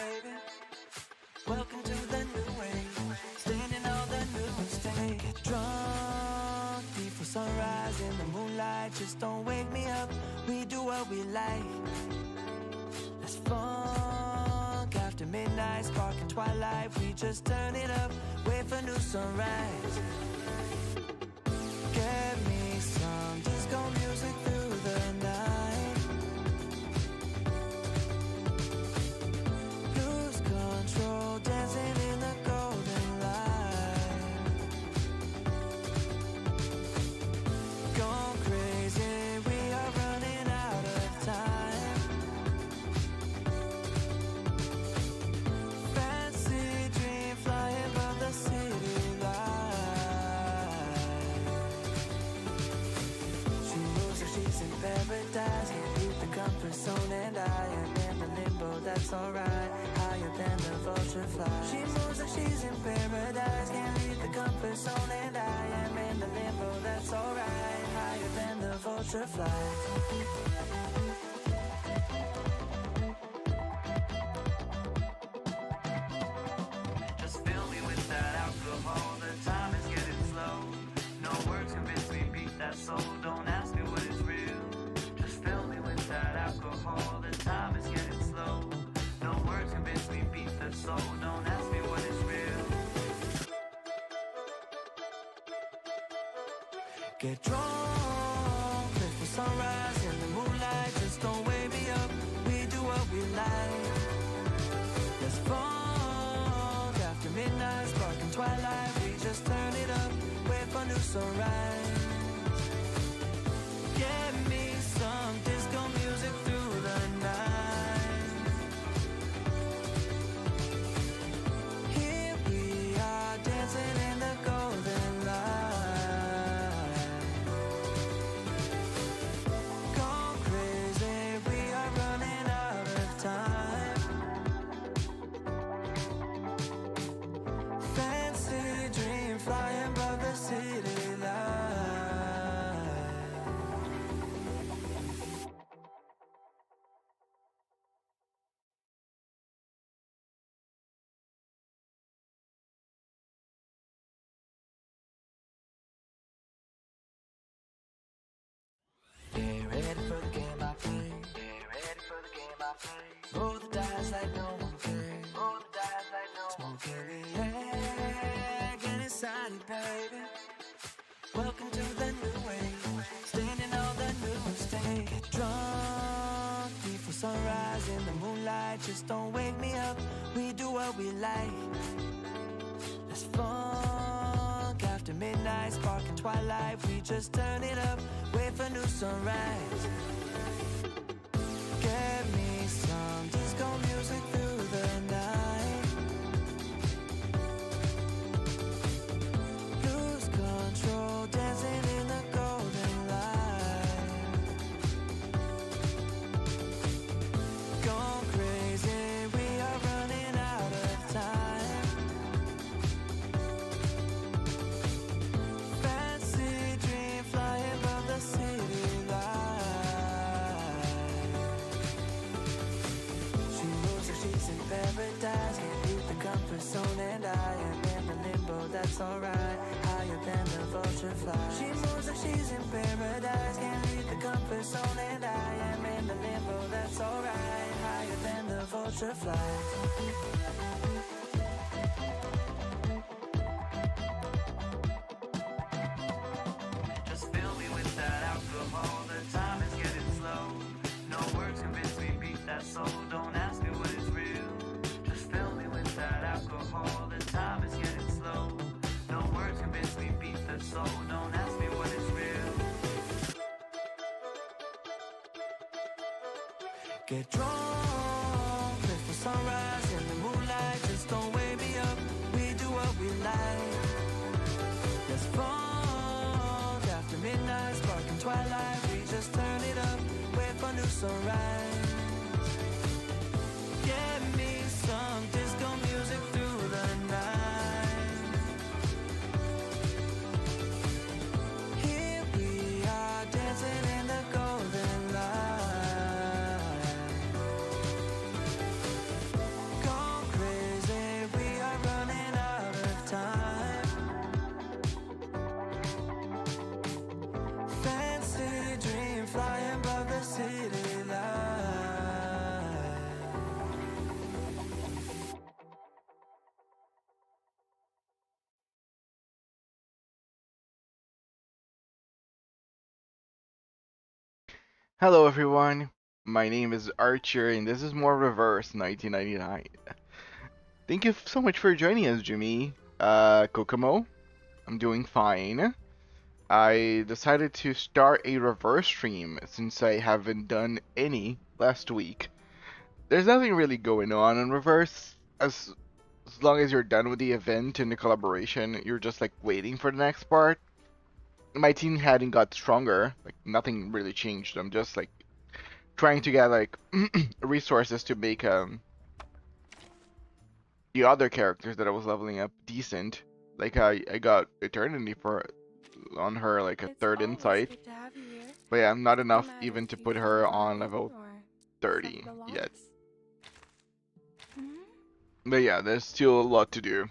baby. Welcome to the new age, standing on the new stage. Get drunk before sunrise in the moonlight. Just don't wake me up, we do what we like. Let's funk after midnight, sparking twilight. We just turn it up, wait for new sunrise. Get me some disco music through the night. Lose control, dancing in the golden light. Gone crazy, we are running out of time. Fancy dream flying above the city light. She moves like she's in paradise, can't leave the comfort zone, and I am in the limbo, that's alright. Higher than the vulture fly. She moves like she's in paradise, can't leave the comfort zone, and I am in the limbo, that's alright. Higher than the vulture fly. Just fill me with that alcohol, the time is getting slow. No words convince me, beat that soul, don't ask me what is real. Just fill me with that alcohol, the time is getting slow. No words convince me, beat the soul, don't ask me what is real. Get drunk, live for sunrise in the moonlight. Just don't wake me up, we do what we like. Let's funk after midnight, sparking twilight. We just turn it up, wait for new sunrise. Get me some disco music through the night. Here we are dancing in the golden light. Gone crazy, we are running out of time. Fancy dream flying above the city light. Get ready for the game I play. Get ready for the game I play. Roll the dice like no one cares. Roll the dice like no one cares. Yeah, get excited, baby. Welcome to the new age, standing on the new stage. Get drunk before sunrise in the moonlight. Just don't wake me up, we do what we like. Let's funk after midnight, sparking twilight. We just turn it up, wait for new sunrise. Get me some disco music through the night. Lose control, dancing in the golden light. Gone crazy, we are running out of time. Fancy dream flying above the city light. She moves like she's in paradise, can't leave the comfort zone, and I am in the limbo, that's alright. Higher than the vulture fly. She moves like she's in paradise, can't leave the comfort zone, and I am in the limbo, that's alright. Higher than the vulture fly. Just fill me with that alcohol, the time is getting slow. No words convince me, beat that soul, don't ask me what is real. Just fill me with that alcohol, the time is getting slow. No words convince me, beat the soul, don't ask me what is real. Get drunk, live for sunrise in the moonlight. Just don't wake me up, we do what we like. Let's funk after midnight, sparking twilight. We just turn it up, wait for new sunrise. Get me some disco music through the night. Here we are dancing in the golden light. Hello everyone, my name is Archer and this is more Reverse 1999. Thank you so much for joining us, Jimmy. Kokomo, I'm doing fine. I decided to start a Reverse stream since I haven't done any last week. There's nothing really going on in Reverse. As long as you're done with the event and the collaboration, you're just like waiting for the next part. My team hadn't got stronger, like nothing really changed. I'm just like trying to get like resources to make the other characters that I was leveling up decent. Like I got Eternity for on her like a It's third always insight. good to have you here. But yeah, not No enough matter even to if you put found her a on lion level or 30 covered a yet. loss. Hmm? But yeah, there's still a lot to do.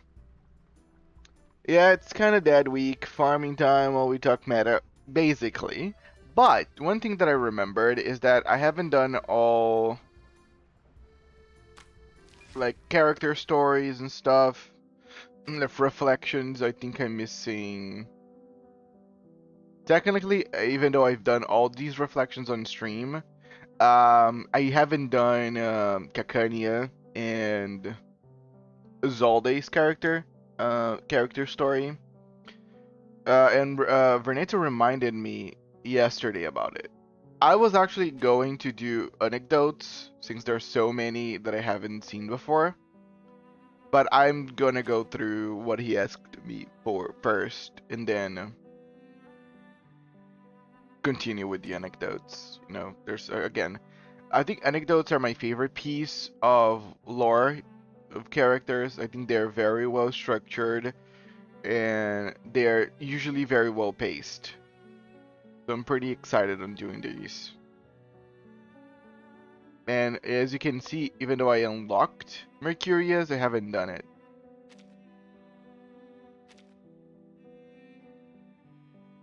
Yeah, it's kind of dead week, farming time while we talk meta, basically. But one thing that I remembered is that I haven't done all like character stories and stuff. The reflections, I think I'm missing. Technically, even though I've done all these reflections on stream, I haven't done Kakania and Zalde's character story. And Verneta reminded me yesterday about it. I was actually going to do anecdotes since there's so many that I haven't seen before, but I'm gonna go through what he asked me for first, and then continue with the anecdotes. You know, there's again, I think anecdotes are my favorite piece of lore of characters. I think they're very well structured and they're usually very well paced. So I'm pretty excited on doing these. And as you can see, even though I unlocked Mercurius, I haven't done it.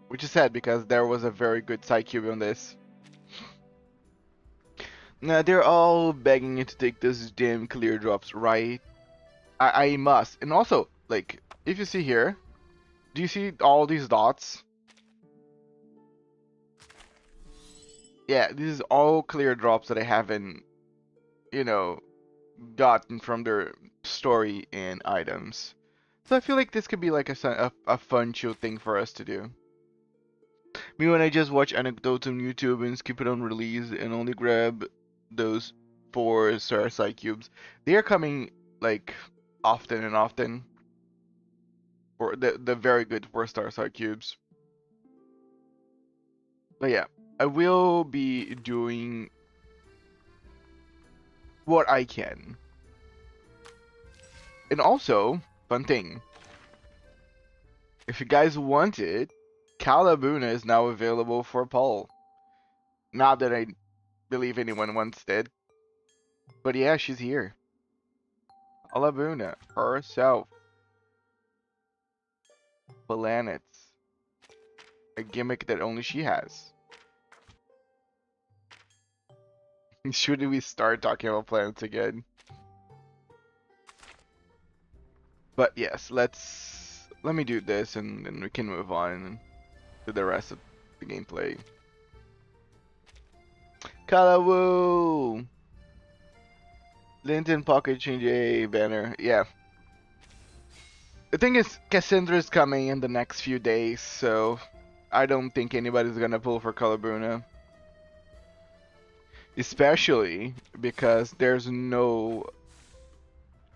Which is sad because there was a very good side cube on this. Now they're all begging me to take those damn clear drops, right? I must. And also, like, if you see here, do you see all these dots? Yeah, this is all clear drops that I haven't, you know, gotten from their story and items. So I feel like this could be like a fun, chill thing for us to do. Me when I just watch anecdotes on YouTube and skip it on release and only grab those 4-star side cubes. They are coming like often and often for the very good 4-star side cubes. But yeah, I will be doing what I can. And also, fun thing, if you guys want it, Calabuna is now available for poll. Not that I believe anyone wants it, but yeah, she's here. Calabuna herself, planets, a gimmick that only she has. Should we start talking about planets again? But yes, let me do this and then we can move on to the rest of the gameplay. Kalawoo! Linton Pocket Change A banner. Yeah. The thing is, Cassandra's coming in the next few days, so I don't think anybody's gonna pull for Calabruna. Especially because there's no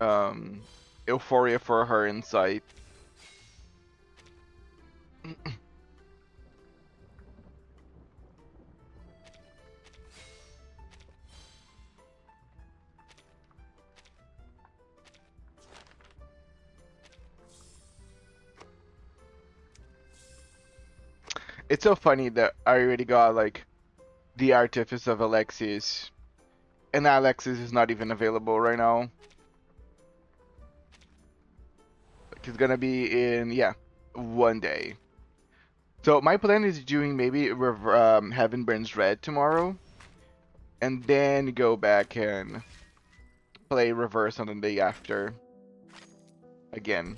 um, euphoria for her in sight. It's so funny that I already got like the Artifice of Alexis, and Alexis is not even available right now. Like, he's gonna be in, yeah, one day. So my plan is doing maybe Heaven Burns Red tomorrow, and then go back and play Reverse on the day after again.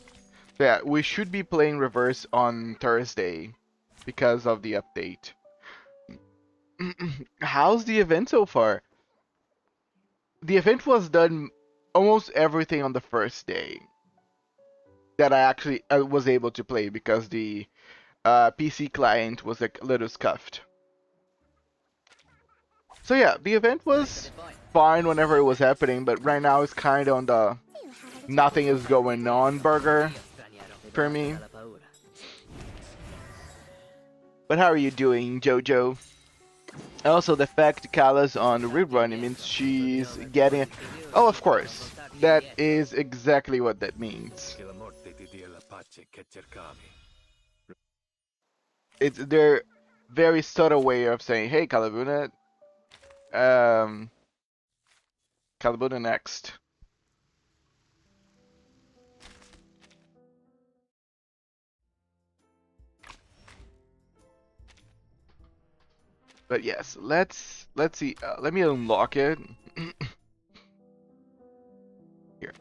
So yeah, we should be playing Reverse on Thursday because of the update. How's the event so far? The event was done almost everything on the first day that I actually was able to play because the PC client was like a little scuffed. So yeah, the event was fine whenever it was happening, but right now it's kind of on the nothing is going on burger for me. But how are you doing, Jojo? Also, the fact Kala's on the rerun, it means she's getting. Oh, of course. That is exactly what that means. It's their very subtle way of saying, "Hey, Calabuna, um, Calabuna next." But yes, let's see. Let me unlock it. Here.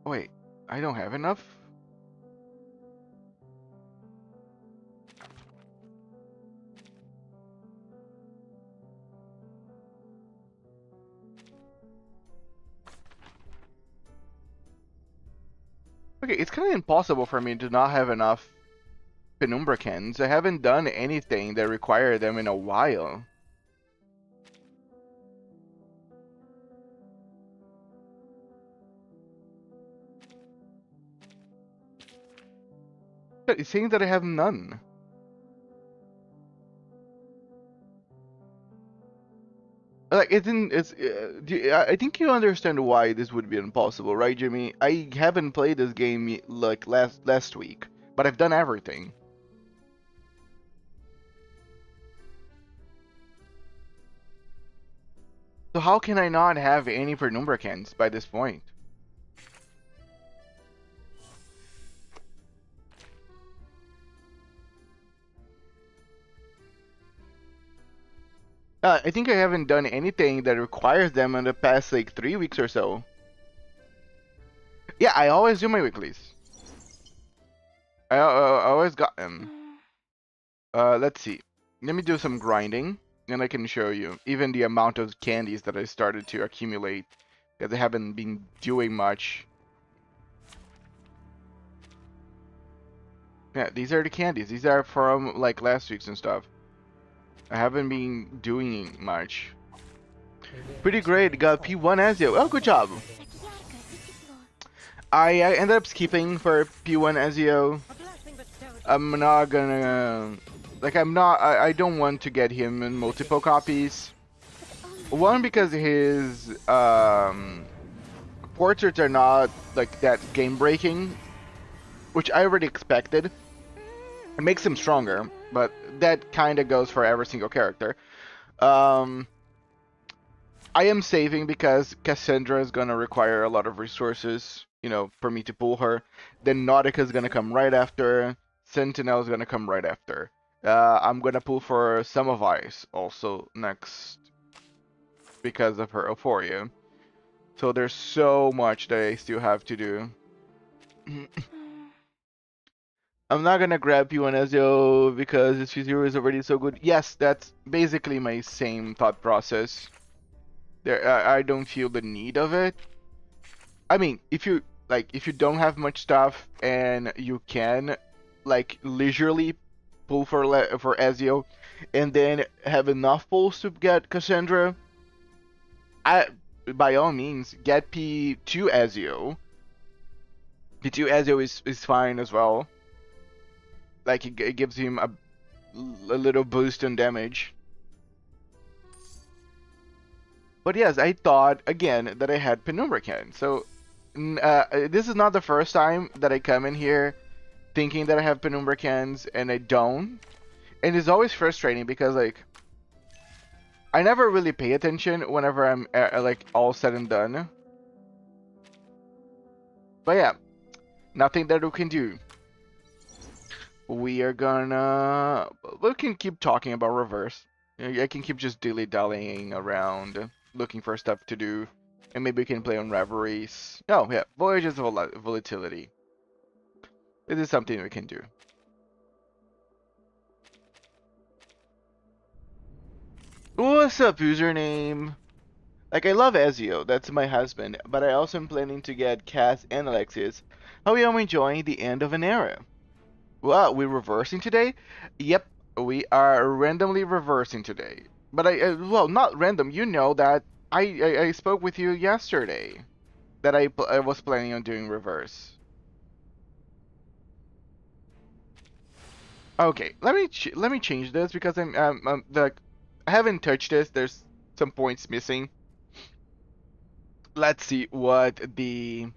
Wait, I don't have enough. Okay, it's kind of impossible for me to not have enough Penumbra cans. I haven't done anything that required them in a while. But it's saying that I have none. Like it's in it's. I think you understand why this would be impossible, right, Jimmy? I haven't played this game like last week, but I've done everything. So how can I not have any Penumbra cans by this point? I think I haven't done anything that requires them in the past like 3 weeks or so. Yeah, I always do my weeklies. I always got them. Let's see. Let me do some grinding, and I can show you even the amount of candies that I started to accumulate because I haven't been doing much. Yeah, these are the candies. These are from like last week's and stuff. I haven't been doing much. Pretty great. Got P1 Ezio. Oh, good job. I ended up skipping for P1 Ezio. I'm not gonna... Like, I don't want to get him in multiple copies. One, because his portraits are not, like, that game-breaking. Which I already expected. It makes him stronger, but that kind of goes for every single character. I am saving because Cassandra is gonna require a lot of resources, you know, for me to pull her. Then Nautica is gonna come right after. Sentinel is gonna come right after. I'm gonna pull for Some of Ice also next because of her Euphoria. So there's so much that I still have to do. I'm not gonna grab P1 Ezio because his Fuzero is already so good. Yes, that's basically my same thought process. There, I don't feel the need of it. I mean, if you don't have much stuff and you can like leisurely pull for Ezio, and then have enough pulls to get Cassandra, by all means get P2 Ezio. P2 Ezio is fine as well. Like it gives him a little boost in damage. But yes, I thought again that I had Penumbra can. So this is not the first time that I come in here thinking that I have Penumbra cans and I don't. And it's always frustrating because like I never really pay attention whenever I'm like all said and done. But yeah, nothing that we can do. We can keep talking about reverse. I can keep just dilly-dallying around, looking for stuff to do. And maybe we can play on Reveries. Oh, yeah. Voyages of Volatility. This is something we can do. What's up, username? Like, I love Ezio, that's my husband, but I also am planning to get Cass and Alexis. How are you enjoying the end of an era? Well, we're reversing today? Yep, we are randomly reversing today. But well, not random, you know that I spoke with you yesterday that I was planning on doing reverse. Okay, let me change this because I haven't touched this. There's some points missing. Let's see what the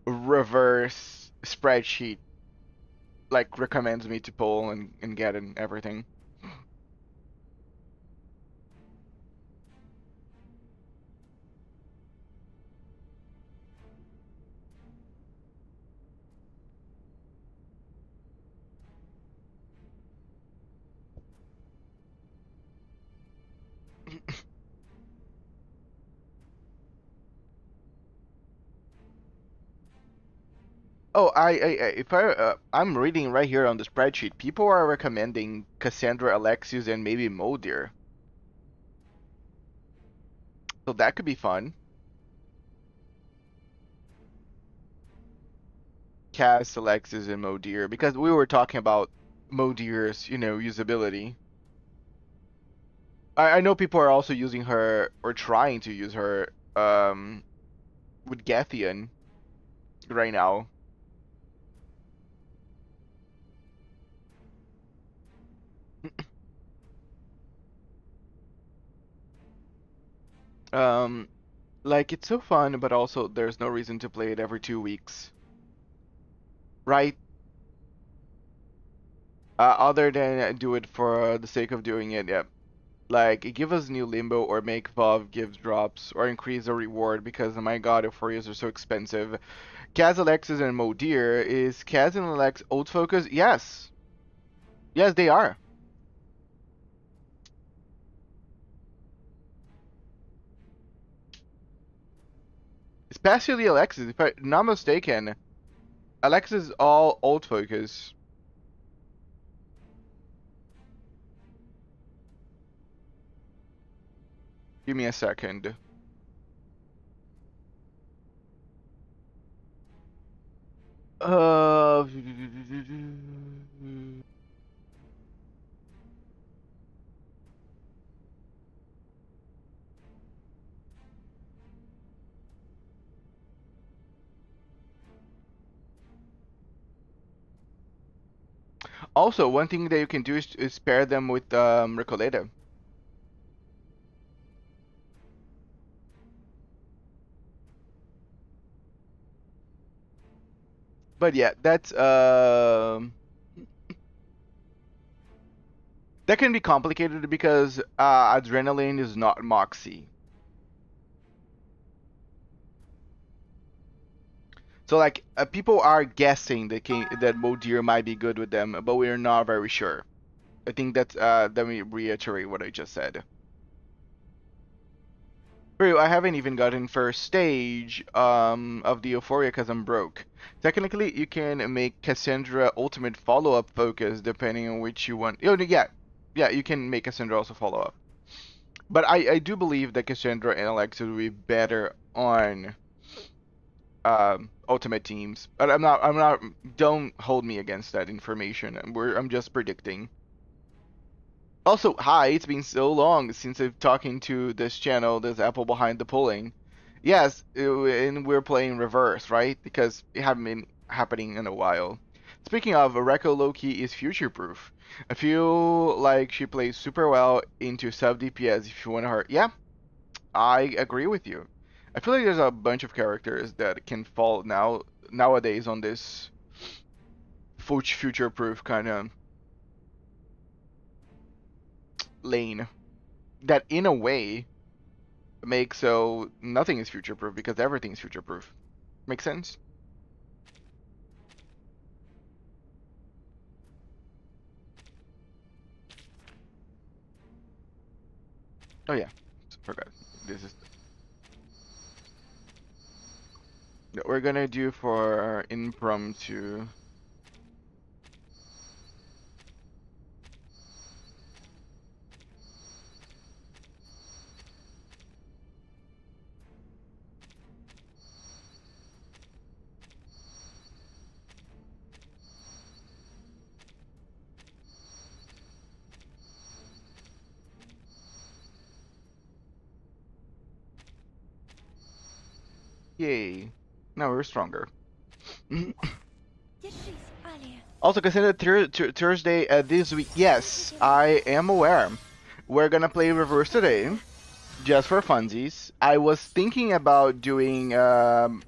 reverse spreadsheet like recommends me to pull and get and everything. Oh, if I'm reading right here on the spreadsheet, people are recommending Cassandra, Alexius, and maybe Modir. So that could be fun. Cass, Alexis, and Modir, because we were talking about Modir's, usability. I know people are also using her or trying to use her with Gethian right now. Um, like it's so fun, but also there's no reason to play it every 2 weeks, right? Other than do it for the sake of doing it, yeah. Like give us new limbo or make Valve gives drops or increase the reward because oh my god, Euphorias are so expensive. Kaz, Alexis, and Modir, is Kaz and Alex old focus? Yes. Yes, they are. Especially Alexis, if I'm not mistaken. Alexis is all old focus. Give me a second. Uh, Also, one thing that you can do is pair them with Recoleta. But yeah, that can be complicated because adrenaline is not Moxie. So like people are guessing that Modir might be good with them, but we're not very sure. I think that's let me reiterate what I just said. Bro, I haven't even gotten first stage of the Euphoria because I'm broke. Technically, you can make Cassandra ultimate follow-up focus depending on which you want. Oh, yeah, yeah, you can make Cassandra also follow up. But I do believe that Cassandra and Alexa will be better on ultimate teams. But I'm not. Don't hold me against that information. I'm just predicting. Also, hi, it's been so long since I've talking to this channel, this Apple behind the polling. Yes, and we're playing reverse, right? Because it haven't been happening in a while. Speaking of, Reko Loki is future-proof. I feel like she plays super well into sub DPS if you want her. Yeah, I agree with you. I feel like there's a bunch of characters that can fall nowadays on this future-proof kind of lane. That in a way make so nothing is future proof because everything is future proof. Make sense? Oh yeah, forgot. This is that we're gonna do for impromptu. Yay. Now we're stronger. Also, consider Thursday this week. Yes, I am aware. We're gonna play reverse today, just for funsies. I was thinking about doing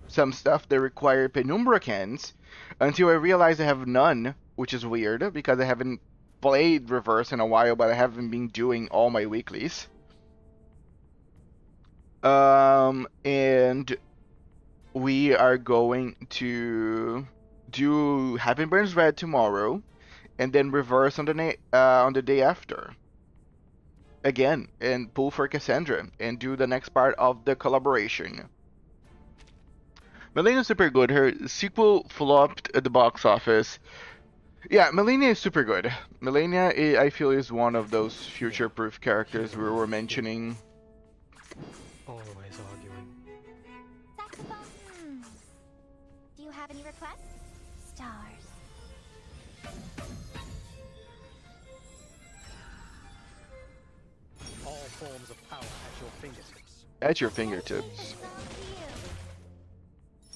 some stuff that require penumbra cans until I realized I have none, which is weird because I haven't played reverse in a while, but I haven't been doing all my weeklies. And we are going to do Heaven Burns Red tomorrow, and then reverse on the day after. Again, and pull for Cassandra, and do the next part of the collaboration. Melania is super good. Her sequel flopped at the box office. Yeah, Melania is super good. Melania, I feel, is one of those future-proof characters we were mentioning. Always arguing. Saxophone. Do you have any requests? Stars. All forms of power at your fingertips. At your fingertips.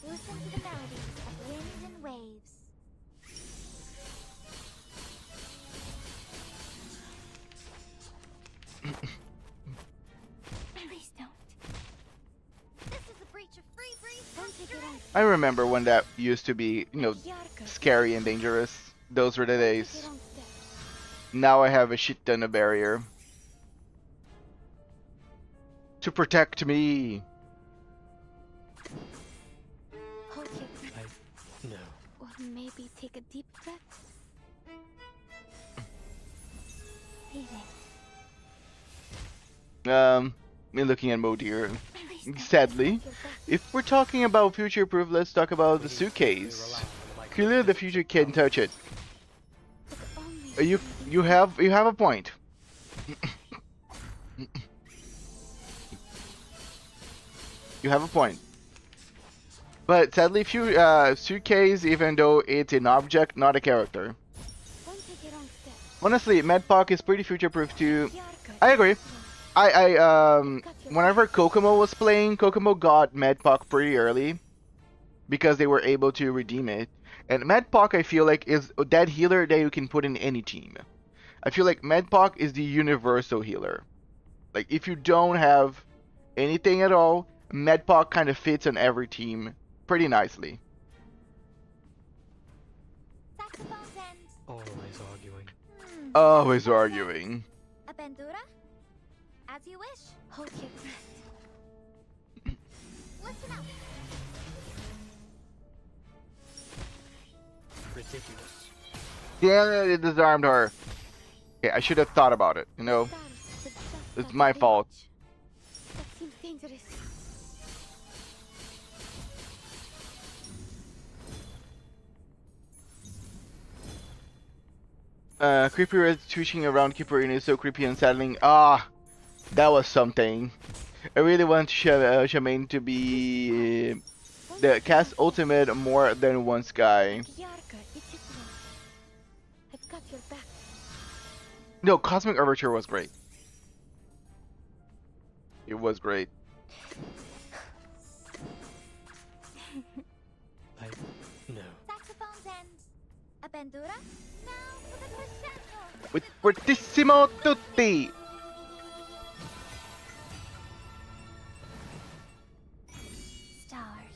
Listen to the melodies of wind and waves. Please don't. This is a breach of free breeze. I remember when that used to be, scary and dangerous. Those were the days. Now I have a shit ton of barrier. To protect me. Hold your breath. No. Or maybe take a deep breath. Breathing. Me looking at Modir. Sadly, if we're talking about future-proof, let's talk about the suitcase. Clearly, the future can't touch it. You have a point. You have a point. But sadly, suitcase, even though it's an object, not a character. Honestly, Medpoc is pretty future-proof too. I agree. Whenever Kokomo was playing, Kokomo got Medpoc pretty early because they were able to redeem it. And Medpoc, I feel like, is that healer that you can put in any team. I feel like Medpoc is the universal healer. Like, if you don't have anything at all, Medpoc kind of fits on every team pretty nicely. Always arguing. Always arguing. A bandura? As you wish. Hold your breath. Listen up. Ridiculous. Damn it, it disarmed her. Okay, I should have thought about it, It's my fault. That seems dangerous. Creepy Red switching around Kippurin is so creepy and unsettling. Ah, that was something. I really want Shamaine to be the cast ultimate more than once guy. I've got your back. No, Cosmic Overture was great. It was great. No. Saxophone's end. A bandura? Now for the crescendo. With fortissimo tutti. Stars.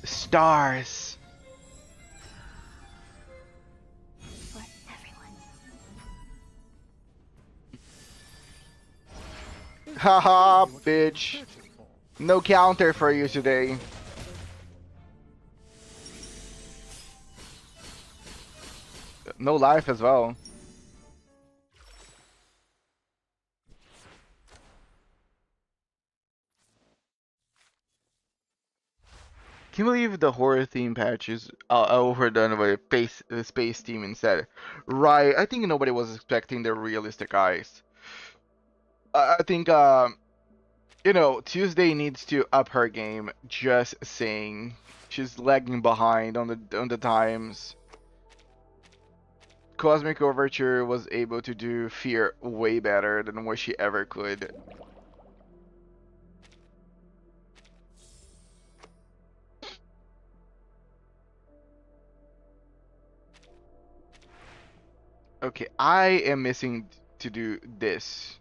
Stars. For everyone. Haha, bitch. No counter for you today. No life as well. Can you believe the horror theme patch is overdone by the space theme instead? Right, I think nobody was expecting the realistic eyes. I think Tuesday needs to up her game. Just saying, she's lagging behind on the times. Cosmic Overture was able to do Fear way better than what she ever could. Okay, I am missing to do this.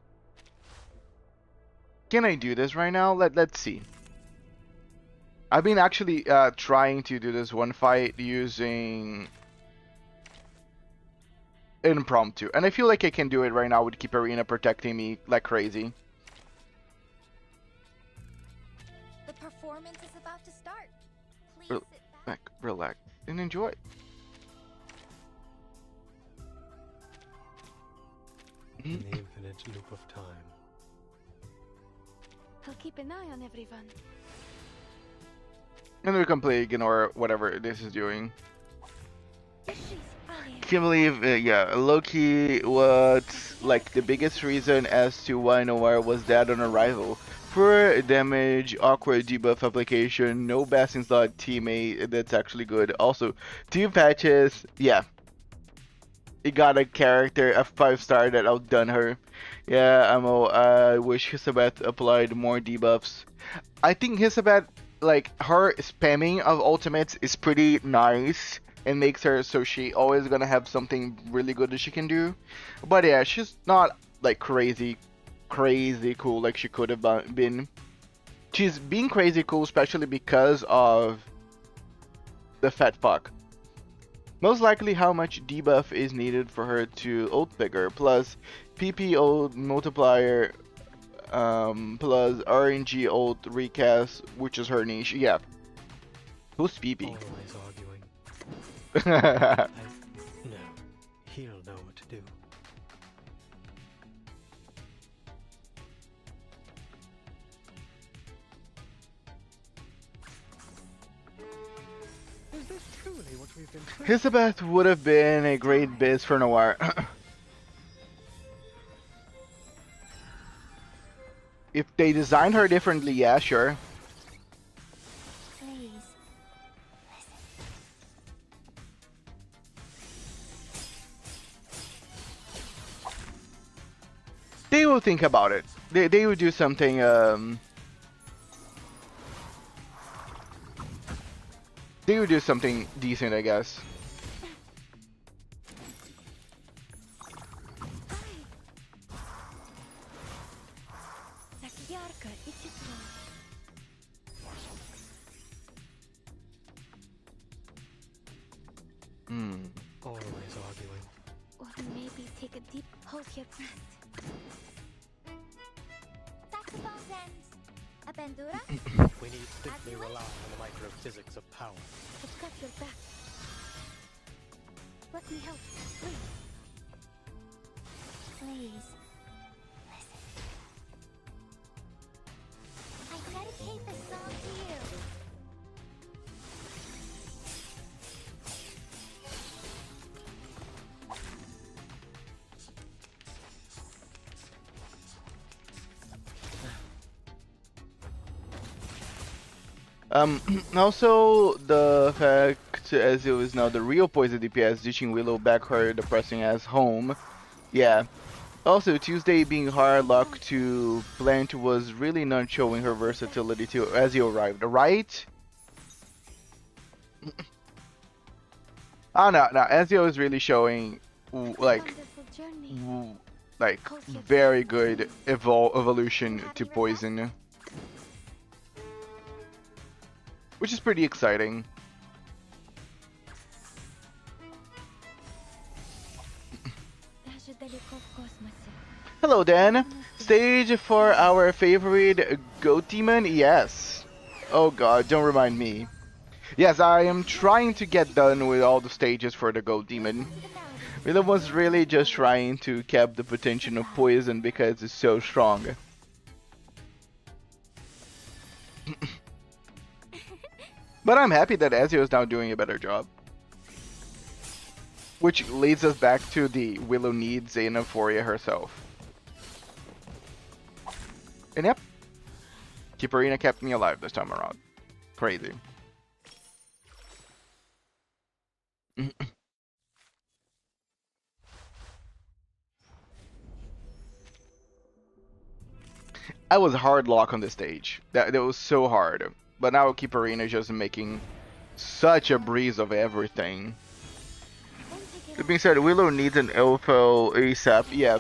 Can I do this right now? Let's see. I've been actually trying to do this one fight using impromptu, and I feel like I can do it right now with Keep Arena protecting me like crazy. The performance is about to start. Please sit back. Relax, and enjoy. In the infinite loop of time. I'll keep an eye on everyone. And we can play again or whatever this is doing. She's funny. Can't believe, yeah, Loki was like the biggest reason as to why Noir was dead on arrival. Poor damage, awkward debuff application, no basing slot teammate, that's actually good. Also, 2 patches, yeah. It got a character, a 5-star that outdone her. Yeah, I wish Hisabeth applied more debuffs. I think Hisabeth, like, her spamming of ultimates is pretty nice. It makes her so she always gonna have something really good that she can do. But yeah, she's not, like, crazy cool like she could have been. She's being crazy cool especially because of the fat fuck. Most likely how much debuff is needed for her to ult bigger, plus PP ult multiplier, plus RNG ult recast, which is her niche. Yeah. Who's PP? Always arguing. No, he'll know what to do. Is this truly what we've been through? Hisabeth would have been a great biz for Noir. If they designed her differently, yeah, sure. Please. They will think about it. They will do something, they will do something decent, I guess. Так ярко и тепло. Always arguing. Or maybe take a deep hold your breath. Saxophone ends. A bandura? We need strictly rely on the microphysics of power. I've got your back. Let me help, please. Please. Listen. I dedicate this song to you. Also the fact as it was now the real poison DPS ditching Willow back her depressing ass home. Yeah. Also Tuesday being hard luck to plant was really not showing her versatility to Ezio arrived, right? Oh no, Ezio is really showing like Wonderful journey. very good evolution to poison. Which is pretty exciting. Даже далеко в космосе. Hello Dan. Stage for our favorite goat demon? Yes. Oh god, don't remind me. Yes, I am trying to get done with all the stages for the goat demon. Willow was really just trying to cap the potential of poison because it's so strong. But I'm happy that Ezio is now doing a better job. Which leads us back to the Willow needs Xanaphoria herself. And yep, Keeperina kept me alive this time around. Crazy. I was hard lock on this stage. That was so hard. But now Keeperina is just making such a breeze of everything. That being said, Willow needs an Elfo ASAP. Yeah.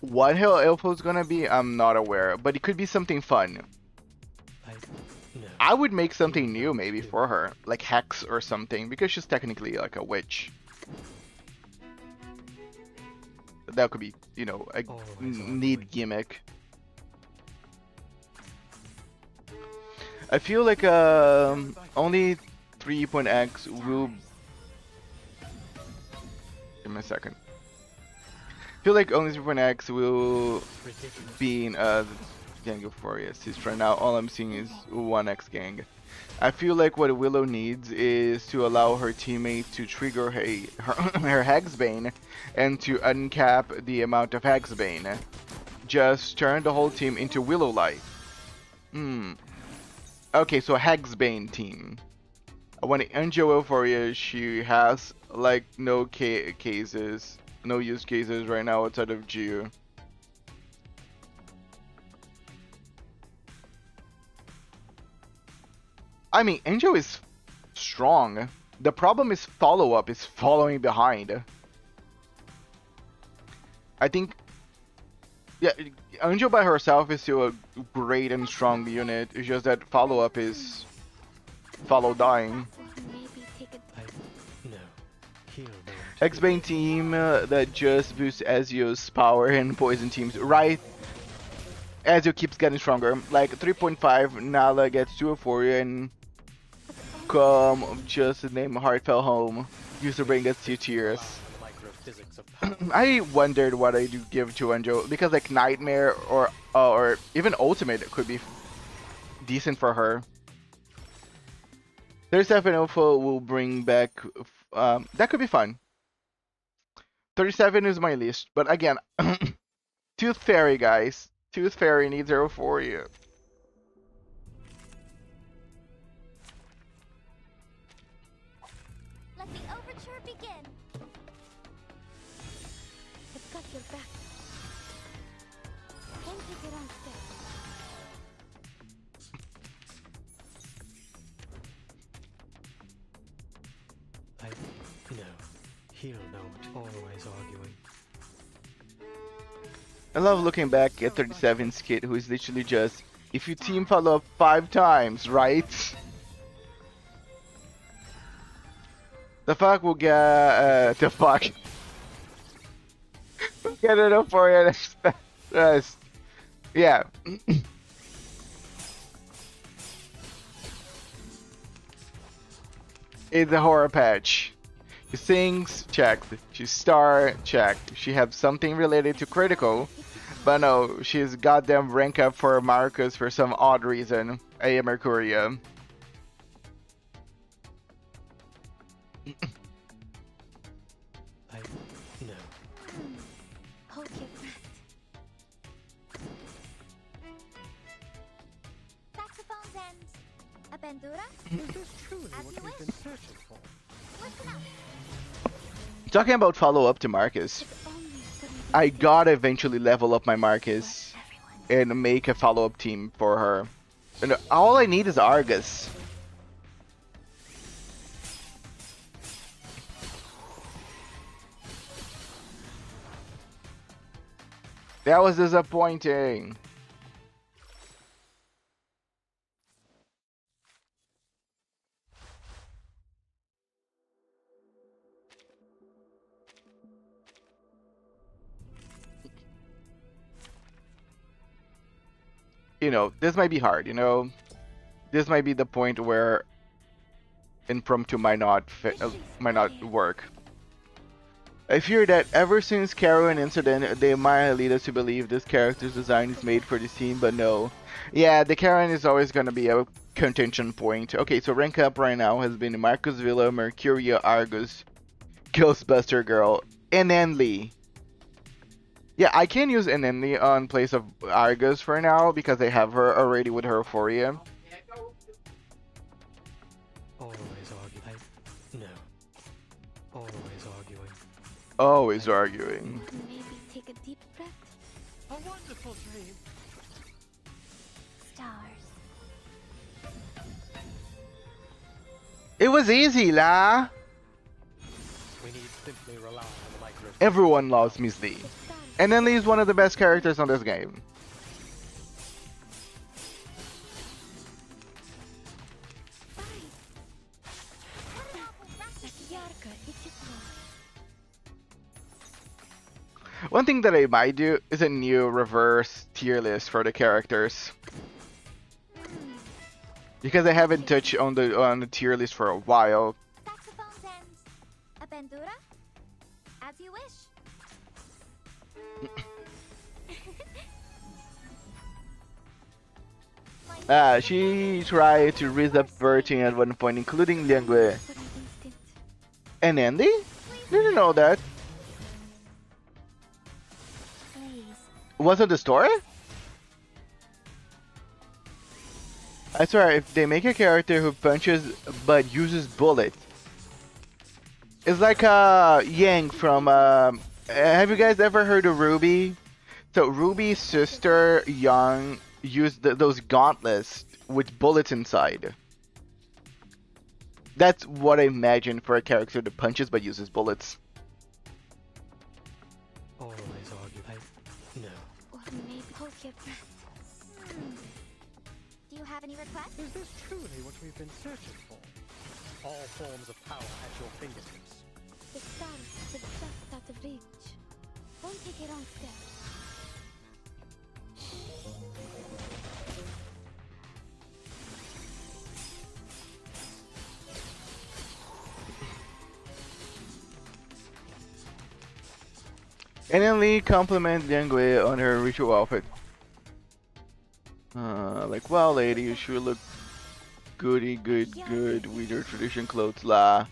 What hell Elfo's gonna be, I'm not aware. But it could be something fun. I would make something new maybe for her. Like Hex or something. Because she's technically like a witch. That could be, you know, a neat gimmick. I feel like only 3.x will... Give me a second. I feel like only 3.x will be in Gang of Warriors. Right now all I'm seeing is 1x gang. I feel like what Willow needs is to allow her teammate to trigger her Hexbane and to uncap the amount of Hexbane. Just turn the whole team into Willow Light. Okay, so Hexbane team. When Angel Euphoria, she has like no cases, no use cases right now outside of Geo. I mean, Angel is strong. The problem is follow-up is following behind. I think, yeah, Angel by herself is still a great and strong unit. It's just that follow-up is follow dying. X-Bane team that just boosts Ezio's power and poison teams, right? Ezio keeps getting stronger. Like 3.5, Nala gets 2 Euphoria and come just the name Heart Fell Home. User Brain gets 2 tears. I wondered what I do give to Angel because like Nightmare or even Ultimate could be decent for her. 37 Alpha will bring back that could be fun. 37 is my list, but again, Tooth Fairy guys. Tooth Fairy needs Euphoria. Let the overture begin. I've got your back. Don't take it on step. No. He'll know, always arguing. I love looking back at 37's kid, who is literally just, if you team follow up 5 times, right? The fuck will get, the fuck. Get it up for you. Just, yeah. It's a horror patch. She sings, checked. She star, checked. She have something related to critical, but no, she's goddamn rank up for Marcus for some odd reason. A Mercuria. No. Hold your breath. Saxophone's end. A bandura? Is this truly As what you we've been wish. searching for? Listen up. Talking about follow up to Marcus, I gotta eventually level up my Marcus and make a follow up team for her. And all I need is Argus. That was disappointing. You know, this might be hard, you know? This might be the point where impromptu might not work. I fear that ever since Karen incident, they might lead us to believe this character's design is made for this team, but no. Yeah, the Karen is always gonna be a contention point. Okay, so rank up right now has been Marcus Villa, Mercuria, Argus, Ghostbuster Girl, and Enly. Yeah, I can use Enly on place of Argus for now because I have her already with her Euphoria. Always arguing. No. Always arguing. Always arguing. Maybe take a deep breath. A wonderful dream. Stars. It was easy, la. We need simply rely on the micro. Everyone loves Miss Lee. The stars. And Enly is one of the best characters on this game. One thing that I might do is a new reverse tier list for the characters. Because I haven't touched on the tier list for a while. Saxophones and a bandura? As you wish. She tried to raise up Virgin at one point, including Liangwe. For an instant. And Andy? Didn't know that. Please. Was it the story? I swear, if they make a character who punches but uses bullets, it's like Yang from. Have you guys ever heard of Ruby? So Ruby's sister Yang used those gauntlets with bullets inside. That's what I imagine for a character that punches but uses bullets. Always argue. No. Or maybe hold your breath. Do you have any requests? Is this truly what we've been searching for? All forms of power at your fingertips. The stars are just out of reach. Don't take a wrong step. And then Lee compliment Liangwei on her ritual outfit. Like, wow, lady, you sure look good with your tradition clothes, la.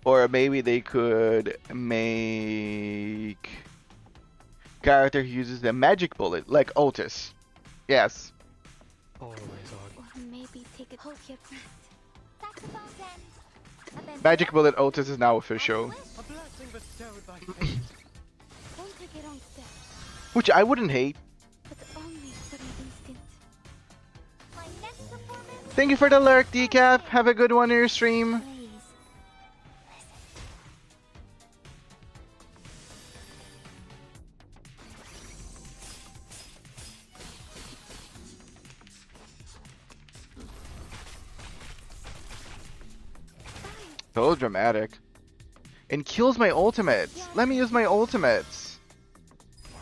Or maybe they could make character who uses a magic bullet, like Otis. Yes. Always argue. Or maybe take a hold your breath. Saxophones and a bandura? Magic bullet Otis is now official. A blessing bestowed by fate. Don't take a wrong step. Which I wouldn't hate. But only for an instant. My next performance. Thank you for the lurk, Decaf. Have a good one in your stream. Please. So dramatic. And kills my ultimates. Let me use my ultimates.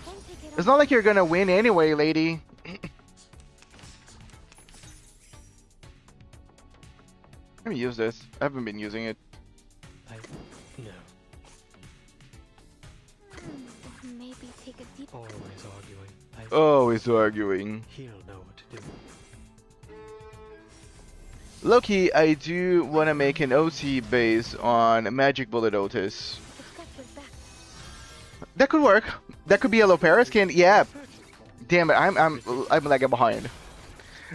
Don't take it It's not like you're gonna win anyway, lady. Let me use this. I haven't been using it. No. Or maybe take a deep. Always arguing. Always arguing. He'll know what to do. Loki, I do want to make an OC based on Magic Bullet Otis. It's got your back. That could work. That could be a Lopera skin. Yeah. Damn it, I'm lagging behind.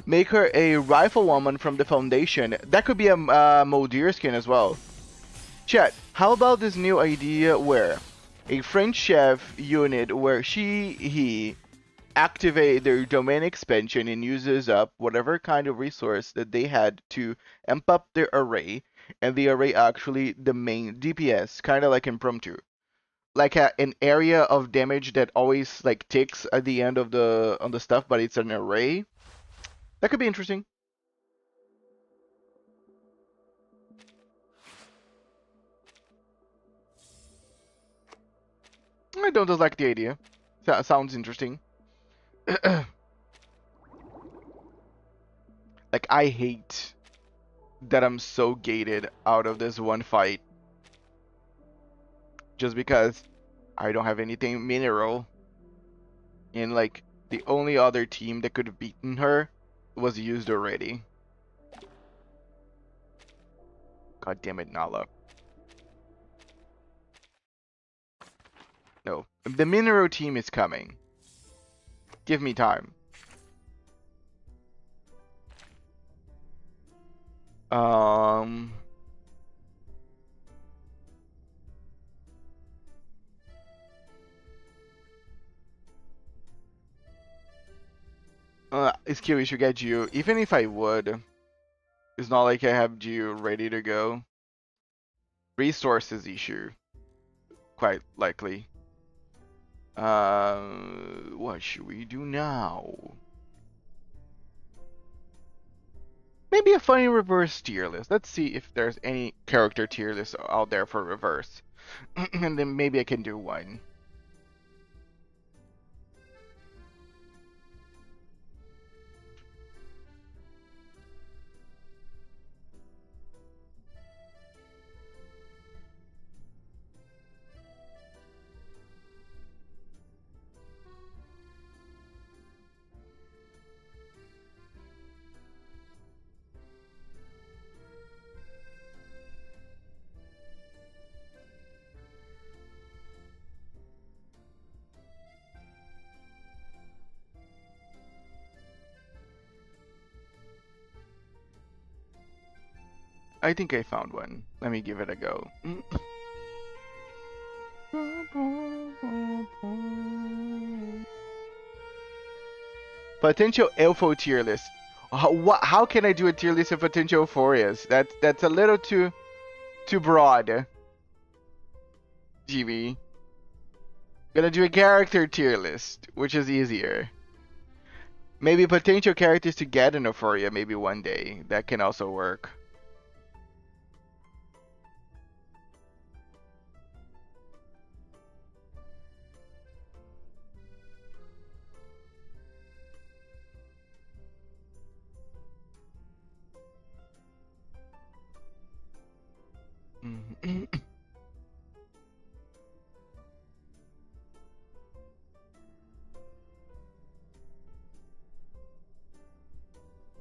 Make her a riflewoman from the Foundation. That could be a Modir skin as well. Chat, how about this new idea where a French chef unit where he activate their domain expansion and uses up whatever kind of resource that they had to amp up their array, and the array actually the main DPS, kind of like impromptu, like an area of damage that always like ticks at the end of the stuff, but it's an array. That could be interesting. I don't dislike the idea. Sounds interesting. Like, I hate that I'm so gated out of this one fight. Just because I don't have anything mineral. And like, the only other team that could have beaten her was used already. God damn it, Nala. No. The Minero team is coming. Give me time. Um... It's curious to get you. Even if I would, it's not like I have you ready to go. Resources issue. Quite likely. What should we do now? Maybe a funny reverse tier list. Let's see if there's any character tier list out there for reverse. And then maybe I can do one. I think I found one. Let me give it a go. Potential Elfo tier list. How can I do a tier list of potential Euphorias? That's a little too broad. GB. Gonna do a character tier list, which is easier. Maybe potential characters to get an Euphoria maybe one day. That can also work.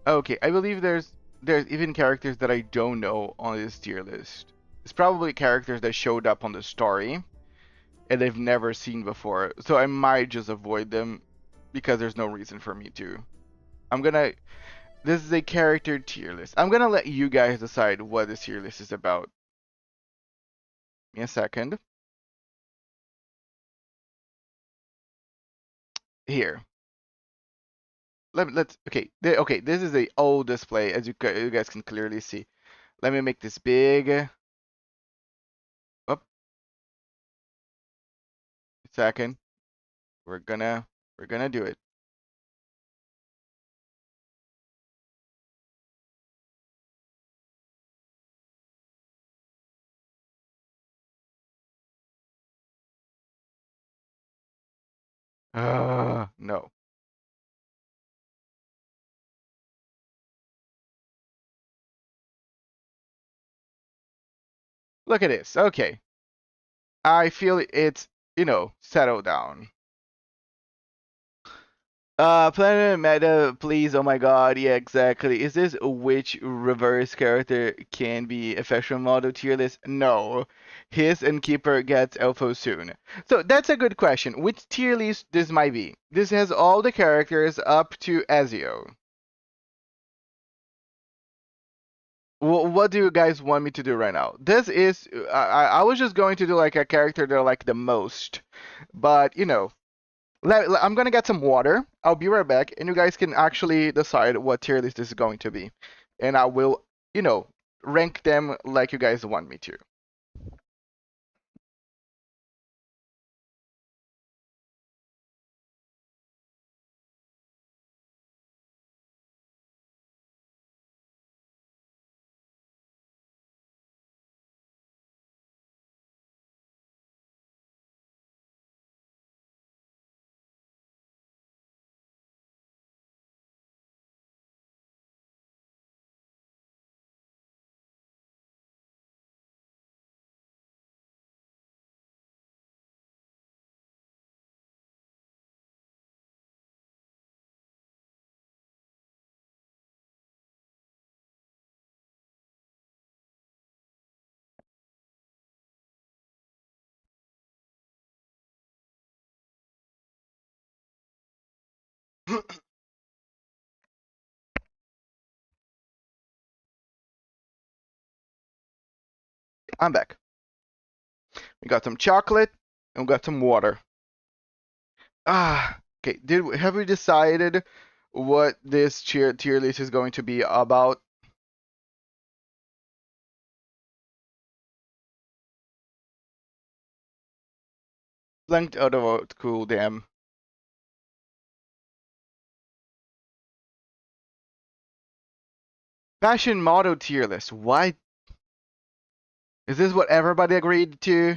Okay, I believe there's even characters that I don't know on this tier list. It's probably characters that showed up on the story and I've never seen before. So I might just avoid them because there's no reason for me to. This is a character tier list. I'm gonna let you guys decide what this tier list is about. Give me a second. Here. Okay. Okay, this is a old display as you guys can clearly see. Let me make this big. Up. Second. We're gonna do it. No. Look at this. Okay. I feel it's, settled down. Planet Meta, please. Oh my god, yeah, exactly. Is this which reverse character can be a fashion model tier list? No. His and Keeper gets Elfo soon. So that's a good question. Which tier list this might be? This has all the characters up to Ezio. What do you guys want me to do right now? This is I was just going to do like a character that I like the most, but I'm gonna get some water. I'll be right back, and you guys can actually decide what tier list this is going to be, and I will rank them like you guys want me to. I'm back. We got some chocolate and we got some water. Okay. Have we decided what this tier list is going to be about? Blanked out of cool, damn. Fashion model tier list. Why? Is this what everybody agreed to?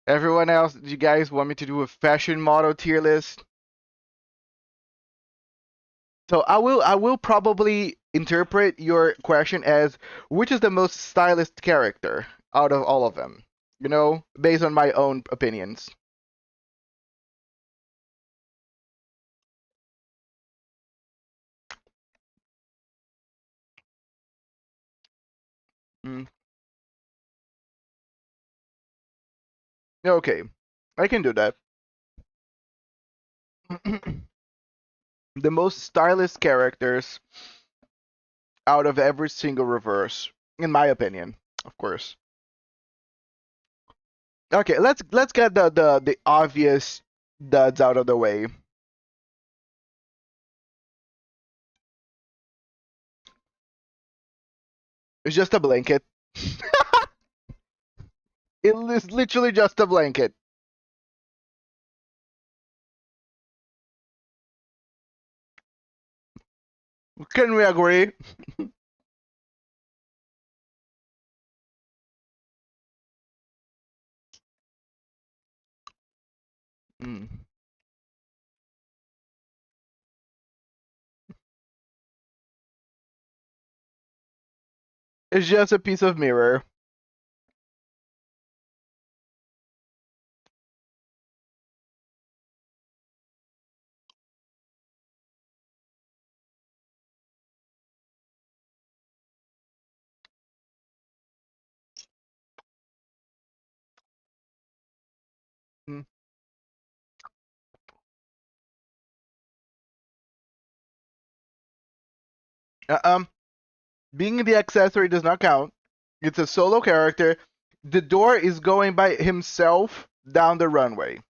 Everyone else, you guys want me to do a fashion model tier list? So I will probably interpret your question as which is the most stylish character out of all of them. You know, based on my own opinions. Mm. Okay, I can do that. The most stylish characters out of every single reverse, in my opinion, of course. Okay, let's get the obvious duds out of the way. It's just a blanket. It is literally just a blanket. Can we agree? Mm. It's just a piece of mirror. Mm. Uh, um, Being the accessory does not count. It's a solo character. The door is going by himself down the runway.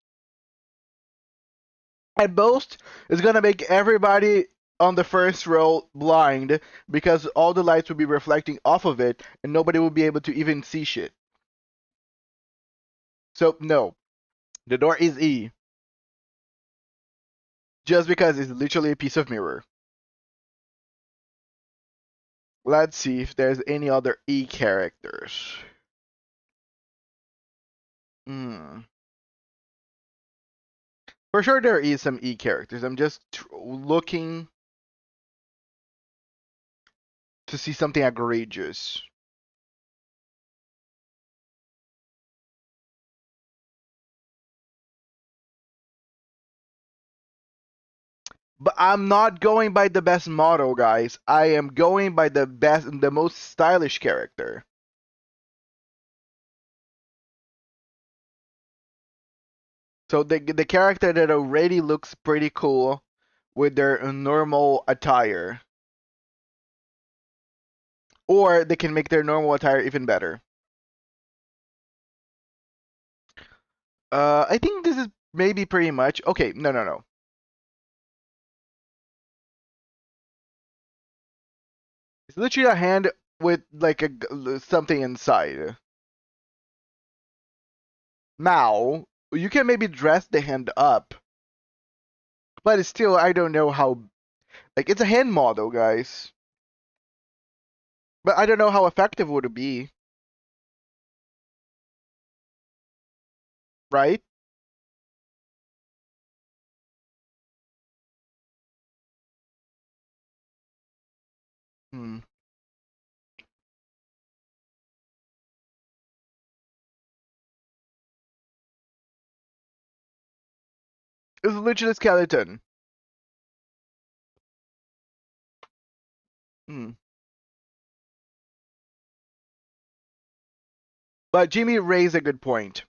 At most, it's gonna make everybody on the first row blind because all the lights will be reflecting off of it and nobody will be able to even see shit. So no, the door is E. Just because it's literally a piece of mirror. Let's see if there's any other E characters. Hmm. For sure there is some E characters. I'm just looking to see something egregious. But I'm not going by the best model, guys. I am going by the most stylish character. So the character that already looks pretty cool with their normal attire. Or they can make their normal attire even better. I think this is maybe pretty much. Okay, no. It's literally a hand with like something inside. Now, you can maybe dress the hand up, but it's still I don't know how. Like it's a hand model, guys. But I don't know how effective would it be, right? Hmm. It's literally a skeleton. Hmm. But Jimmy raised a good point.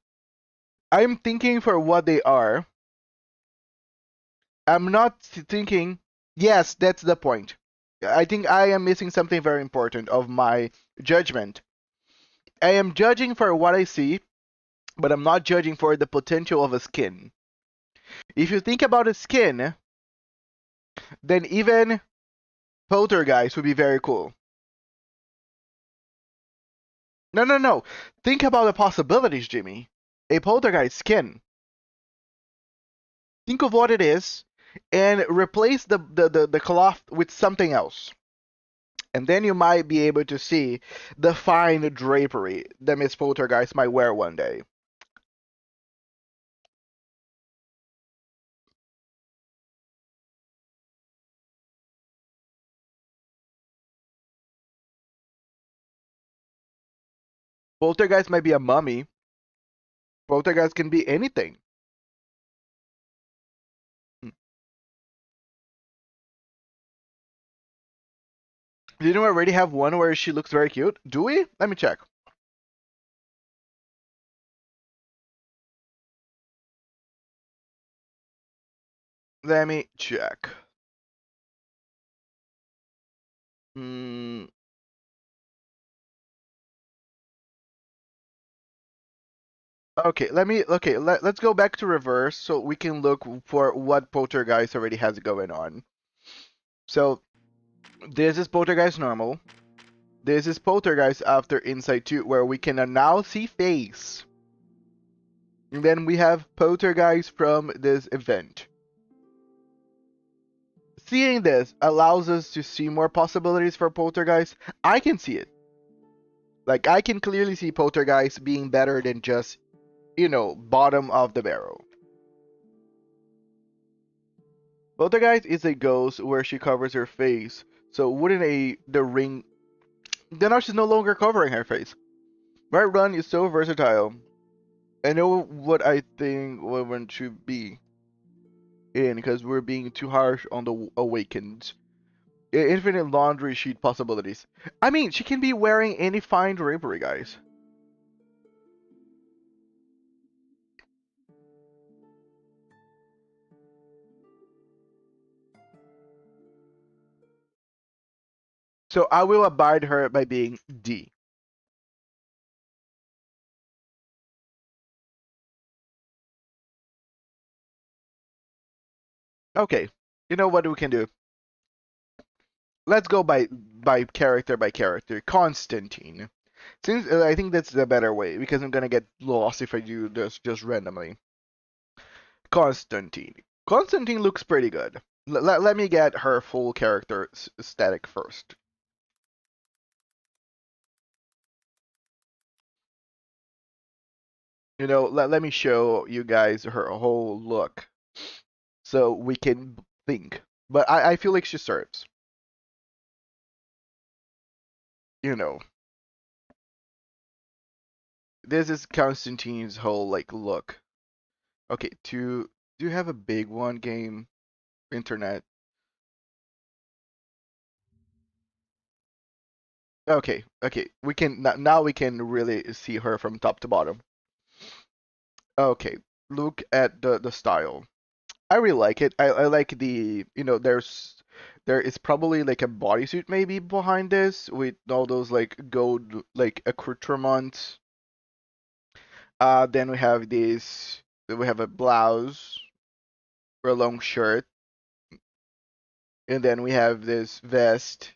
I'm thinking for what they are. I'm not thinking. Yes, that's the point. I think I am missing something very important of my judgment. I am judging for what I see, but I'm not judging for the potential of a skin. If you think about a skin, then even Poltergeist would be very cool. No, no, no. Think about the possibilities, Jimmy. A Poltergeist skin. Think of what it is and replace the cloth with something else. And then you might be able to see the fine drapery that Miss Poltergeist might wear one day. Poltergeist might be a mummy. Poltergeist can be anything. Didn't we already have one where she looks very cute? Do we? Let me check. Let me check. Hmm. Okay, let's go back to reverse so we can look for what Poltergeist already has going on. So this is Poltergeist normal. This is Poltergeist after Insight 2, where we can now see face. And then we have Poltergeist from this event. Seeing this allows us to see more possibilities for Poltergeist. I can see it. Like, I can clearly see Poltergeist being better than just, bottom of the barrel. Poltergeist is a ghost where she covers her face. So wouldn't the ring... Then now she's no longer covering her face. Right Run is so versatile. I know what I think one should be in, because we're being too harsh on the Awakened. Infinite laundry sheet possibilities. I mean, she can be wearing any fine drapery, guys. So I will abide her by being D. Okay, you know what we can do? Let's go by character by character. Constantine. Since I think that's the better way, because I'm gonna get lost if I do this just randomly. Constantine. Constantine looks pretty good. Let me get her full character static first. Let me show you guys her whole look so we can think. But I feel like she serves. You know, this is Constantine's whole look. Okay, do you have a big one game internet? Okay, we can now we can really see her from top to bottom. Okay, look at the style. I really like it. I like there is probably like a bodysuit maybe behind this with all those gold accoutrements. Then we have a blouse or a long shirt, and then we have this vest,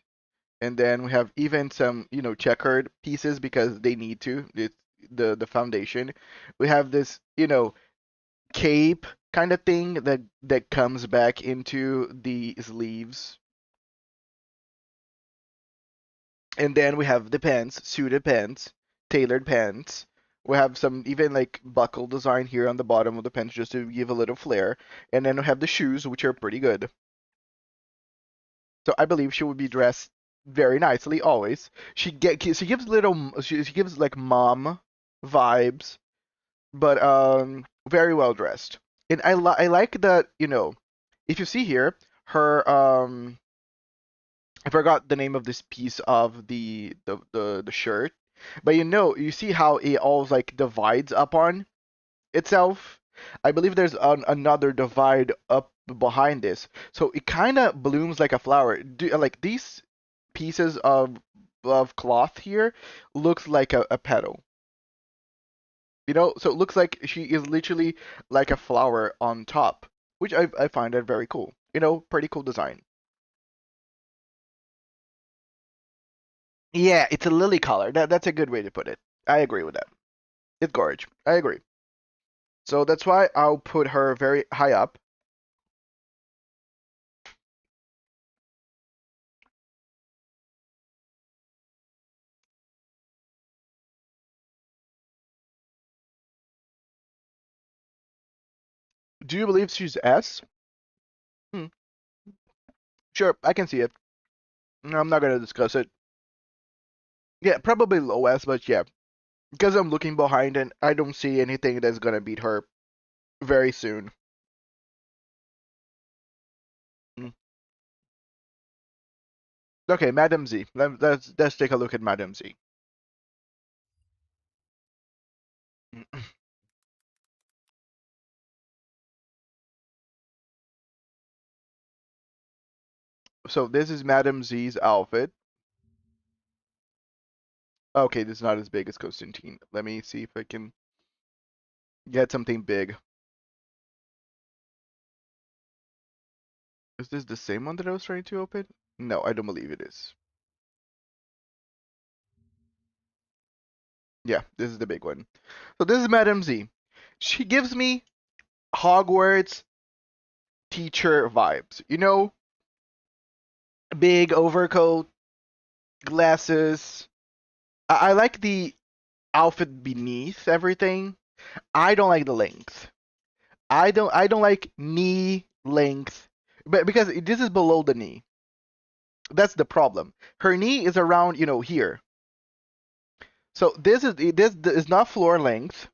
and then we have even some checkered pieces because they need to. It's the foundation. We have this cape kind of thing that comes back into the sleeves. And then we have the pants, suited pants, tailored pants. We have some even buckle design here on the bottom of the pants just to give a little flair. And then we have the shoes, which are pretty good. So I believe she would be dressed very nicely always. She gives like mom vibes, but very well dressed. And I like that, if you see here, her I forgot the name of this piece of the shirt, but you see how it all divides upon itself. I believe there's another divide up behind this. So it kind of blooms like a flower. Like these pieces of cloth here looks like a petal. So it looks like she is literally like a flower on top, which I find that very cool. Pretty cool design. Yeah, it's a lily color. That's a good way to put it. I agree with that. It's gorge. I agree. So that's why I'll put her very high up. Do you believe she's S? Hmm. Sure, I can see it. No, I'm not gonna discuss it. Yeah, probably low S, but yeah, because I'm looking behind and I don't see anything that's gonna beat her very soon. Mm. Okay, Madam Z. Let's take a look at Madam Z. So this is Madam Z's outfit. Okay, this is not as big as Constantine. Let me see if I can get something big. Is this the same one that I was trying to open? No, I don't believe it is. Yeah, this is the big one. So this is Madam Z. She gives me Hogwarts teacher vibes. Big overcoat, glasses. I like the outfit beneath everything. I don't like the length. I don't like knee length, but because this is below the knee. That's the problem. Her knee is around, here. So this is not floor length,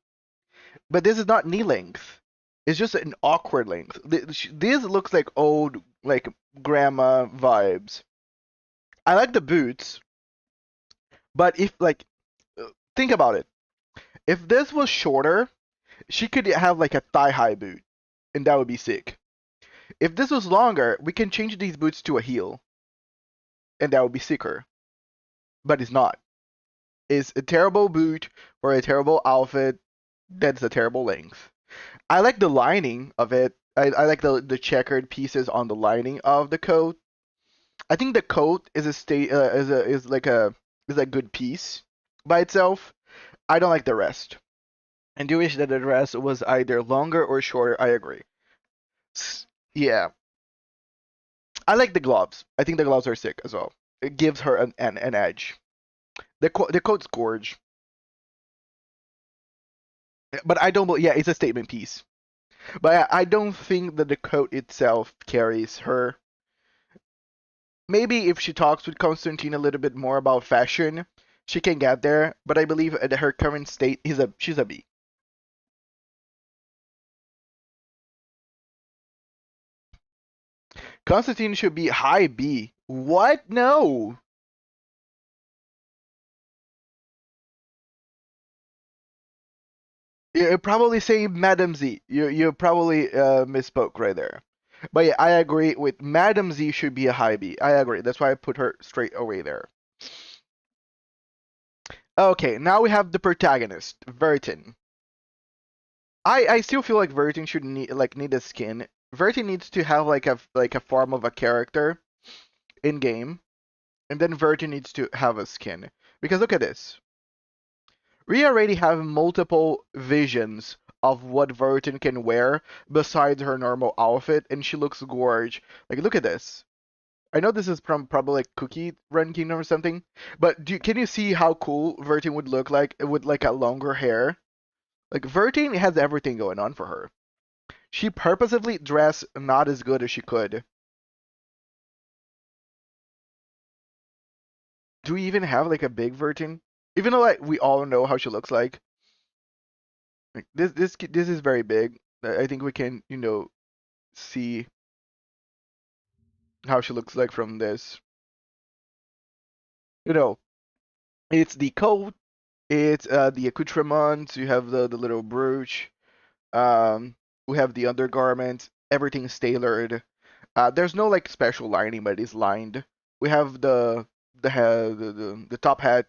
but this is not knee length. It's just an awkward length. This looks like old, like grandma vibes. I like the boots, but if like, think about it. If this was shorter, she could have like a thigh high boot, and that would be sick. If this was longer, we can change these boots to a heel, and that would be sicker. But it's not. It's a terrible boot for a terrible outfit that's a terrible length. I like the lining of it. I like the checkered pieces on the lining of the coat. I think the coat is a state is a good piece by itself. I don't like the rest. And do wish that the dress was either longer or shorter. I agree. Yeah, I like the gloves. I think the gloves are sick as well. It gives her an edge. The coat's gorge, but I don't. Yeah, it's a statement piece. But I don't think that the coat itself carries her. Maybe if she talks with Constantine a little bit more about fashion, she can get there. But I believe at her current state, she's a B. Constantine should be high B. What? No. You're probably saying Madam Z. You probably misspoke right there. But yeah, I agree with Madam Z should be a high B. I agree. That's why I put her straight away there. Okay, now we have the protagonist, Vertin. I still feel like Vertin should need a skin. Vertin needs to have like a form of a character in game, and then Vertin needs to have a skin. Because look at this. We already have multiple visions of what Vertin can wear besides her normal outfit, and she looks gorge. Like, look at this. I know this is from probably like Cookie Run Kingdom or something, but can you see how cool Vertin would look like with like a longer hair? Like, Vertin has everything going on for her. She purposefully dressed not as good as she could. Do we even have like a big Vertin? Even though like we all know how she looks like. Like this is very big. I think we can, see how she looks like from this. You know, it's the coat, it's the accoutrements, you have the little brooch, um, we have the undergarment. everything's tailored. There's no like special lining, but it's lined. We have the head, the top hat.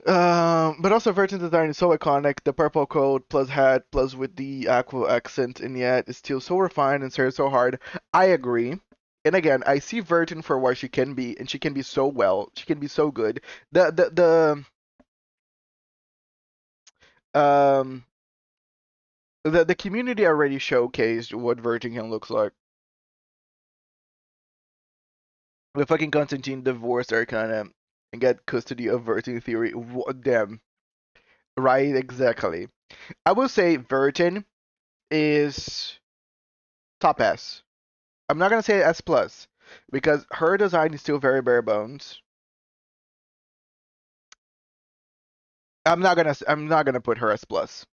But also Virgin's design is so iconic. The purple coat plus hat plus with the aqua accent, and yet it's still so refined and serves so hard. I agree. And again, I see Virgin for what she can be, and she can be so well. She can be so good. Um the community already showcased what Virgin can looks like. The fucking Constantine divorced Arcana and get custody of Virgin Theory. Damn. Right, exactly. I will say Virgin is top S. I'm not gonna say S plus because her design is still very bare bones. I'm not gonna put her S plus.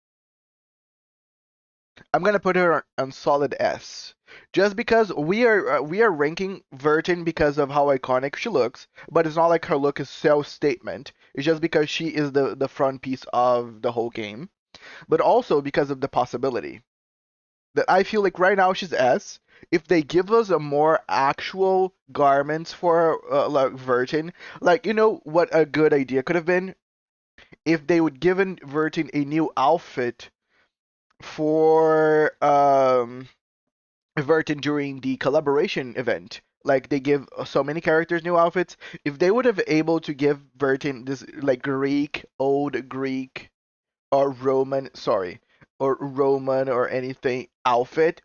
I'm gonna put her on solid S, just because we are ranking Virgin because of how iconic she looks, but it's not like her look is self statement. It's just because she is the front piece of the whole game, but also because of the possibility that I feel like right now she's S. If they give us a more actual garments for like Virgin, like you know what a good idea could have been if they would given Virgin a new outfit for Virgin during the collaboration event. Like they give so many characters new outfits. If they would have able to give Virgin this like Greek, old Greek or Roman, sorry, or Roman or anything outfit,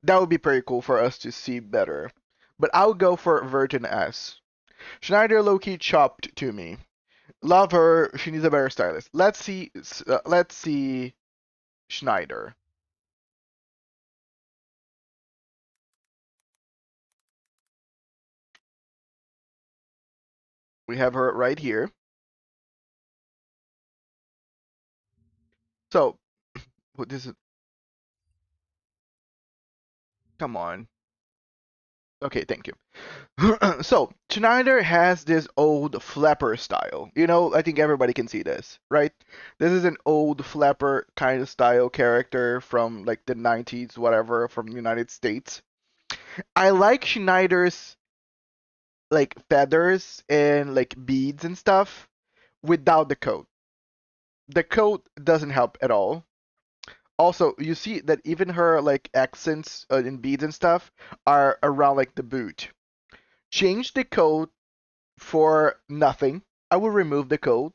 that would be pretty cool for us to see better. But I'll go for Virgin S. Schneider low-key chopped to me. Love her. She needs a better stylist. Let's see Schneider. We have her right here. So, what this is? Come on. Okay, thank you. So, Schneider has this old flapper style. You know, I think everybody can see this, right? This is an old flapper kind of style character from like the 90s, whatever, from the United States. I like Schneider's like feathers and like beads and stuff without the coat. The coat doesn't help at all. Also, you see that even her like accents and beads and stuff are around like the boot. Change the coat for nothing. I would remove the coat.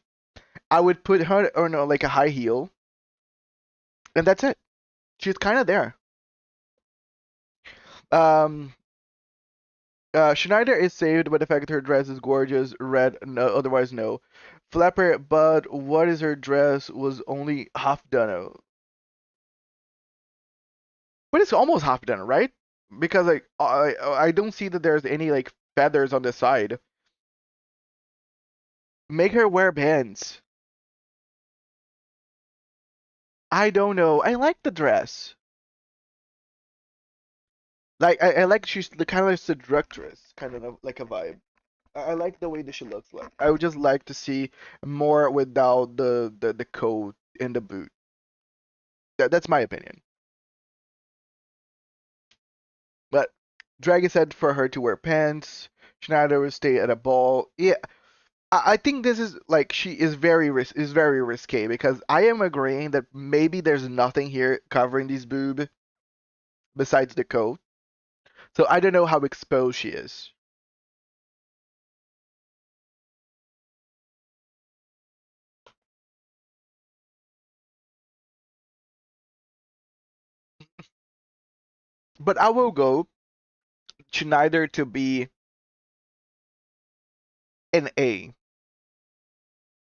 I would put her on like a high heel, and that's it. She's kind of there. Um, Schneider is saved by the fact that her dress is gorgeous, red, no, otherwise no. Flapper, but what is her dress was only half done. But it's almost half done, right? Because like I don't see that there's any like feathers on the side. Make her wear bands. I don't know. I like the dress. Like I like she's the kind of like seductress, kind of like a vibe. I like the way that she looks like. I would just like to see more without the coat and the boot. That's my opinion. But Dragon said for her to wear pants. Schneider would stay at a ball. Yeah, I think this is like she is very risque because I am agreeing that maybe there's nothing here covering these boob besides the coat. So I don't know how exposed she is. But I will go Schneider to be an A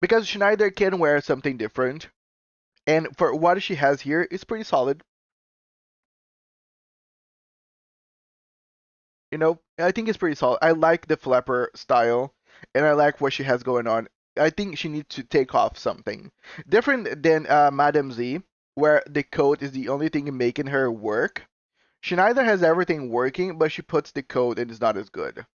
because Schneider can wear something different, and for what she has here, it's pretty solid. You know, I think it's pretty solid. I like the flapper style, and I like what she has going on. I think she needs to take off something different than Madame Z, where the coat is the only thing making her work. Schneider has everything working, but she puts the coat and it's not as good.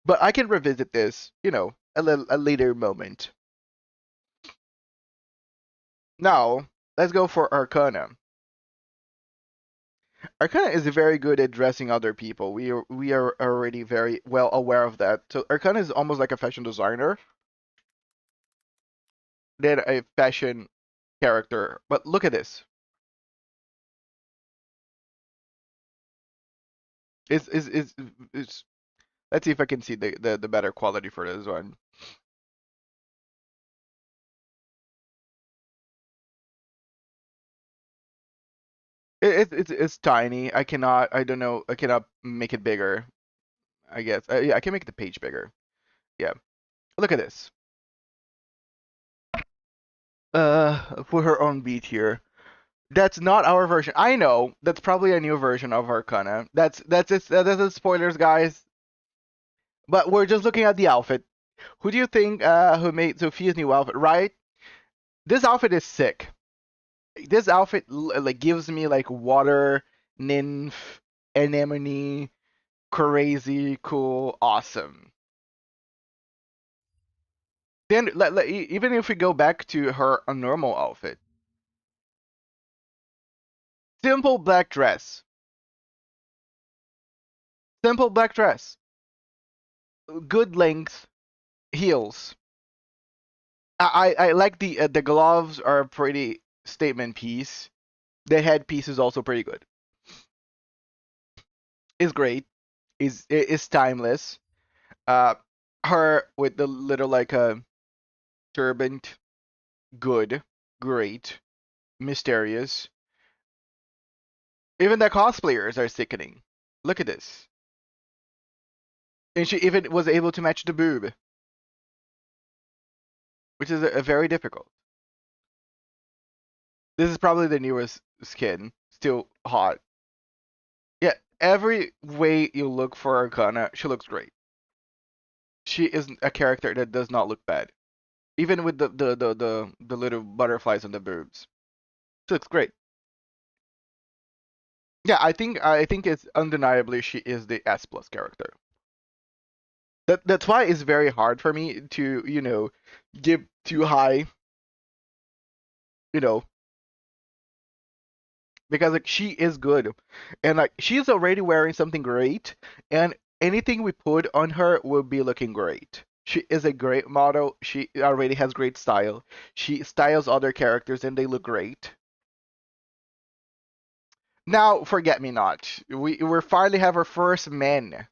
But I can revisit this, you know, a later moment. Now, let's go for Arcana. Arcana is very good at dressing other people. We are already very well aware of that. So Arcana is almost like a fashion designer than a fashion character. But look at this. It's let's see if I can see the better quality for this one. It's tiny. I don't know. I cannot make it bigger. I guess. Yeah, I can make the page bigger. Yeah. Look at this. Put her own beat here. That's not our version. I know. That's probably a new version of Arcana. That's spoilers, guys. But we're just looking at the outfit. Who do you think who made Sophia's new outfit? Right? This outfit is sick. This outfit like gives me like water, nymph, anemone, crazy, cool, awesome. Then even if we go back to her normal outfit, simple black dress, simple black dress, good length, heels. I like the gloves are a pretty statement piece. The headpiece is also pretty good. Is great. Is timeless. Uh, her with the little like a turban, good, great, mysterious. Even the cosplayers are sickening. Look at this. And she even was able to match the boob, which is a very difficult. This is probably the newest skin, still hot. Yeah, every way you look for Arcana, she looks great. She is a character that does not look bad, even with the little butterflies on the boobs. She looks great. Yeah, I think it's undeniably she is the S plus character. That's why it's very hard for me to give too high, you know, because like she is good, and like she's already wearing something great, and anything we put on her will be looking great. She is a great model. She already has great style. She styles other characters and they look great. Now, forget me not. We finally have our first man.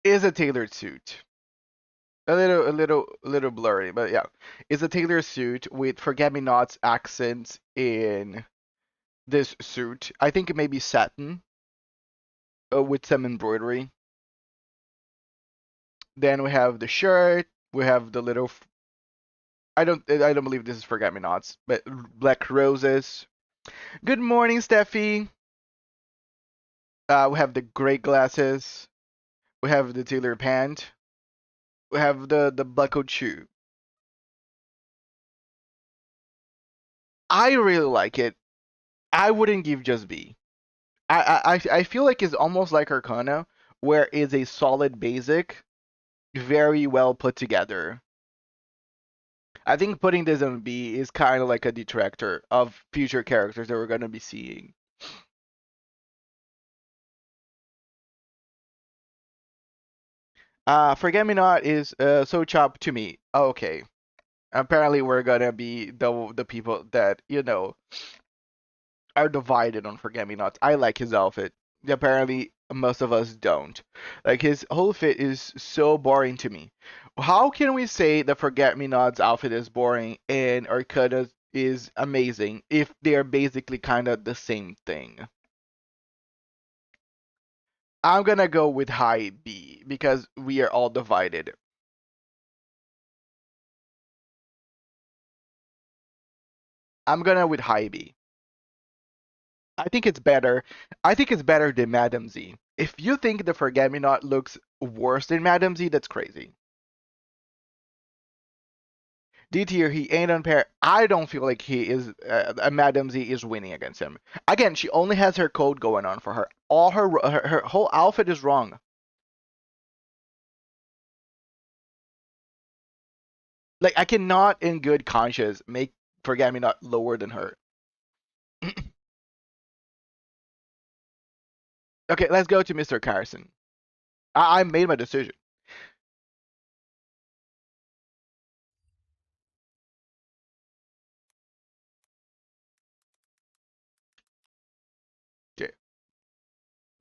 Is a tailored suit. A little blurry, but yeah, it's a tailored suit with forget-me-nots accents in this suit. I think it may be satin with some embroidery. Then we have the shirt. We have the little. I don't believe this is forget-me-nots, but black roses. Good morning, Steffi. We have the gray glasses. We have the tailored pant. We have the buckled shoe. I really like it. I wouldn't give just B. I feel like it's almost like Arcana, where it's a solid basic, very well put together. I think putting this on B is kind of like a detractor of future characters that we're gonna be seeing. Forget Me Not is so chopped to me. Okay, apparently we're gonna be the people that are divided on Forget Me Nots. I like his outfit. Apparently, most of us don't. Like his whole fit is so boring to me. How can we say the Forget Me Nots outfit is boring and Arcana is amazing if they're basically kind of the same thing? I'm gonna go with high B because we are all divided. I'm gonna with high B. I think it's better. I think it's better than Madam Z. If you think the Forget Me Not looks worse than Madam Z, that's crazy. D tier, he ain't unfair. I don't feel like he is. Madam Z is winning against him. Again, she only has her code going on for her. All her whole outfit is wrong. Like I cannot, in good conscience, make Forget Me Not lower than her. Okay, let's go to Mr. Carson. I made my decision. Okay,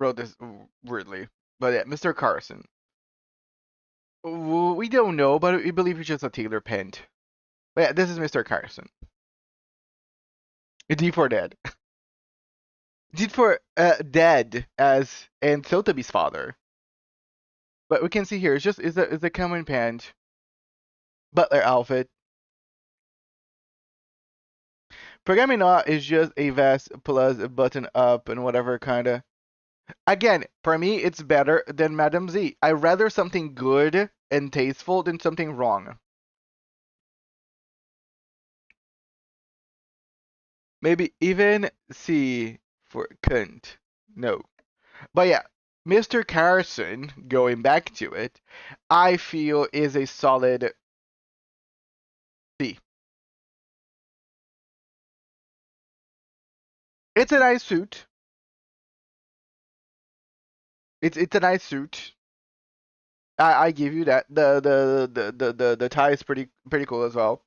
wrote this weirdly, but yeah, Mr. Carson. We don't know, but we believe he's just a Taylor Pent. But yeah, this is Mr. Carson. D for dead. D for dead as and Sotabi's father. But we can see here, it's just is a common pant, butler outfit. Forget Me Not is just a vest plus a button up and whatever kinda. Again, for me, it's better than Madame Z. I rather something good and tasteful than something wrong. Maybe even C for cunt. No. But yeah, Mr. Carson, going back to it, I feel is a solid C. It's a nice suit. It's a nice suit. I give you that. The tie is pretty cool as well.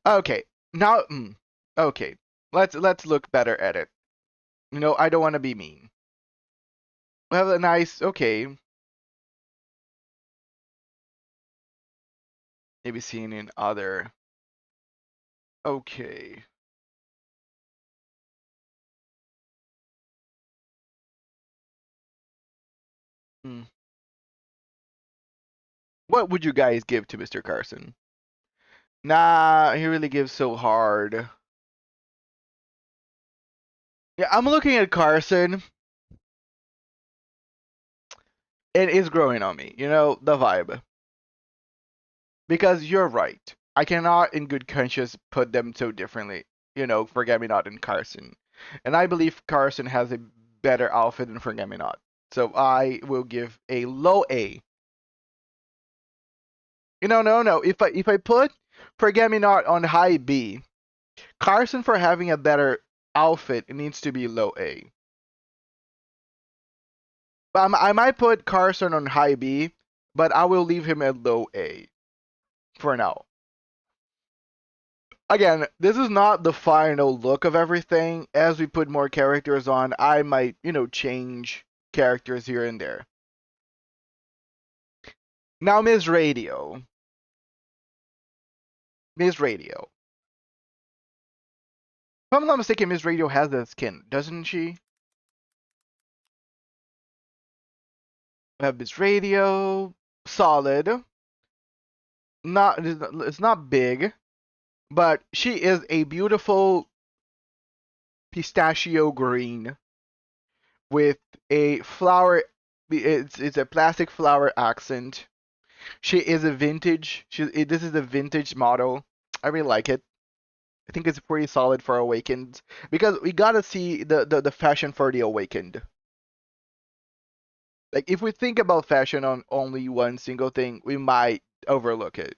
Okay, now okay. Let's look better at it. I don't want to be mean. We have a nice maybe seen in other okay. Hmm. What would you guys give to Mr. Carson? Nah, he really gives so hard. Yeah, I'm looking at Carson, and it's growing on me. The vibe. Because you're right. I cannot, in good conscience, put them so differently. Forget Me Not and Carson. And I believe Carson has a better outfit than Forget Me Not. So I will give a low A. No. If I put Forget Me Not on high B, Carson for having a better outfit it needs to be low A. But I might put Carson on high B, but I will leave him at low A for now. Again, this is not the final look of everything. As we put more characters on, I might, change characters here and there. Now, Ms. Radio. Ms. Radio. If I'm not mistaken, Ms. Radio has that skin, doesn't she? We have Ms. Radio. Solid. It's not big, but she is a beautiful pistachio green with a flower. It's a plastic flower accent. She is a vintage. This is a vintage model. I really like it. I think it's pretty solid for Awakened because we gotta see the fashion for the Awakened. Like if we think about fashion on only one single thing, we might overlook it.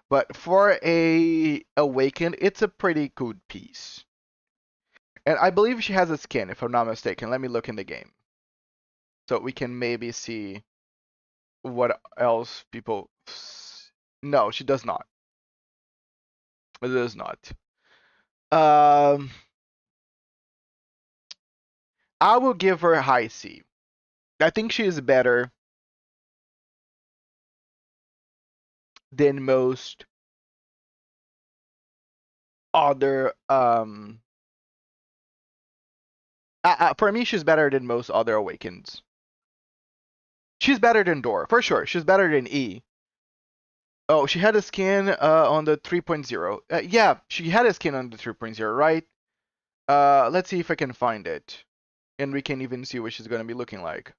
But for a Awakened, it's a pretty good piece. And I believe she has a skin, if I'm not mistaken. Let me look in the game. So we can maybe see what else people. No, she does not. It does not. Um, I will give her a high C. I think she is better than most other. For me, she's better than most other Awakens. She's better than Door, for sure. She's better than E. Oh, she had a skin on the 3.0. Yeah, she had a skin on the 3.0, right? Let's see if I can find it. And we can even see what she's going to be looking like.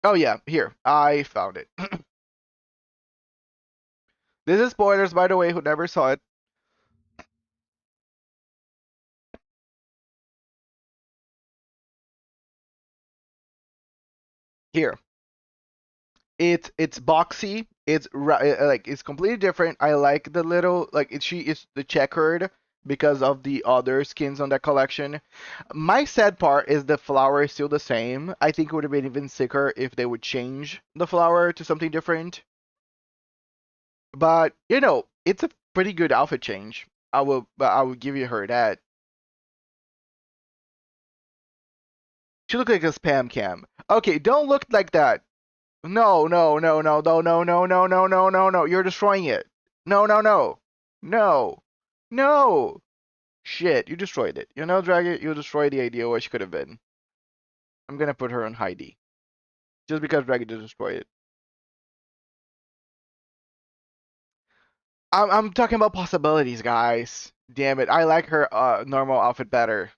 Oh yeah, here. I found it. This is spoilers, by the way, who never saw it. Here. It's boxy. Like it's completely different. I like the little like she is the checkered because of the other skins on that collection. My sad part is the flower is still the same. I think it would have been even sicker if they would change the flower to something different. But it's a pretty good outfit change. I will give you her that. She look like a spam cam. Okay, don't look like that. No, no, no, no, no, no, no, no, no, no, no, no. You're destroying it. No, no, no. No. No. Shit, you destroyed it. Dragon, you destroyed the idea what she could have been. I'm gonna put her on Heidi. Just because Dragon just destroyed it. I'm talking about possibilities, guys. Damn it. I like her normal outfit better.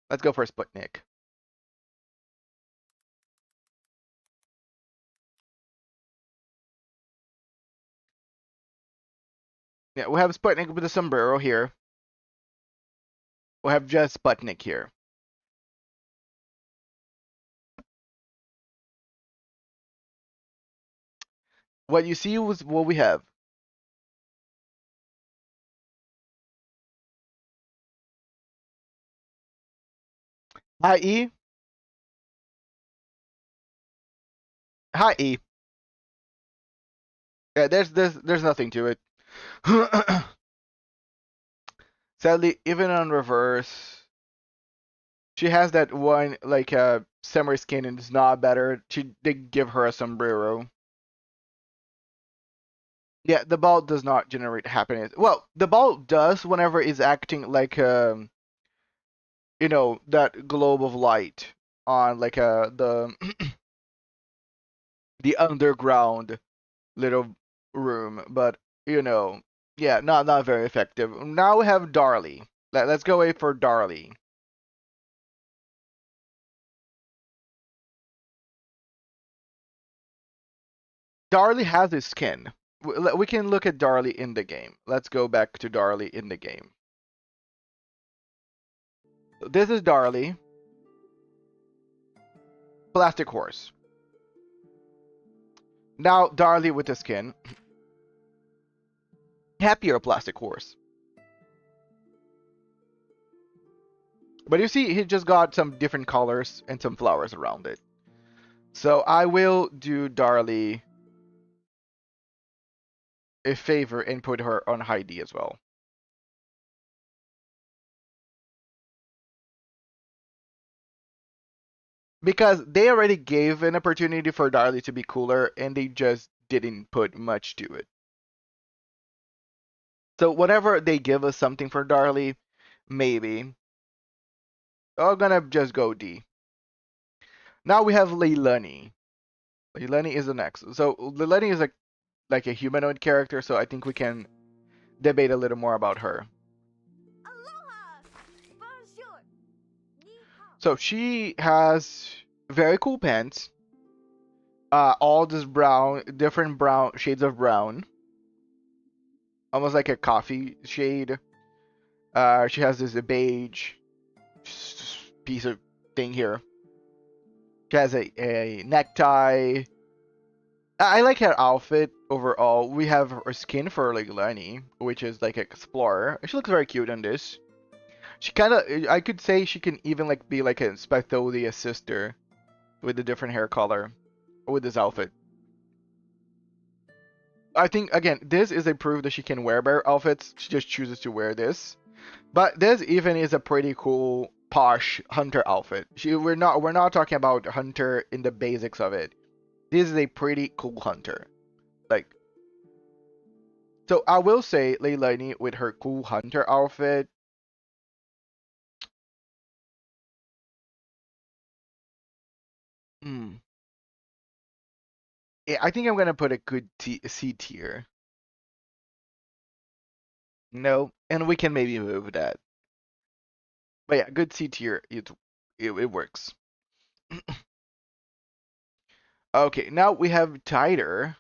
Let's go for Sputnik. Yeah, we have Sputnik with a sombrero here. We have just Sputnik here. What you see was what we have. Hi E. Hi E. Yeah, there's nothing to it. Sadly, even on reverse, she has that one like samurai skin and it's not better. She did give her a sombrero. Yeah, the ball does not generate happiness. Well, the ball does whenever it's acting like that globe of light on like the the underground little room, but yeah, not very effective. Now we have Darlie. Let's go away for Darlie. Darlie has his skin. We can look at Darlie in the game. Let's go back to Darlie in the game. This is Darlie. Plastic horse. Now Darlie with the skin. Happier plastic horse. But you see, he just got some different colors and some flowers around it. So I will do Darlie a favor and put her on Heidi as well. Because they already gave an opportunity for Darlie to be cooler and they just didn't put much to it. So whenever they give us something for Darlie, maybe. I'm gonna just go D. Now we have Leilani. Leilani is the next. So Leilani is like a humanoid character, so I think we can debate a little more about her. Aloha! Bonjour! Ni hao. So she has very cool pants. All this brown, different brown shades of brown, almost like a coffee shade. She has this beige piece of thing here. She has a necktie. I like her outfit overall. We have her skin for like Lenny, which is like an explorer. She looks very cute on this. She kind of, I could say she can even like be like a Spatholia sister with a different hair color with this outfit. I think again, this is a proof that she can wear better outfits. She just chooses to wear this. But this even is a pretty cool posh hunter outfit. We're not talking about hunter in the basics of it. This is a pretty cool hunter. Like so I will say Leilani with her cool hunter outfit. Hmm. Yeah, I think I'm gonna put a good C tier. No, and we can maybe move that. But yeah, good C tier. It works. Okay, now we have Tighter.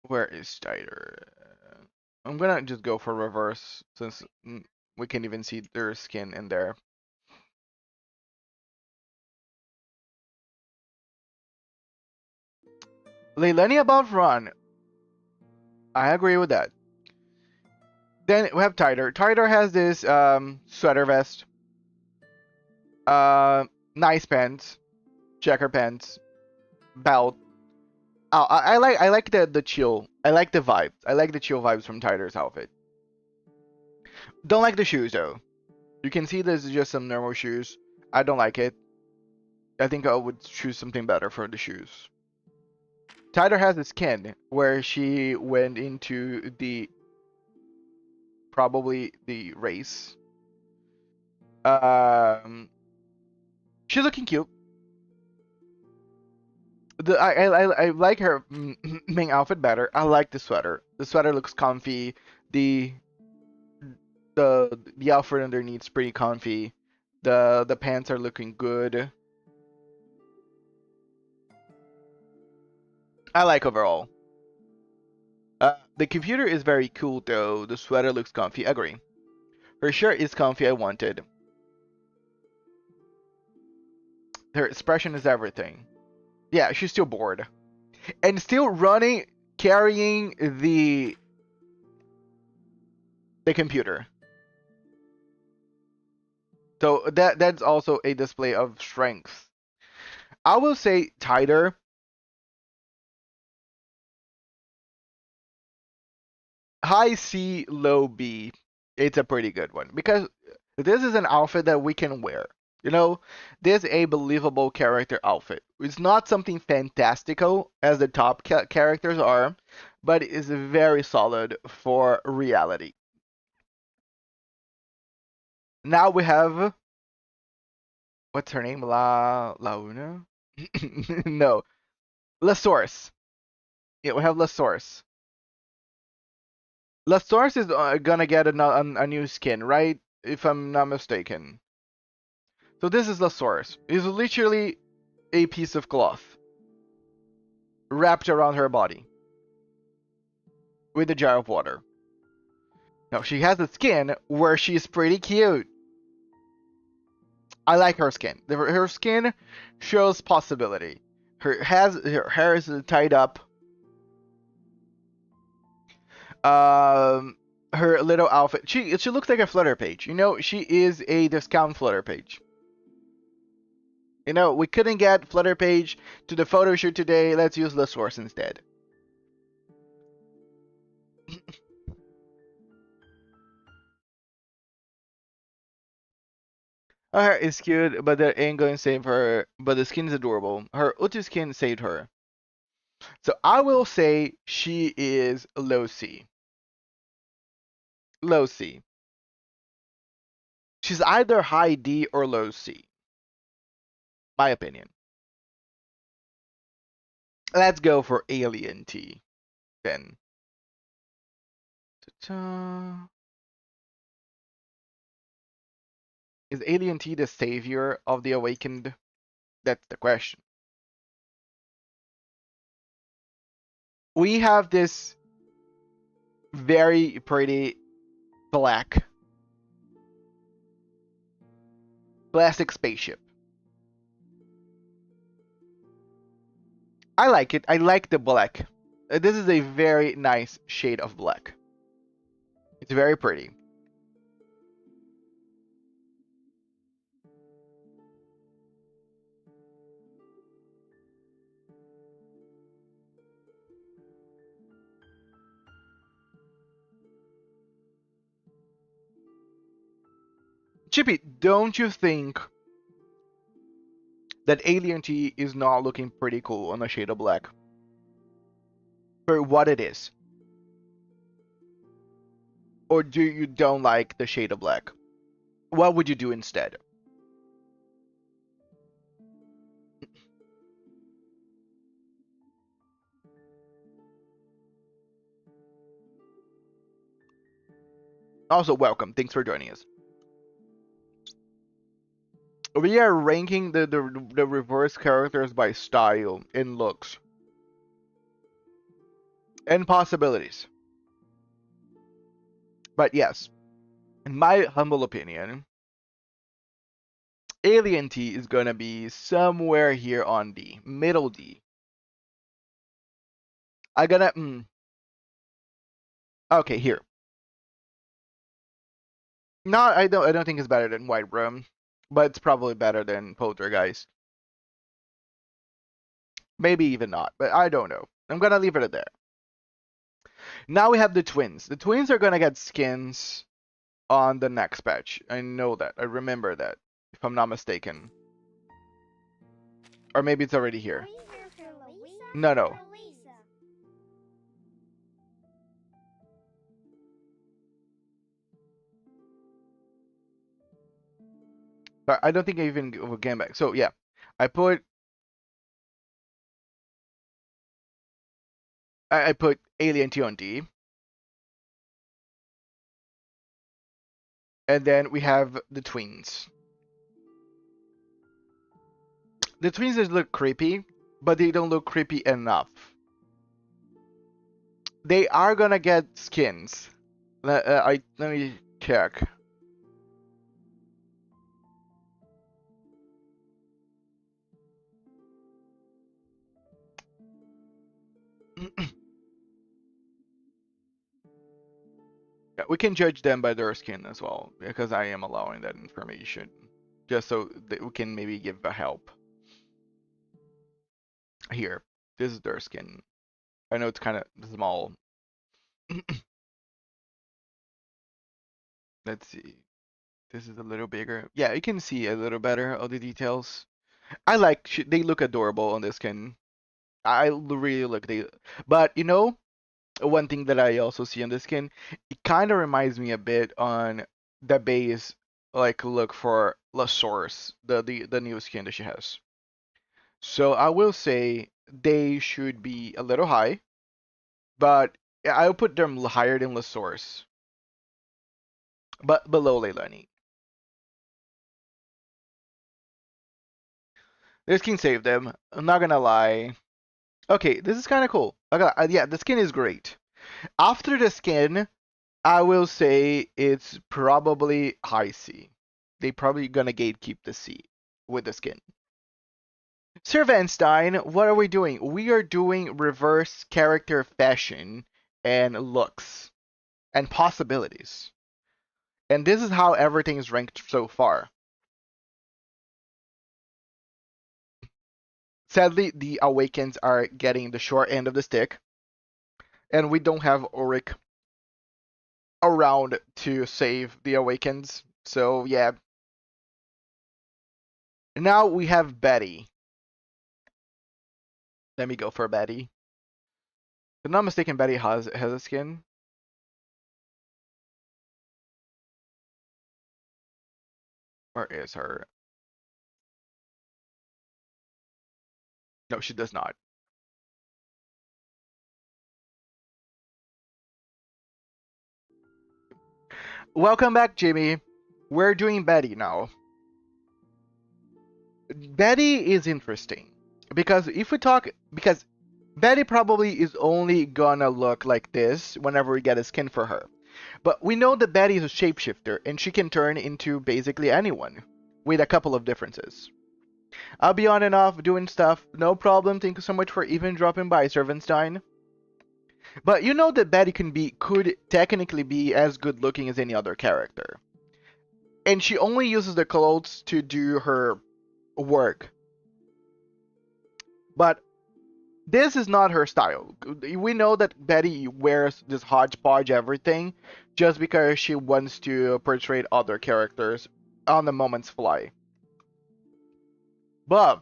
Where is Tighter? I'm gonna just go for reverse since we can even see their skin in there. Leilani above Run. I agree with that. Then we have Tighter. Tighter has this sweater vest, uh, nice pants, checker pants, belt. Oh, I like the chill. I like the vibe. I like the chill vibes from Tighter's outfit. Don't like the shoes though. You can see this is just some normal shoes. I don't like it. I think I would choose something better for the shoes. Tighter has a skin where she went into the probably the race. Um, she's looking cute. I like her main outfit better. I like the sweater. The sweater looks comfy. The the outfit underneath is pretty comfy. The pants are looking good. I like overall. The computer is very cool though. The sweater looks comfy. Agree. Her shirt is comfy. I wanted. Her expression is everything. Yeah, she's still bored and still running, carrying the computer. So that's also a display of strength. I will say Tighter. High C, low B. It's a pretty good one because this is an outfit that we can wear. You know, this is a believable character outfit. It's not something fantastical as the top characters are, but it is very solid for reality. Now we have what's her name? Launa? No, La Source. Yeah, we have La Source. La Source is gonna get a new skin, right? If I'm not mistaken. So this is La Source. It's literally a piece of cloth wrapped around her body with a jar of water. Now she has a skin where she's pretty cute. I like her skin. Her skin shows possibility. Her hair is tied up. Um, her little outfit. She looks like a Flutter page. You know, she is a discount Flutter page. You know, we couldn't get Flutter page to the photo shoot today. Let's use the source instead. Her hair is cute, but that ain't going to save her. But the skin is adorable. Her Utu skin saved her. So I will say she is low C. Low C. She's either high D or low C. My opinion. Let's go for Alien T then. Ta-ta. Is Alien T the savior of the awakened? That's the question. We have this very pretty black plastic spaceship. I like it. I like the black. This is a very nice shade of black. It's very pretty. Chippy, don't you think that Alien T is not looking pretty cool on a shade of black? For what it is. Or do you don't like the shade of black? What would you do instead? Also, welcome. Thanks for joining us. We are ranking the reverse characters by style and looks and possibilities. But yes, in my humble opinion, Alien T is gonna be somewhere here on D, middle D. I gonna okay here. No, I don't think it's better than White Room, but it's probably better than Poltergeist. Maybe even not, but I don't know. I'm gonna leave it at there. Now we have the twins. The twins are gonna get skins on the next patch. I know that. I remember that, if I'm not mistaken. Or maybe it's already Are here. you here for Louisa? No, no. Or Lisa? But I don't think I even came back. So yeah, I put I put Alien T on D, and then we have the twins. The twins just look creepy, but they don't look creepy enough. They are gonna get skins. Let me check. Yeah, we can judge them by their skin as well, because I am allowing that information, just so that we can maybe give a help. Here, this is their skin. I know it's kind of small. Let's see. This is a little bigger. Yeah, you can see a little better of the details. I like they look adorable on the skin. Really look they, but you know, one thing that I also see on the skin, it kind of reminds me a bit on the base like look for La Source, the new skin that she has. So I will say they should be a little high, but I'll put them higher than La Source, but below Leilani. This can save them. I'm not gonna lie. Okay, this is kind of cool. Okay, yeah, the skin is great. After the skin, I will say it's probably high C. They probably gonna gatekeep the C with the skin. Sir Vanstein, what are we doing? We are doing reverse character fashion and looks and possibilities. And this is how everything is ranked so far. Sadly, the Awakens are getting the short end of the stick, and we don't have Auric around to save the Awakens. So yeah. Now we have Betty. Let me go for Betty. If I'm not mistaken, Betty has a skin. Where is her? No, she does not. Welcome back, Jimmy. We're doing Betty now. Betty is interesting because if we talk, because Betty probably is only gonna look like this whenever we get a skin for her. But we know that Betty is a shapeshifter and she can turn into basically anyone with a couple of differences. I'll be on and off doing stuff, no problem. Thank you so much for even dropping by, Servenstein. But you know that Betty could technically be as good looking as any other character. And she only uses the clothes to do her work. But this is not her style. We know that Betty wears this hodgepodge everything just because she wants to portray other characters on the moment's fly. But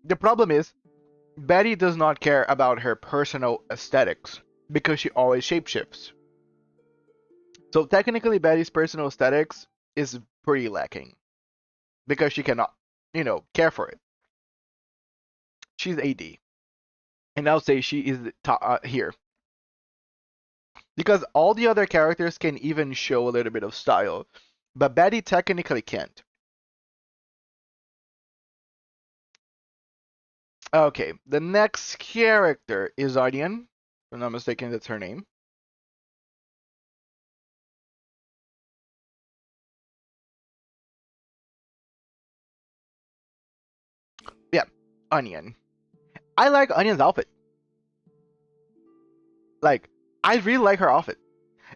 the problem is, Betty does not care about her personal aesthetics because she always shapeshifts. So technically, Betty's personal aesthetics is pretty lacking because she cannot, care for it. She's AD, and I'll say she is here. Because all the other characters can even show a little bit of style, but Betty technically can't. Okay, the next character is Onion. If I'm not mistaken, that's her name. Yeah, Onion. I like Onion's outfit. Like, I really like her outfit.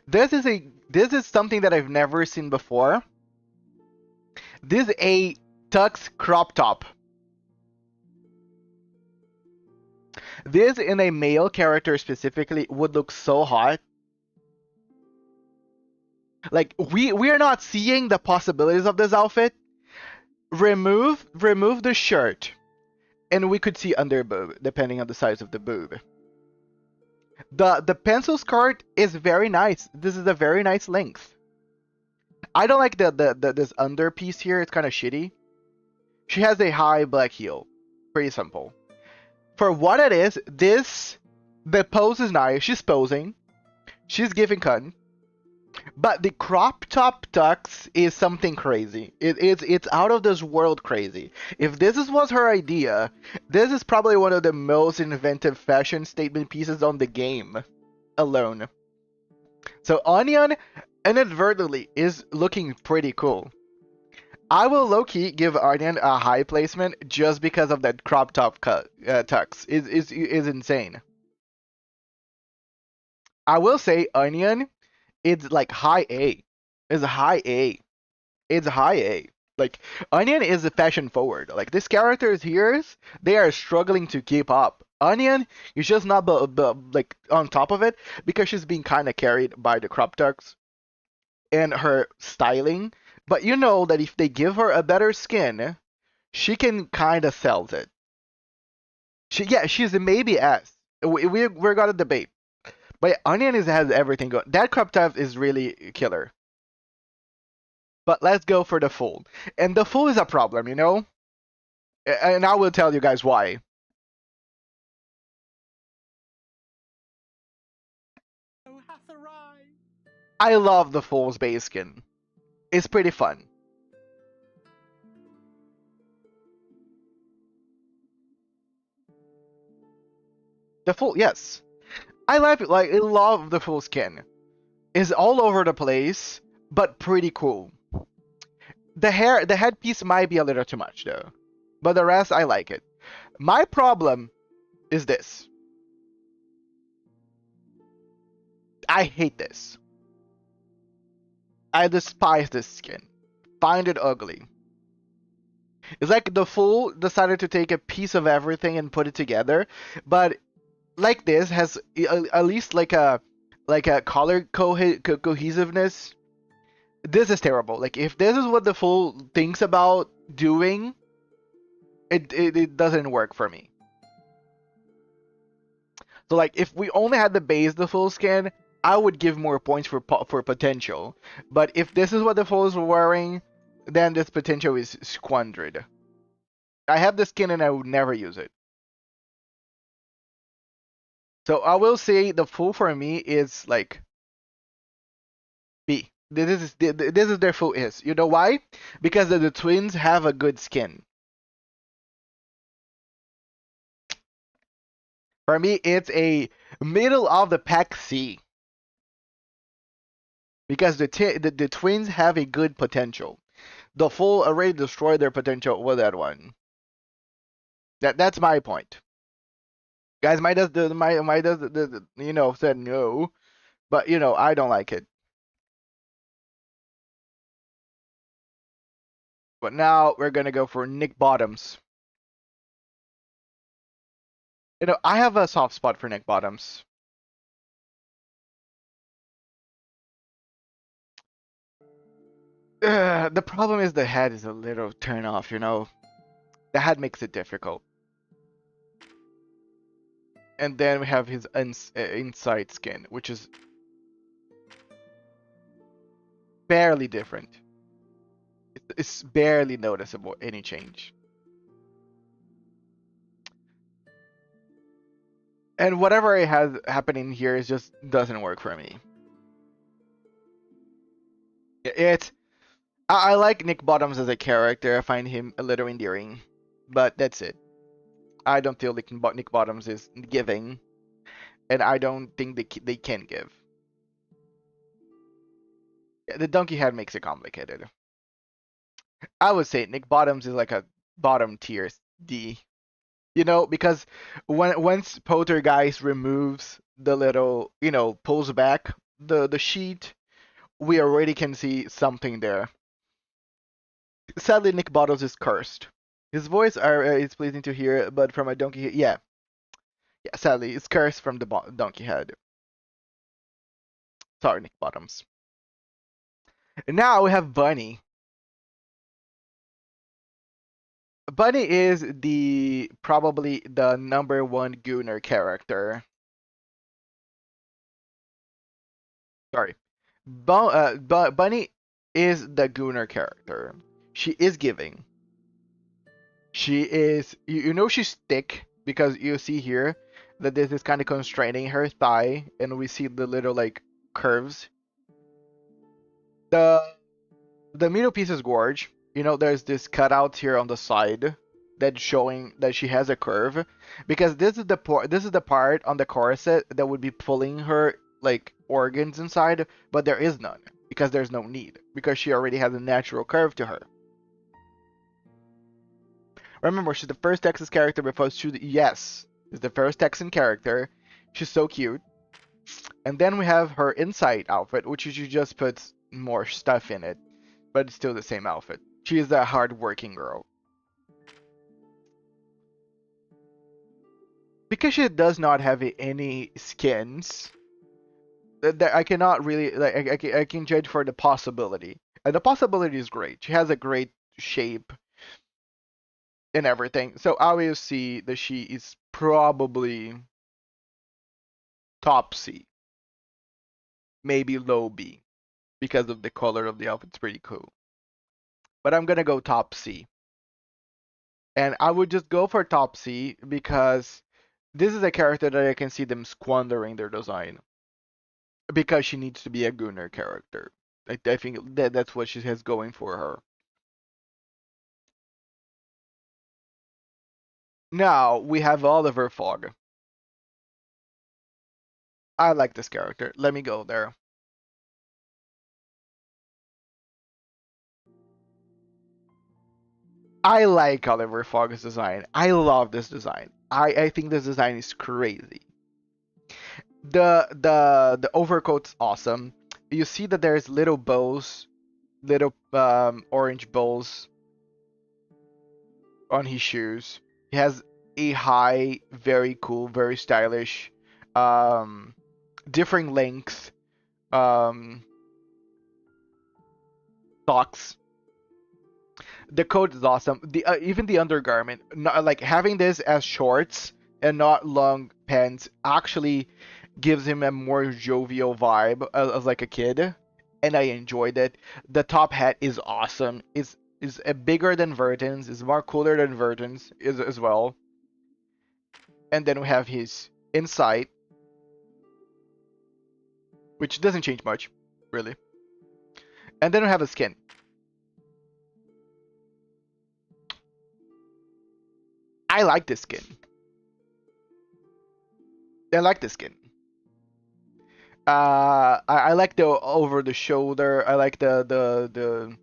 This is something that I've never seen before. This is a tux crop top. This in a male character specifically would look so hot. Like we are not seeing the possibilities of this outfit. Remove the shirt, and we could see under boob depending on the size of the boob. The pencil skirt is very nice. This is a very nice length. I don't like the this under piece here. It's kind of shitty. She has a high black heel. Pretty simple. For what it is, the pose is nice. She's posing. She's giving cotton. But the crop top tux is something crazy. It's out of this world crazy. If this was her idea, this is probably one of the most inventive fashion statement pieces on the game alone. So Onion inadvertently is looking pretty cool. I will low-key give Onion a high placement just because of that crop top tux. Is insane. I will say Onion, it's like high A. It's high A. It's high A. Like Onion is fashion forward. Like these characters here, they are struggling to keep up. Onion is just not like on top of it because she's being kind of carried by the crop tux and her styling. But you know that if they give her a better skin, she can kind of sell it. She's a maybe S. We're gonna debate. But Onion has everything going. That crop top is really killer. But let's go for the full. And the full is a problem, you know? And I will tell you guys why. I love the full's base skin. It's pretty fun. The full, yes. I love the full skin. It's all over the place, but pretty cool. The headpiece might be a little too much though. But the rest, I like it. My problem is this. I hate this. I despise this skin. Find it ugly. It's like the fool decided to take a piece of everything and put it together, but like this has at least like a color cohesiveness. This is terrible. Like if this is what the fool thinks about doing, it doesn't work for me. So like if we only had the base the full skin, I would give more points for potential. But if this is what the fool is wearing, then this potential is squandered. I have the skin and I would never use it. So I will say the full for me is like B. This is their full is. You know why? Because the twins have a good skin. For me, it's a middle of the pack C. Because the twins have a good potential. The full already destroyed their potential with that one. That's my point. Guys might does you know said no, but you know I don't like it. But now we're gonna go for Nick Bottoms. You know I have a soft spot for Nick Bottoms. The problem is the head is a little turn off. You know, the head makes it difficult. And then we have his inside skin, which is barely different. It's barely noticeable any change. And whatever it has happening here is just doesn't work for me. It's I like Nick Bottoms as a character. I find him a little endearing, but that's it. I don't feel like Nick Bottoms is giving, and I don't think they can give. Yeah, the donkey head makes it complicated. I would say Nick Bottoms is like a bottom tier D. Because once Poltergeist removes the little, pulls back the sheet, we already can see something there. Sadly, Nick Bottoms is cursed. His voice is pleasing to hear, but from a donkey, yeah, yeah. Sadly, it's cursed from the donkey head. Sorry, Nick Bottoms. And now we have Bunny. Bunny is the probably the number one Gunner character. Sorry, Bunny is the Gunner character. She is giving. She is. She's thick because you see here that this is kind of constraining her thigh, and we see the little like curves. The the middle piece is gorge. There's this cutout here on the side that's showing that she has a curve, because this is the part on the corset that would be pulling her like organs inside, but there is none because there's no need because she already has a natural curve to her. Remember, she's the first Texas character before yes, is the first Texan character. She's so cute. And then we have her inside outfit, which she just puts more stuff in it, but it's still the same outfit. She is a hard-working girl. Because she does not have any skins, that I cannot really like. I can judge for the possibility, and the possibility is great. She has a great shape and everything, so I will see that she is probably top C, maybe low B, because of the color of the outfit. It's pretty cool. But I'm gonna go top C. And I would just go for top C because this is a character that I can see them squandering their design. Because she needs to be a Gunner character. I think that's what she has going for her. Now we have Oliver Fogg. I like this character. Let me go there. I like Oliver Fogg's design. I love this design. I think this design is crazy. The overcoat's awesome. You see that there's little bows, little orange bows on his shoes. He has a high, very cool, very stylish, um, different length um, socks. The coat is awesome. The even the undergarment, not, like having this as shorts and not long pants, actually gives him a more jovial vibe as like a kid, and I enjoyed it. The top hat is awesome. Is bigger than Verton's. Is more cooler than Verton's is as well. And then we have his insight, which doesn't change much, really. And then we have his skin. I like this skin. I like this skin. I like the over the shoulder. I like the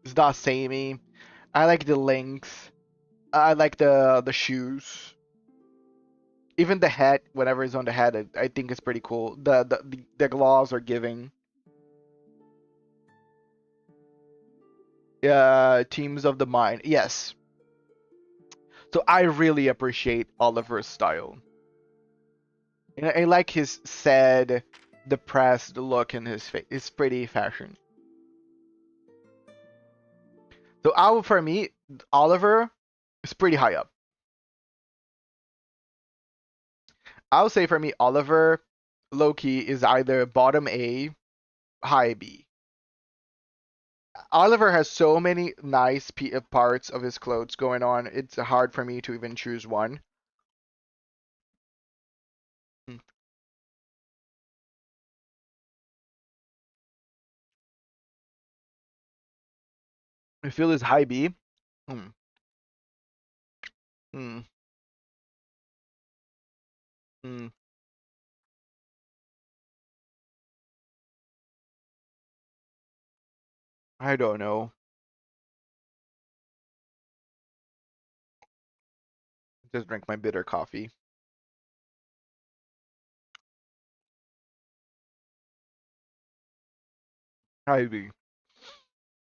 it's not samey. I like the length. I like the shoes. Even the hat, whenever it's on the hat, I think it's pretty cool. The gloves are giving. Teams of the mind. Yes. So I really appreciate Oliver's style. And I like his sad, depressed look in his face. It's pretty fashion. So for me, Oliver is pretty high up. I would say for me, Oliver, Loki is either bottom A, high B. Oliver has so many nice parts of his clothes going on. It's hard for me to even choose one. Hmm. I feel is high B. Hmm. Hmm. Hmm. I don't know. Just drink my bitter coffee. High B.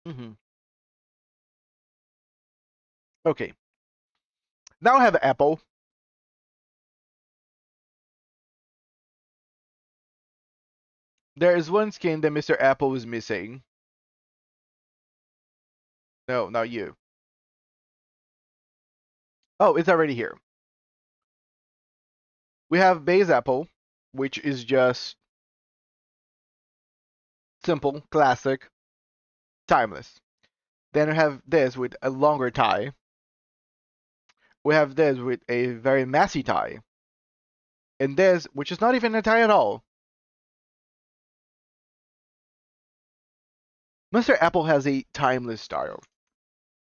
Hmm. Okay. Now I have Apple. There is one skin that Mr. Apple is missing. No, not you. Oh, it's already here. We have base Apple, which is just simple, classic, timeless. Then we have this with a longer tie. We have this with a very messy tie. And this, which is not even a tie at all. Mr. Apple has a timeless style.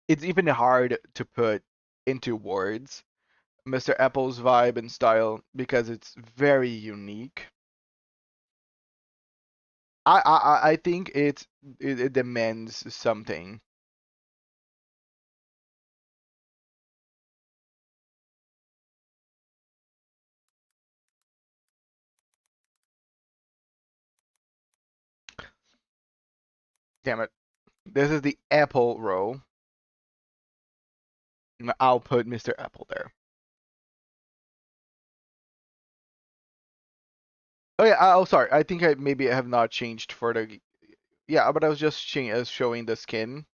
It's even hard to put into words Mr. Apple's vibe and style because it's very unique. I think it demands something. Damn it. This is the Apple row. I'll put Mr. Apple there. Oh yeah. Oh, sorry. I think I maybe have not changed for the. Yeah, but I was just showing the skin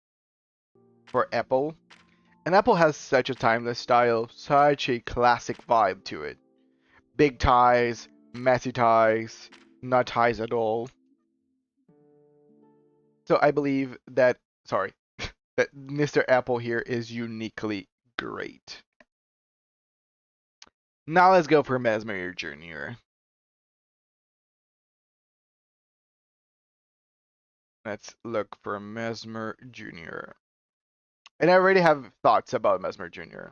for Apple. And Apple has such a timeless style, such a classic vibe to it. Big ties, messy ties, not ties at all. So I believe that. Sorry, that Mr. Apple here is uniquely great. Now let's go for Mesmer Jr. Let's look for Mesmer Jr. And I already have thoughts about Mesmer Jr.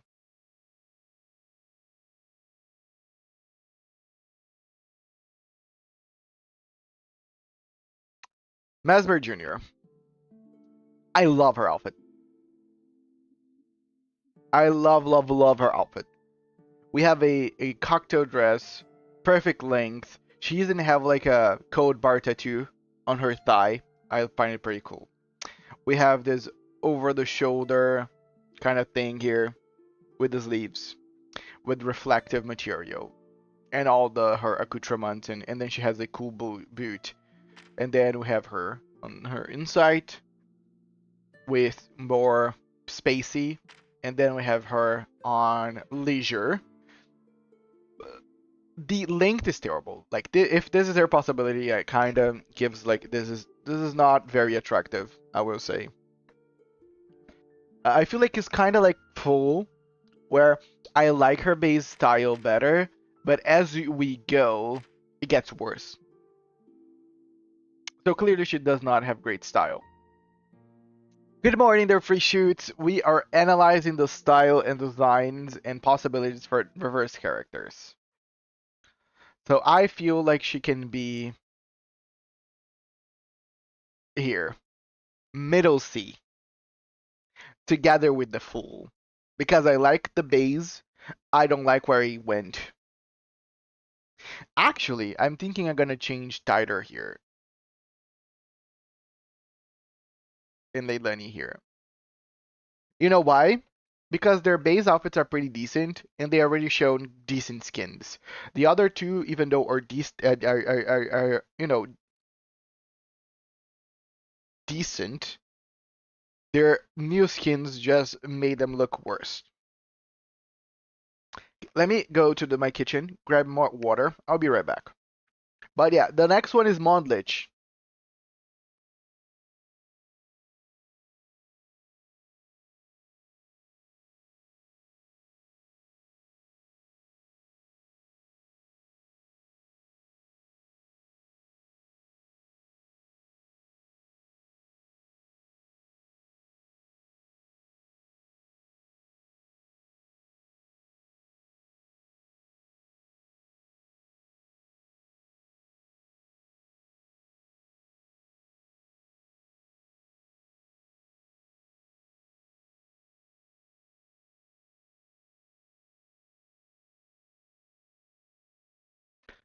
Mesmer Jr. I love her outfit. I love, love, love her outfit. We have a cocktail dress, perfect length. She doesn't have like a code bar tattoo on her thigh. I find it pretty cool. We have this over the shoulder kind of thing here with the sleeves with reflective material and all the her accoutrements and then she has a cool boot and then we have her on her inside with more spacey and then we have her on leisure. The length is terrible. Like if this is her possibility, it kind of gives like this is not very attractive. I will say. I feel like it's kind of like full, where I like her base style better, but as we go, it gets worse. So clearly, she does not have great style. Good morning, there, free shoots. We are analyzing the style and designs and possibilities for reverse characters. So I feel like she can be here, middle C, together with the Fool. Because I like the base, I don't like where he went. Actually, I'm thinking I'm gonna change Tighter here in Leilani here. You know why? Because their base outfits are pretty decent, and they already shown decent skins. The other two, even though are decent, their new skins just made them look worse. Let me go to my kitchen, grab more water. I'll be right back. But yeah, the next one is Mondlich.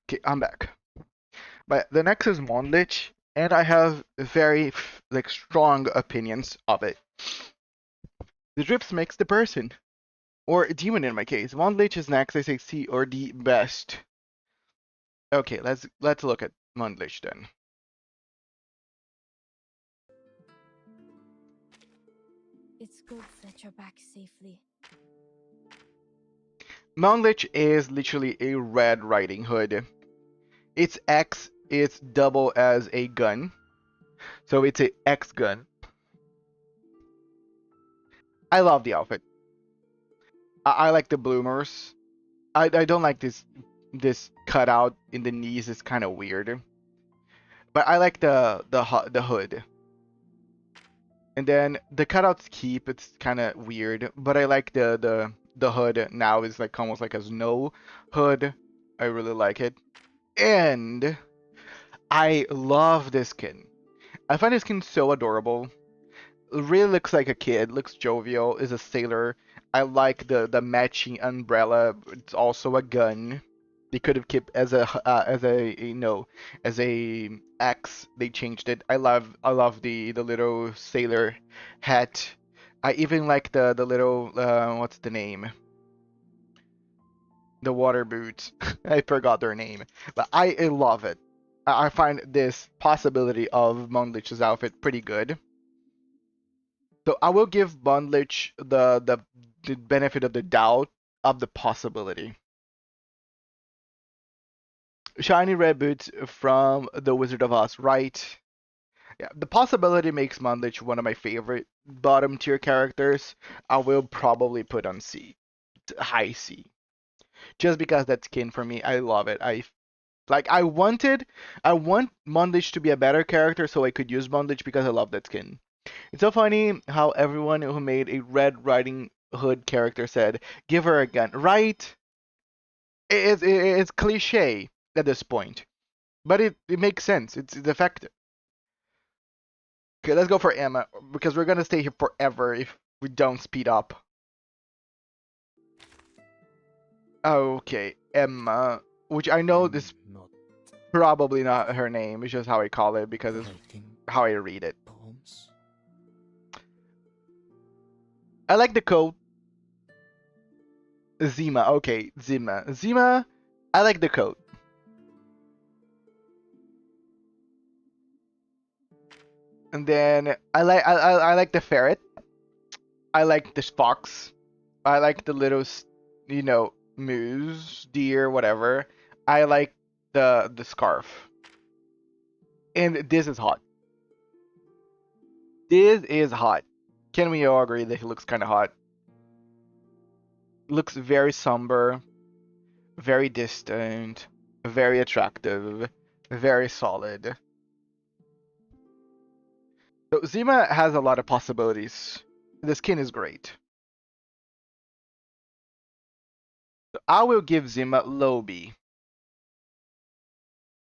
Okay, I'm back. But the next is Monlich, and I have very like strong opinions of it. The drips makes the person, or demon in my case. Monlich is next. I say C or D best. Okay, let's look at Monlich then. It's good that you're back safely. Monlich is literally a Red Riding Hood. Its X is double as a gun, so it's a X gun. I love the outfit. I like the bloomers. I don't like this cutout in the knees. It's kind of weird. But I like the hood. And then the cutouts keep. It's kind of weird. But I like the hood now is like almost like a snow hood. I really like it. And I love this skin. I find this skin so adorable. Really looks like a kid, looks jovial, is a sailor. I like the matching umbrella. It's also a gun. They could have kept as a as a axe. They changed it. I love the little sailor hat. I even like the little what's the name? The water boots. I forgot their name, but I love it. I find this possibility of Monlich's outfit pretty good. So I will give Bondlich the benefit of the doubt of the possibility. Shiny red boots from the Wizard of Oz, right? Yeah, the possibility makes Bondlich one of my favorite bottom tier characters. I will probably put on C, high C, just because that skin for me, I love it. I want Bondlich to be a better character so I could use Bondlich because I love that skin. It's so funny how everyone who made a Red Riding Hood character said, "Give her a gun." Right? It's cliche at this point, but it makes sense. It's effective. Okay, let's go for Emma because we're gonna stay here forever if we don't speed up. Okay, Emma, which I know is Not probably not her name. It's just how I call it because it's writing how I read it. poems. I like the coat. Zima. Okay, Zima. Zima. I like the coat. And then I like the ferret. I like this fox. I like the little moose, deer, whatever. I like the scarf. And this is hot. This is hot. Can we all agree that he looks kind of hot? Looks very somber, very distant, very attractive, very solid. So Zima has a lot of possibilities. The skin is great. So I will give Zima low B.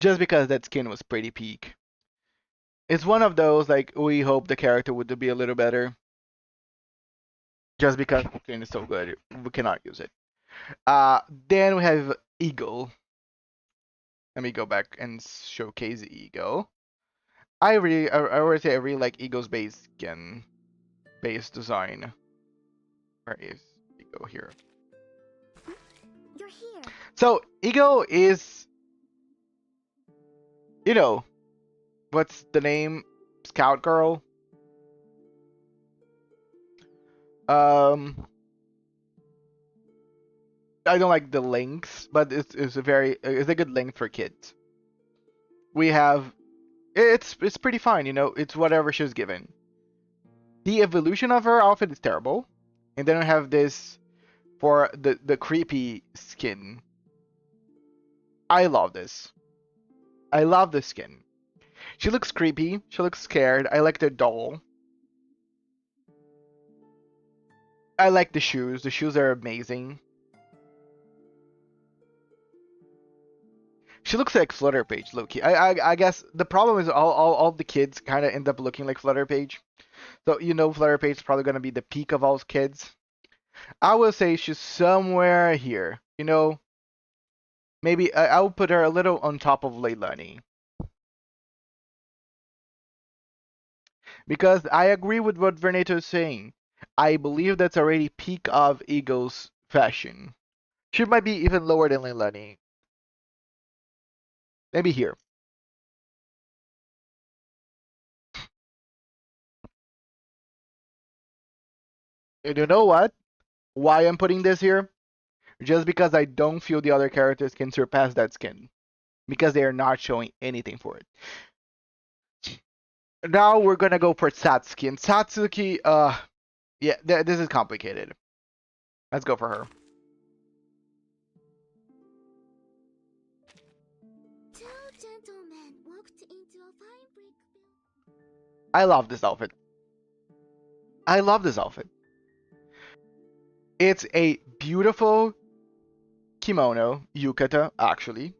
Just because that skin was pretty peak. It's one of those like we hope the character would be a little better. Just because the skin is so good, we cannot use it. Then we have Eagle. Let me go back and showcase Eagle. I already say I really like Eagle's base skin, base design. Where is Eagle here? You're here. So Eagle is, what's the name? Scout girl. I don't like the lengths, but it's a good length for kids. We have it's pretty fine, it's whatever she's given. The evolution of her outfit is terrible. And then we have this for the creepy skin. I love this. I love this skin. She looks creepy. She looks scared. I like the doll. I like the shoes. The shoes are amazing. She looks like Flutterpage, Loki. I guess the problem is all the kids kind of end up looking like Flutterpage. So Flutterpage is probably gonna be the peak of all kids. I will say she's somewhere here. Maybe I'll put her a little on top of Leilani. Because I agree with what Veneto is saying. I believe that's already peak of Eagle's fashion. She might be even lower than Leilani. Maybe here. And you know what? Why I'm putting this here? Just because I don't feel the other characters can surpass that skin. Because they are not showing anything for it. Now we're gonna go for Satsuki. And Satsuki, yeah, this is complicated. Let's go for her. Two gentlemen walked into a fine brick building. I love this outfit. I love this outfit. It's a beautiful kimono, yukata, actually.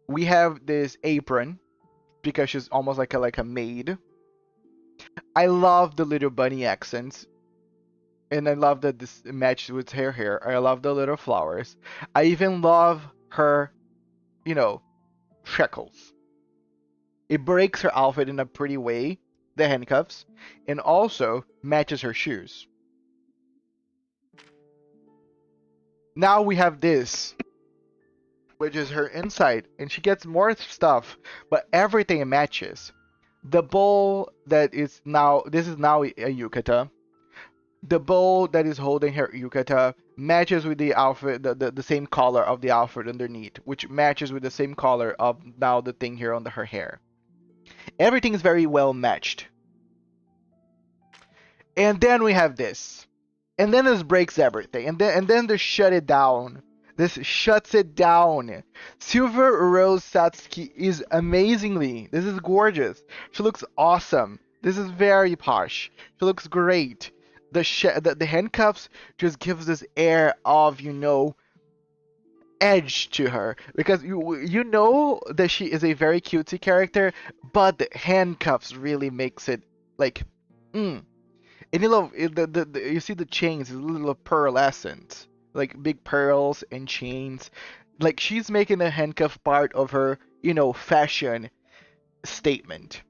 We have this apron because she's almost like a maid. I love the little bunny accents. And I love that this matches with her hair. I love the little flowers. I even love her, you know, shekels. It breaks her outfit in a pretty way, the handcuffs, and also matches her shoes. Now we have this, which is her inside, and she gets more stuff, but everything matches. The bowl that is now, this is now a yukata. The bowl that is holding her yukata matches with the outfit, the same color of the outfit underneath, which matches with the same color of now the thing here on her hair. Everything is very well matched. And then we have this. And then this breaks everything. And then this shut it down. This shuts it down. Silver Rose Satsuki is amazingly. This is gorgeous. She looks awesome. This is very posh. She looks great. The handcuffs just gives this air of, edge to her, because you know that she is a very cutesy character, but the handcuffs really makes it like, mm. And you see the chains, a little pearlescent, like big pearls and chains. Like she's making the handcuff part of her, fashion statement.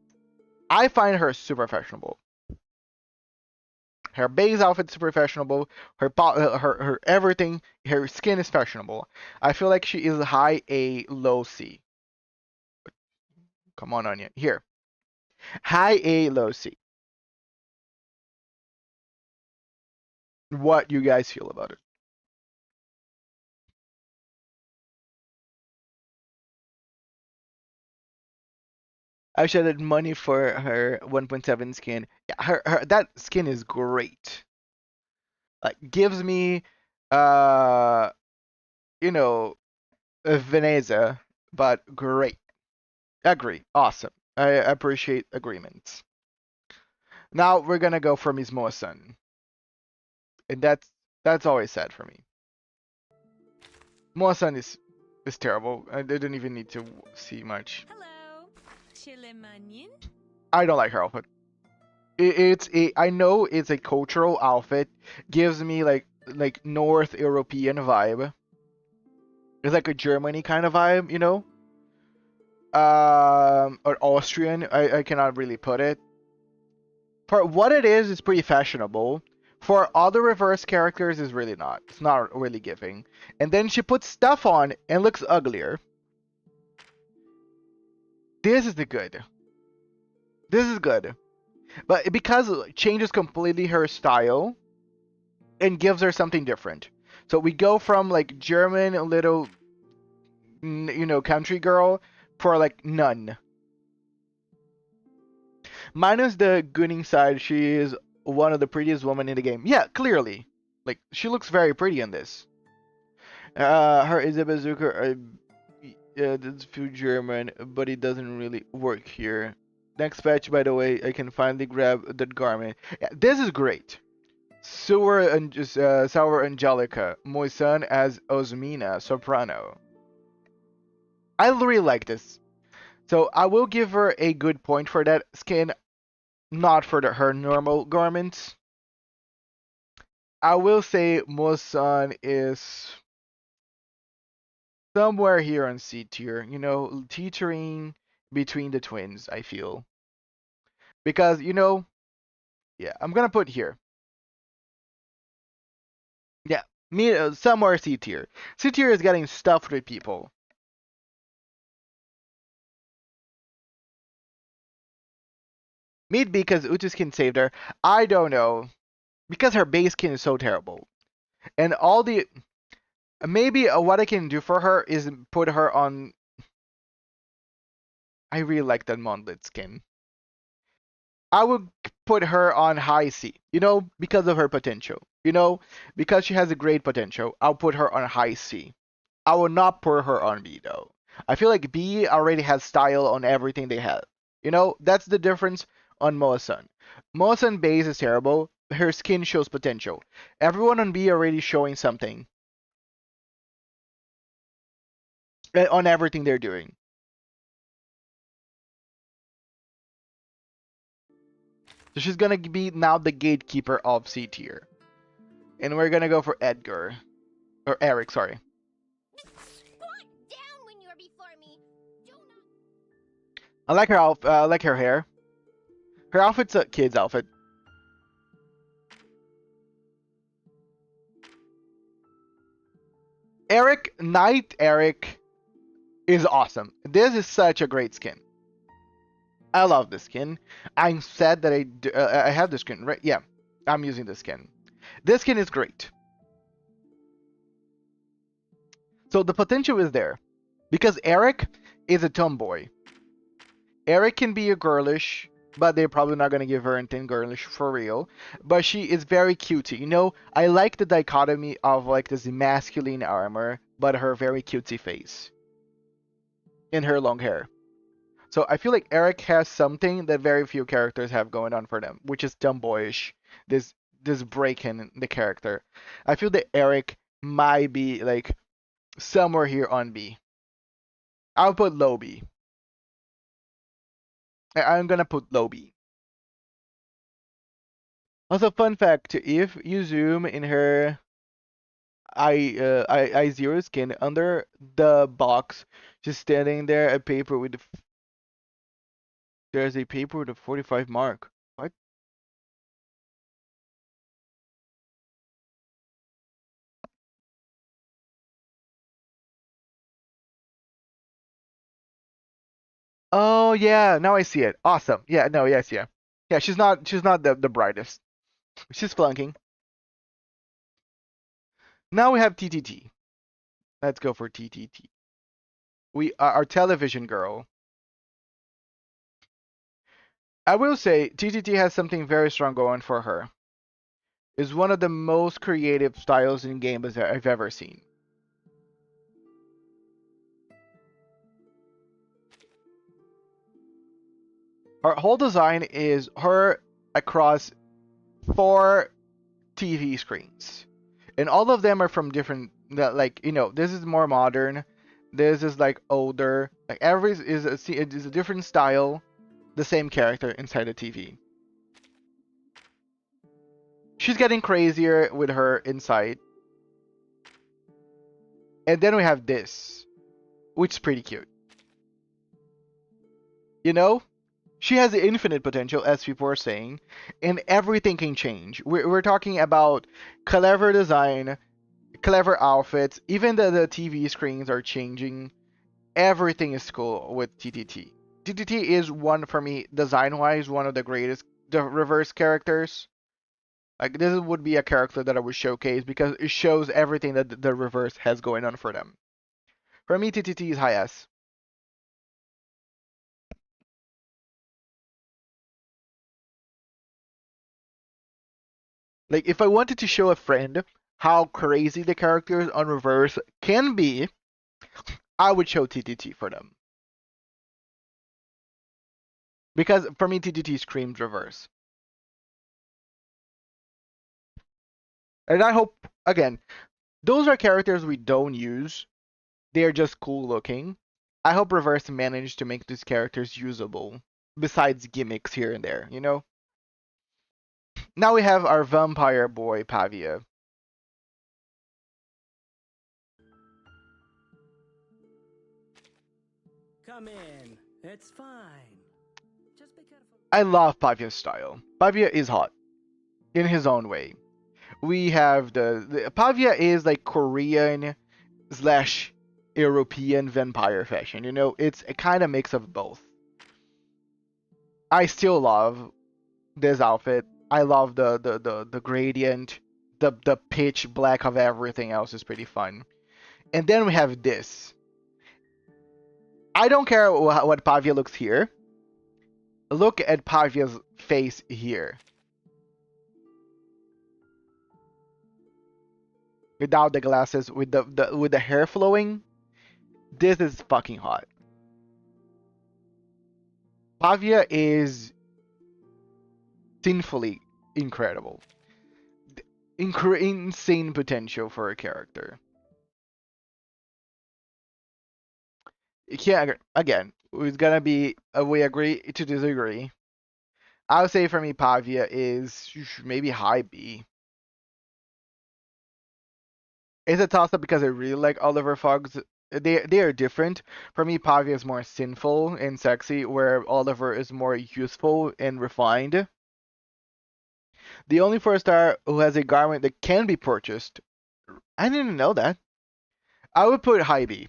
I find her super fashionable. Her base outfit's super fashionable. Her everything, her skin is fashionable. I feel like she is high A, low C. Come on, Onion. Here, high A, low C. What you guys feel about it? I shedded money for her 1.7 skin. Yeah, her that skin is great. Like gives me, uh, you know, a Veneza, but great. Agree. Awesome. I appreciate agreements. Now we're gonna go for Miss Moa-san, and that's always sad for me. Moa-san is terrible. I didn't even need to see much. Hello. Chilemanin? I don't like her outfit. I know it's a cultural outfit. Gives me like North European vibe. It's like a Germany kind of vibe, or Austrian. I cannot really put it. For what it is, it's pretty fashionable. For other reverse characters, it's really not. It's not really giving. And then she puts stuff on and looks uglier. This is the good. This is good. But because it changes completely her style and gives her something different. So we go from like German little, country girl for like nun. Minus the gooning side, she is one of the prettiest women in the game. Yeah, clearly. Like, she looks very pretty in this. Her is a bazooka. That's few German, but it doesn't really work here. Next patch, by the way, I can finally grab that garment. Yeah, this is great. Sour Angelica, Moisan as Osmina, soprano. I really like this. So I will give her a good point for that skin, not for her normal garments. I will say Moisan is Somewhere here on C tier, teetering between the twins, I feel. Because, yeah, I'm gonna put here. Yeah, me somewhere C tier. C tier is getting stuffed with people. Maybe because Utuskin saved her. I don't know. Because her base skin is so terrible. And all the maybe what I can do for her is put her on. I really like that Monlit skin. I would put her on high C, because of her potential. Because she has a great potential, I'll put her on high C. I will not put her on B though. I feel like B already has style on everything they have. That's the difference on Moasun. Moasun base is terrible. Her skin shows potential. Everyone on B already showing something on everything they're doing. So she's gonna be now the gatekeeper of C tier. And we're gonna go for Edgar. Or Eric, sorry. Squat down when you're before me. Do not. I like her I like her hair. Her outfit's a kid's outfit. Knight Eric is awesome. This is such a great skin. I love this skin. I'm sad that I have this skin, right? Yeah, I'm using this skin. This skin is great. So the potential is there. Because Eric is a tomboy. Eric can be a girlish, but they're probably not going to give her anything girlish for real. But she is very cutesy. I like the dichotomy of like this masculine armor, but her very cutesy face. And her long hair. So I feel like Eric has something that very few characters have going on for them, which is tomboyish. This break in the character. I feel that Eric might be like somewhere here on B. I'll put low B. I'm gonna put low B. Also, fun fact: if you zoom in her I zero skin under the box, she's standing there. A paper with there's a paper with a 45 mark. What? Oh yeah, now I see it. Awesome. Yeah, no, yes, yeah. Yeah, she's not the brightest. She's flunking. Now we have TTT. Let's go for TTT. We are our television girl. I will say TTT has something very strong going for her. Is one of the most creative styles in games I've ever seen. Her whole design is her across 4 TV screens. And all of them are from different this is more modern. This is like older. Like every is a different style, the same character inside the TV. She's getting crazier with her insight. And then we have this, which is pretty cute. She has infinite potential, as people are saying, and everything can change. We're talking about clever design, clever outfits, even the TV screens are changing. Everything is cool with TTT. TTT is one, for me, design-wise, one of the greatest the reverse characters. Like, this would be a character that I would showcase because it shows everything that the reverse has going on for them. For me, TTT is high S. Like, if I wanted to show a friend how crazy the characters on reverse can be, I would show TTT for them. Because for me, TTT screams reverse. And I hope, again, those are characters we don't use. They're just cool looking. I hope reverse managed to make these characters usable, besides gimmicks here and there. Now we have our vampire boy, Pavia. Come in. It's fine. Just be careful. I love Pavia's style. Pavia is hot in his own way. We have the Pavia is like Korean slash European vampire fashion. You know, it's a kind of mix of both. I still love this outfit. I love the gradient, the pitch black of everything else is pretty fun. And then we have this. I don't care what Pavia looks here. Look at Pavia's face here. Without the glasses, with the hair flowing, this is fucking hot. Pavia is sinfully incredible. Insane potential for a character. Yeah, again, it's gonna be we agree to disagree. I would say for me, Pavia is maybe high B. It's a toss up because I really like Oliver Fogg's. They are different. For me, Pavia is more sinful and sexy, where Oliver is more useful and refined. The only 4-star who has a garment that can be purchased. I didn't know that. I would put high B.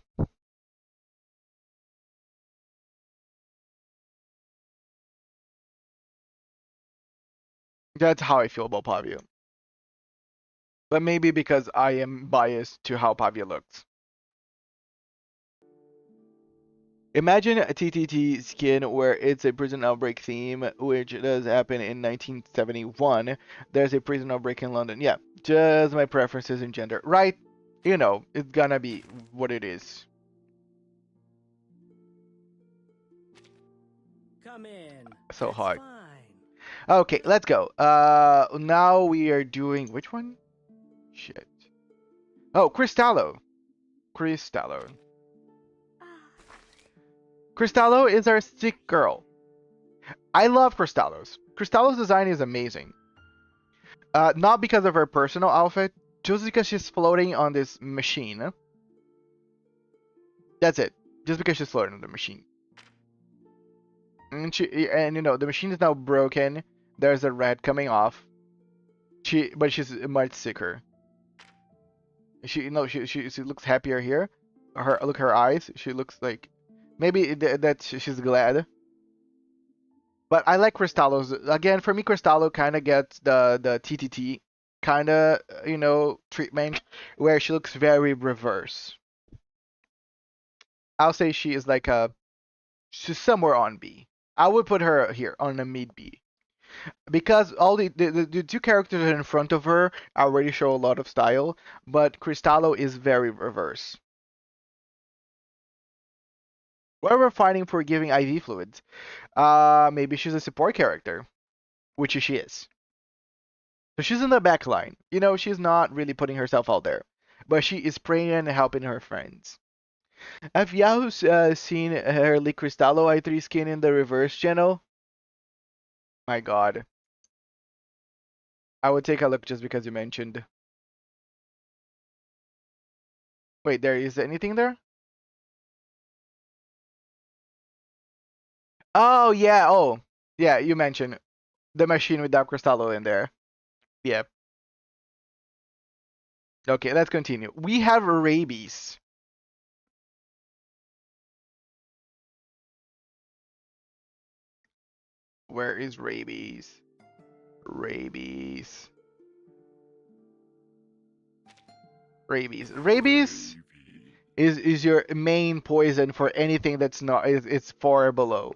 That's how I feel about Pavia. But maybe because I am biased to how Pavia looks. Imagine a TTT skin where it's a prison outbreak theme, which does happen in 1971. There's a prison outbreak in London. Yeah, just my preferences in gender. Right? You know, it's gonna be what it is. Come in. So It's hot. fine. Okay, let's go. Now we are doing which one? Shit. Oh, Cristallo. Cristallo. Cristallo is our sick girl. I love Cristallo's. Cristallo's design is amazing. Not because of her personal outfit, just because she's floating on this machine. That's it. Just because she's floating on the machine. And you know, the machine is now broken. There's a red coming off. But she's much sicker. She looks happier here. Look her eyes. She looks like maybe that she's glad. But I like Cristallo's. Again, for me, Cristallo kind of gets the TTT kind of treatment where she looks very reverse. I'll say she is like she's somewhere on B. I would put her here on a mid B because all the two characters in front of her already show a lot of style, but Cristallo is very reverse. Where we're fighting for giving IV fluids. Maybe she's a support character, which she is. So she's in the back line. You know, she's not really putting herself out there, but she is praying and helping her friends. Have Yahoo seen her Lee Cristallo i3 skin in the reverse channel? My god. I would take a look just because you mentioned. Wait, there is anything there? Oh, yeah. Oh, yeah, you mentioned the machine without Cristallo in there. Yep. Okay, let's continue. We have rabies. Where is rabies? Rabies. Rabies. Rabies is your main poison for anything that's not it's 4 or below.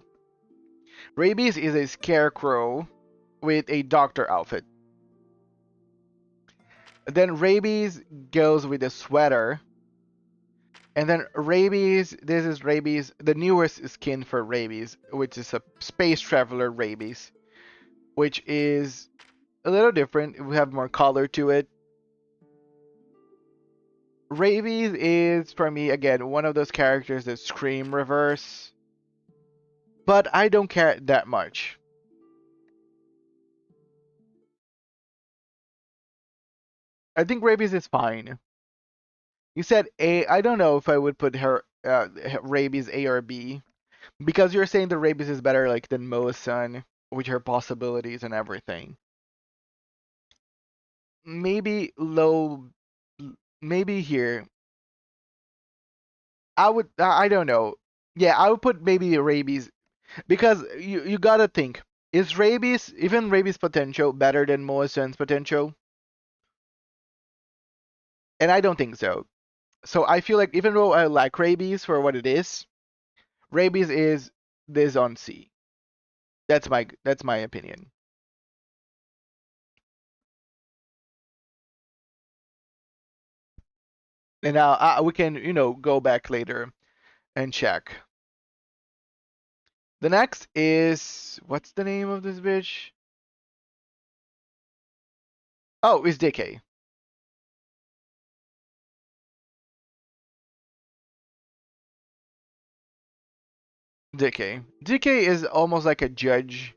Rabies is a scarecrow with a doctor outfit. Then rabies goes with a sweater. And then rabies, this is rabies, the newest skin for rabies, which is a space traveler rabies, which is a little different. We have more color to it. Rabies is, for me, again, one of those characters that scream reverse. But I don't care that much. I think Rabies is fine. You said A. I don't know if I would put her Rabies A or B. because you're saying the rabies is better like than Mosun with her possibilities and everything. Maybe low, maybe here. I don't know. Yeah, I would put maybe rabies because you gotta think. Is rabies, even rabies potential, better than Mosun's potential? And I don't think so. So I feel like even though I like rabies for what it is, rabies is this on C. That's my opinion. And now we can go back later and check. The next is what's the name of this bitch? Oh, it's DK. DK. DK is almost like a judge.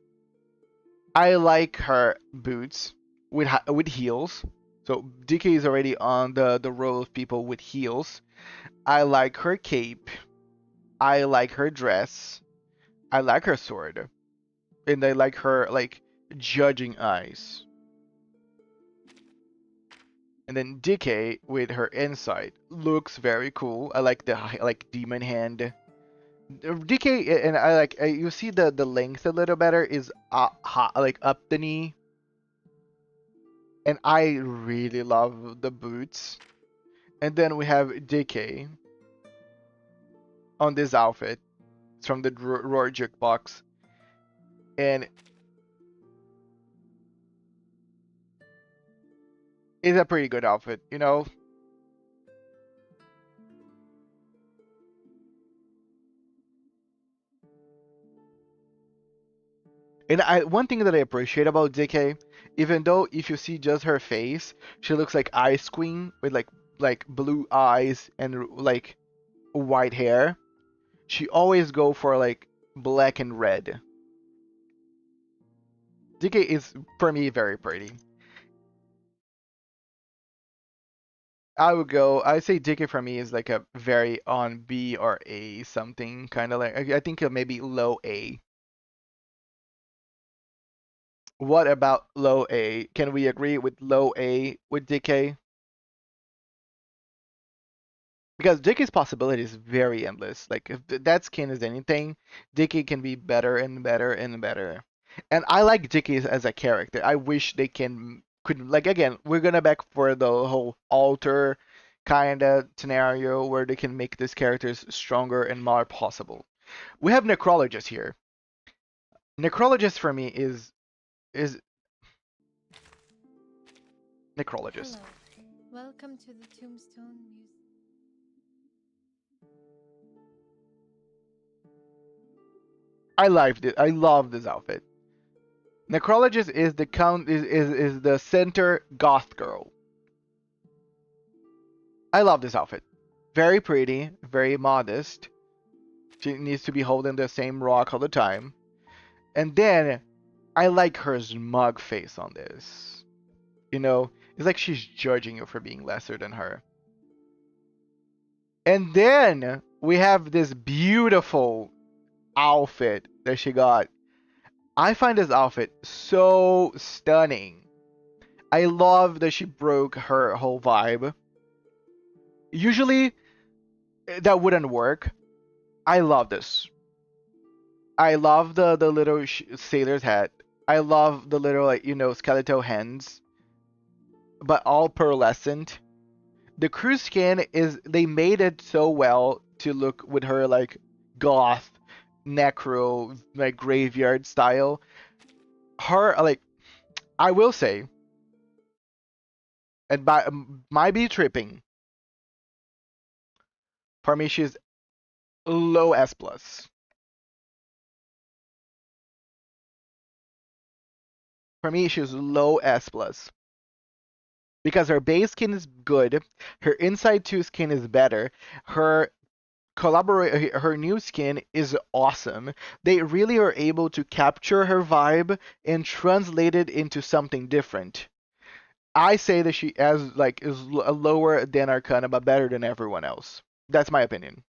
I like her boots with heels. So DK is already on the row of people with heels. I like her cape. I like her dress. I like her sword. And I like her like judging eyes. And then DK with her insight looks very cool. I like the like demon hand. DK and I like you see the length a little better is like up the knee, and I really love the boots. And then we have DK on this outfit. It's from the Roar Jukebox, and it's a pretty good outfit, you know. And one thing that I appreciate about DK, even though if you see just her face, she looks like Ice Queen with like blue eyes and like white hair. She always go for like black and red. DK is for me very pretty. I say DK for me is like a very on B or A something kind of like I think maybe low A. What about low A? Can we agree with low A with DK? Because DK's possibility is very endless. Like if that skin is anything, DK can be better and better and better. And I like DK as a character. I wish they could like again, we're gonna back for the whole alter kind of scenario where they can make these characters stronger and more possible. We have Necrologist here. Necrologist for me is Necrologist. Hello. Welcome to the Tombstone Museum. I love this outfit. Necrologist is the count is the center goth girl. I love this outfit. Very pretty, very modest. She needs to be holding the same rock all the time. And then I like her smug face on this. You know, it's like she's judging you for being lesser than her. And then we have this beautiful outfit that she got. I find this outfit so stunning. I love that she broke her whole vibe. Usually that wouldn't work. I love this. I love the little sailor's hat. I love the little like skeletal hands, but all pearlescent. The crew skin is they made it so well to look with her like goth, necro, like graveyard style. Her like I will say, and by might be tripping. For me, she's low S plus. For me, she's low S plus because her base skin is good, her inside two skin is better, her her new skin is awesome. They really are able to capture her vibe and translate it into something different. I say that she as like is lower than Arcana but better than everyone else. That's my opinion.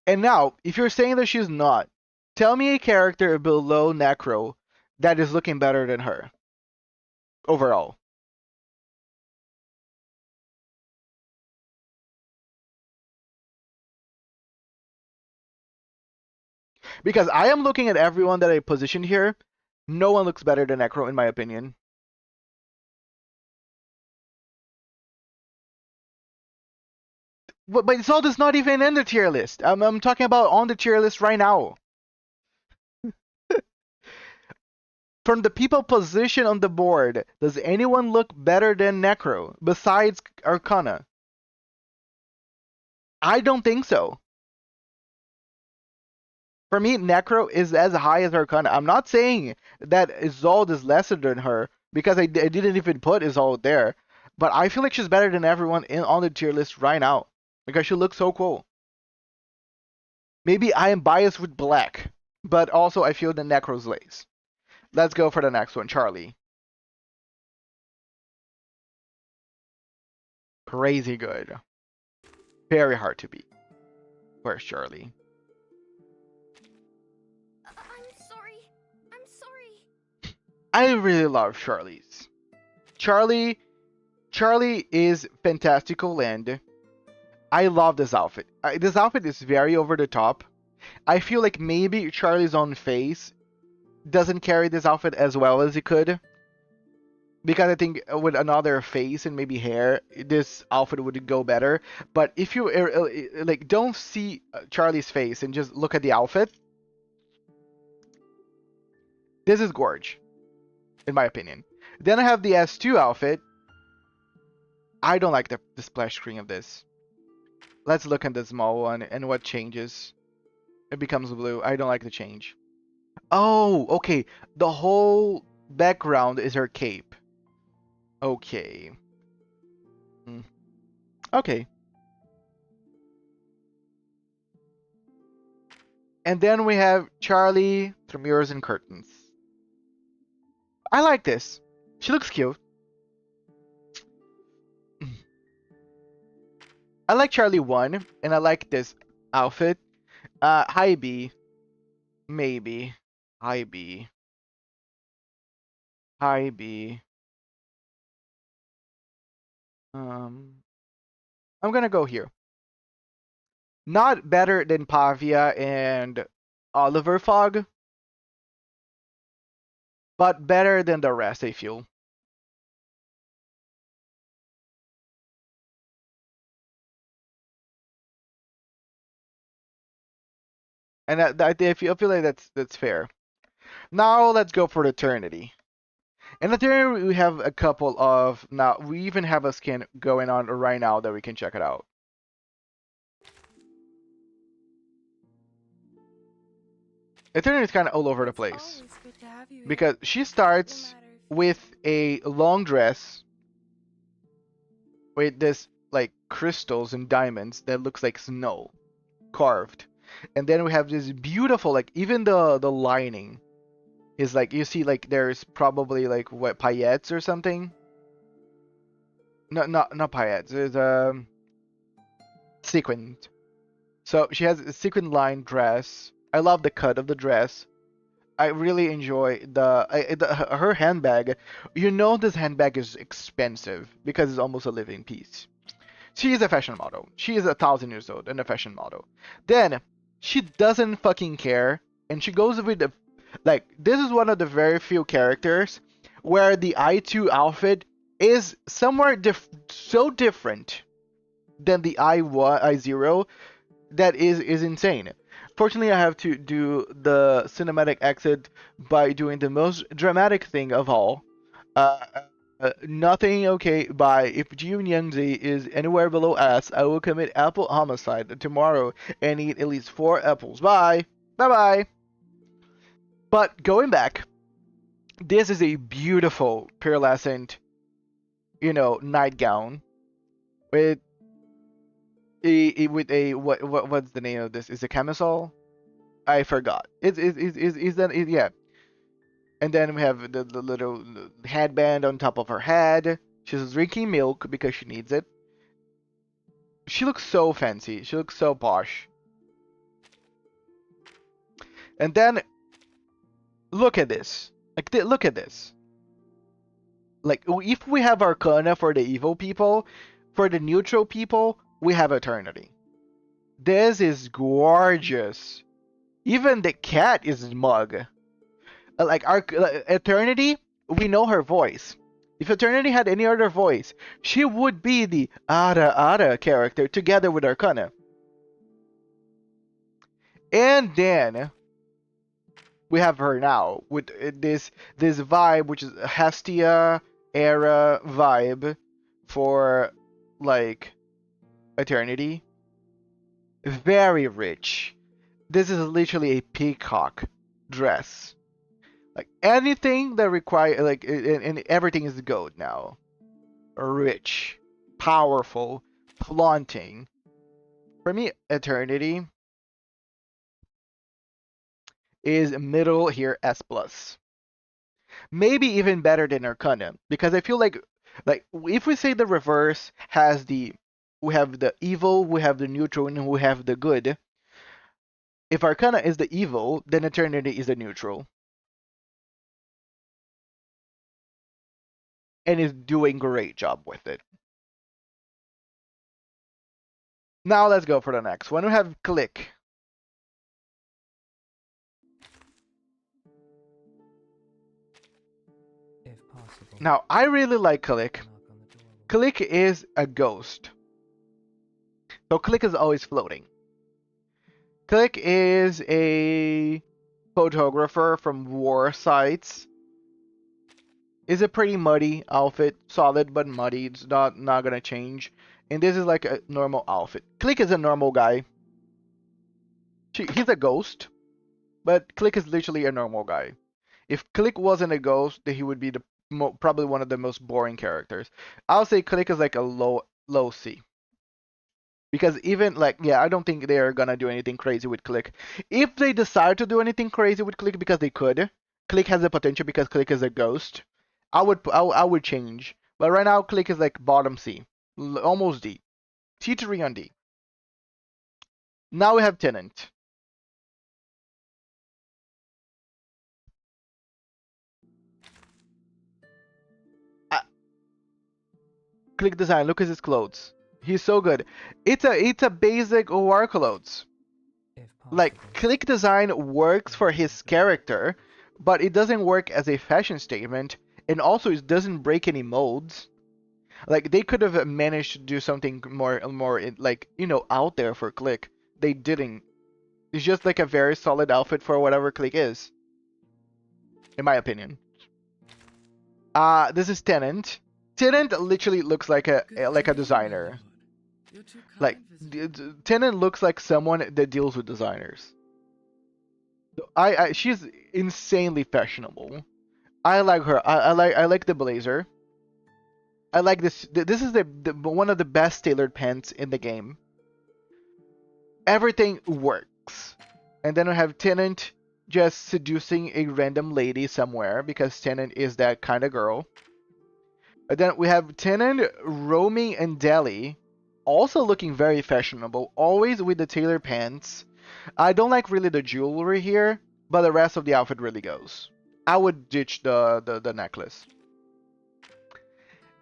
And now, if you're saying that she's not, tell me a character below Necro that is looking better than her overall. Because I am looking at everyone that I positioned here. No one looks better than Necro, in my opinion. But Isolde's not even in the tier list. I'm talking about on the tier list right now. From the people positioned on the board, does anyone look better than Necro besides Arcana? I don't think so. For me, Necro is as high as Arcana. I'm not saying that Isolde is lesser than her because I didn't even put Isolde there, but I feel like she's better than everyone on the tier list right now because she looks so cool. Maybe I am biased with black, but also I feel the Necro's lace. Let's go for the next one, Charlie. Crazy good. Very hard to beat. Where's Charlie? I'm sorry. I'm sorry. I really love Charlie's. Charlie is fantastical and I love this outfit. This outfit is very over the top. I feel like maybe Charlie's own face doesn't carry this outfit as well as it could. Because I think with another face and maybe hair, this outfit would go better. But if you like, don't see Charlie's face and just look at the outfit. This is gorge, in my opinion. Then I have the S2 outfit. I don't like the splash screen of this. Let's look at the small one and what changes. It becomes blue. I don't like the change. Oh, okay. The whole background is her cape. Okay. Okay. And then we have Charlie through mirrors and curtains. I like this. She looks cute. I like Charlie 1, and I like this outfit. High B. Maybe. High B. High B. I'm gonna go here. Not better than Pavia and Oliver Fog, but better than the rest, I feel. And I feel like that's fair. Now let's go for Eternity. In Eternity, we have a couple of now. We even have a skin going on right now that we can check it out. Eternity is kind of all over the place because she starts with a long dress with this like crystals and diamonds that looks like snow carved, and then we have this beautiful like even the lining is like you see like there's probably like what paillettes or something. No, not paillettes. There's sequined. So she has a sequin line dress. I love the cut of the dress. I really enjoy her handbag. You know this handbag is expensive because it's almost a living piece. She is a fashion model. She is 1,000 years old and a fashion model. Then she doesn't fucking care, and she goes with the like. This is one of the very few characters where the I2 outfit is somewhere so different than the I0 that is insane. Fortunately, I have to do the cinematic exit by doing the most dramatic thing of all. Nothing okay by if Jiunyanzi is anywhere below S, I will commit apple homicide tomorrow and eat at least 4 apples. Bye! Bye bye! But going back, this is a beautiful pearlescent, nightgown with what's the name of this? Is it camisole? I forgot. Is that it? Yeah. And then we have the little headband on top of her head. She's drinking milk because she needs it. She looks so fancy. She looks so posh. And then look at this. Like, look at this. Like, if we have Arcana for the evil people, for the neutral people, we have Eternity. This is gorgeous. Even the cat is smug. Like, our Eternity, we know her voice. If Eternity had any other voice, she would be the Ara Ara character together with Arcana. And then we have her now with this vibe, which is a Hestia era vibe for like Eternity. Very rich. This is literally a peacock dress. Like anything that require like and everything is gold now. Rich, powerful, flaunting. For me, Eternity is middle here S plus. Maybe even better than Arcana because I feel like if we say the reverse has we have the evil, we have the neutral, and we have the good. If Arcana is the evil, then Eternity is the neutral. And is doing great job with it. Now let's go for the next one. We have Click. If possible. Now I really like Click. Knock on the door. Click is a ghost. So Click is always floating. Click is a photographer from war sites. Is a pretty muddy outfit, solid but muddy. It's not gonna change. And this is like a normal outfit. Click is a normal guy. He's a ghost, but Click is literally a normal guy. If Click wasn't a ghost, then he would be the probably one of the most boring characters. I'll say Click is like a low C. Because even like I don't think they are gonna do anything crazy with Click. If they decide to do anything crazy with Click because they could, Click has the potential because Click is a ghost. I would change. But right now Click is like bottom C, almost D, T3 on D. Now we have Tenant. Click design. Look at his clothes. He's so good. It's a basic OR clothes. If possible. Like Click design works for his character, but it doesn't work as a fashion statement, and also it doesn't break any molds. Like they could have managed to do something more like out there for Click. They didn't. It's just like a very solid outfit for whatever Click is, in my opinion. This is Tenant. Tenant literally looks like a designer. Like Tenant looks like someone that deals with designers. She's insanely fashionable. I like her. I like the blazer. I like this. This is the one of the best tailored pants in the game. Everything works. And then we have Tenant just seducing a random lady somewhere because Tenant is that kind of girl. And then we have Tenant roaming in Delhi, also looking very fashionable, always with the tailored pants. I don't like really the jewelry here, but the rest of the outfit really goes. I would ditch the necklace.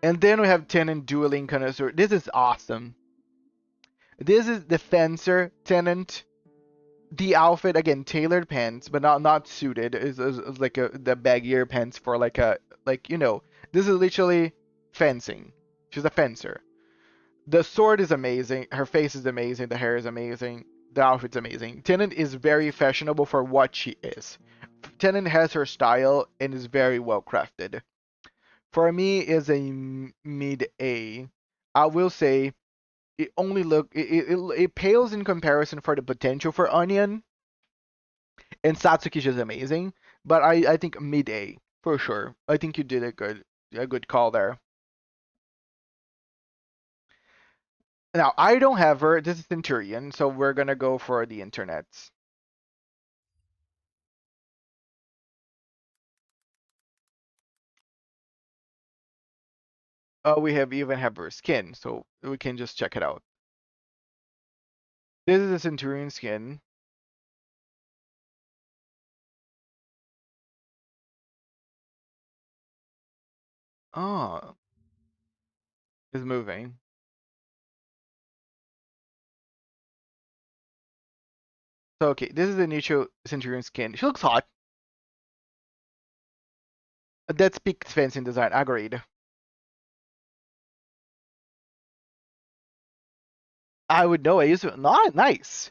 And then we have Tenant dueling connoisseur. This is awesome. This is the fencer Tenant. The outfit again, tailored pants, but not suited. Is like the baggier pants for like this is literally fencing. She's a fencer. The sword is amazing. Her face is amazing. The hair is amazing. The outfit's amazing. Tenant is very fashionable for what she is. Tenant has her style and is very well crafted. For me, is a mid A. I will say it pales in comparison for the potential for Onion, and Satsuki's just amazing. But I think mid A for sure. I think you did a good call there. Now I don't have her. This is Centurion, so we're gonna go for the internets. We even have her skin, so we can just check it out. This is a Centurion skin. Oh, is moving. So okay, this is the neutral Centurion skin. She looks hot. That's peak fencing design. Agreed. I would know. I used to. Not nice.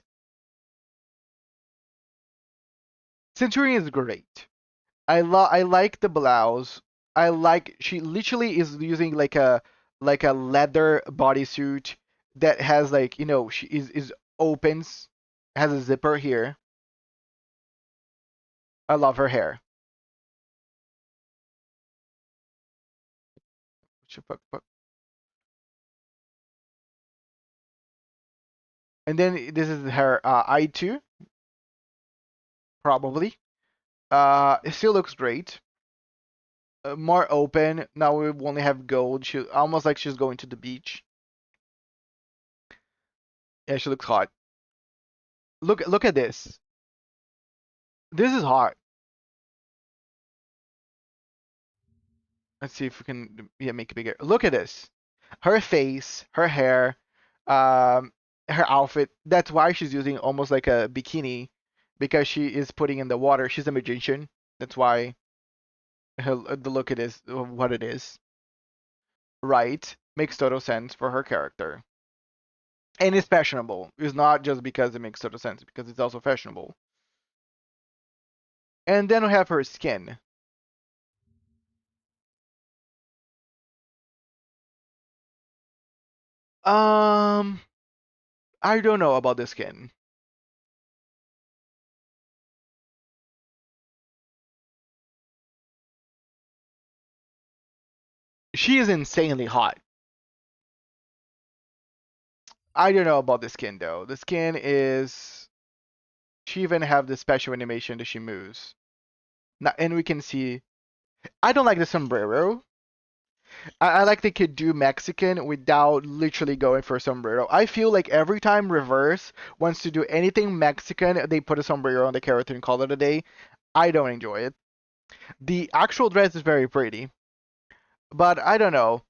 Centurion is great. I like the blouse. I like she literally is using like a leather bodysuit that has like, she is opens, has a zipper here. I love her hair. And then this is her eye too, probably. It still looks great. More open. Now we only have gold. She almost like she's going to the beach. Yeah, she looks hot. Look at this. This is hot. Let's see if we can, yeah, make it bigger. Look at this. Her face, her hair, um, her outfit. That's why she's using almost like a bikini because she is putting in the water. She's a magician. That's why the look it is what it is. Right? Makes total sense for her character. And it's fashionable. It's not just because it makes total sense, because it's also fashionable. And then we have her skin. Um, I don't know about the skin. She is insanely hot. I don't know about the skin though. The skin is. She even have the special animation that she moves. Now, and we can see. I don't like the sombrero. I like they could do Mexican without literally going for a sombrero. I feel like every time Reverse wants to do anything Mexican, they put a sombrero on the character and call it a day. I don't enjoy it. The actual dress is very pretty, but I don't know.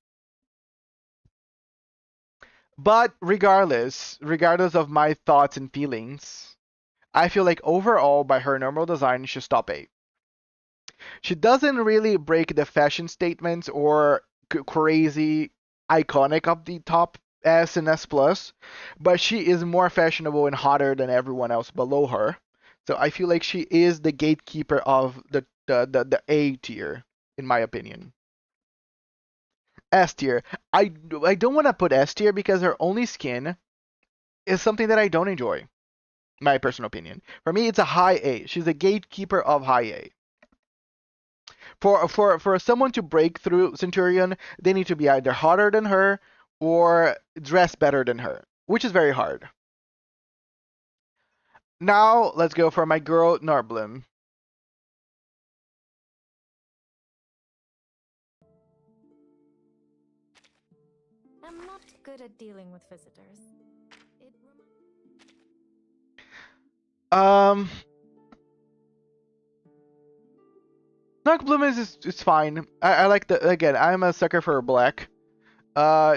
But regardless of my thoughts and feelings, I feel like overall, by her normal design, she should stop 8. She doesn't really break the fashion statements or crazy iconic of the top S and S plus, but she is more fashionable and hotter than everyone else below her. So I feel like she is the gatekeeper of the A tier, in my opinion. S tier. I don't want to put S tier because her only skin is something that I don't enjoy. My personal opinion. For me, it's a high A. She's a gatekeeper of high A. For someone to break through Centurion, they need to be either hotter than her or dress better than her, which is very hard. Now let's go for my girl Norblum. I'm not good at dealing with visitors. It Um, Norblum is fine. I like the again. I'm a sucker for black.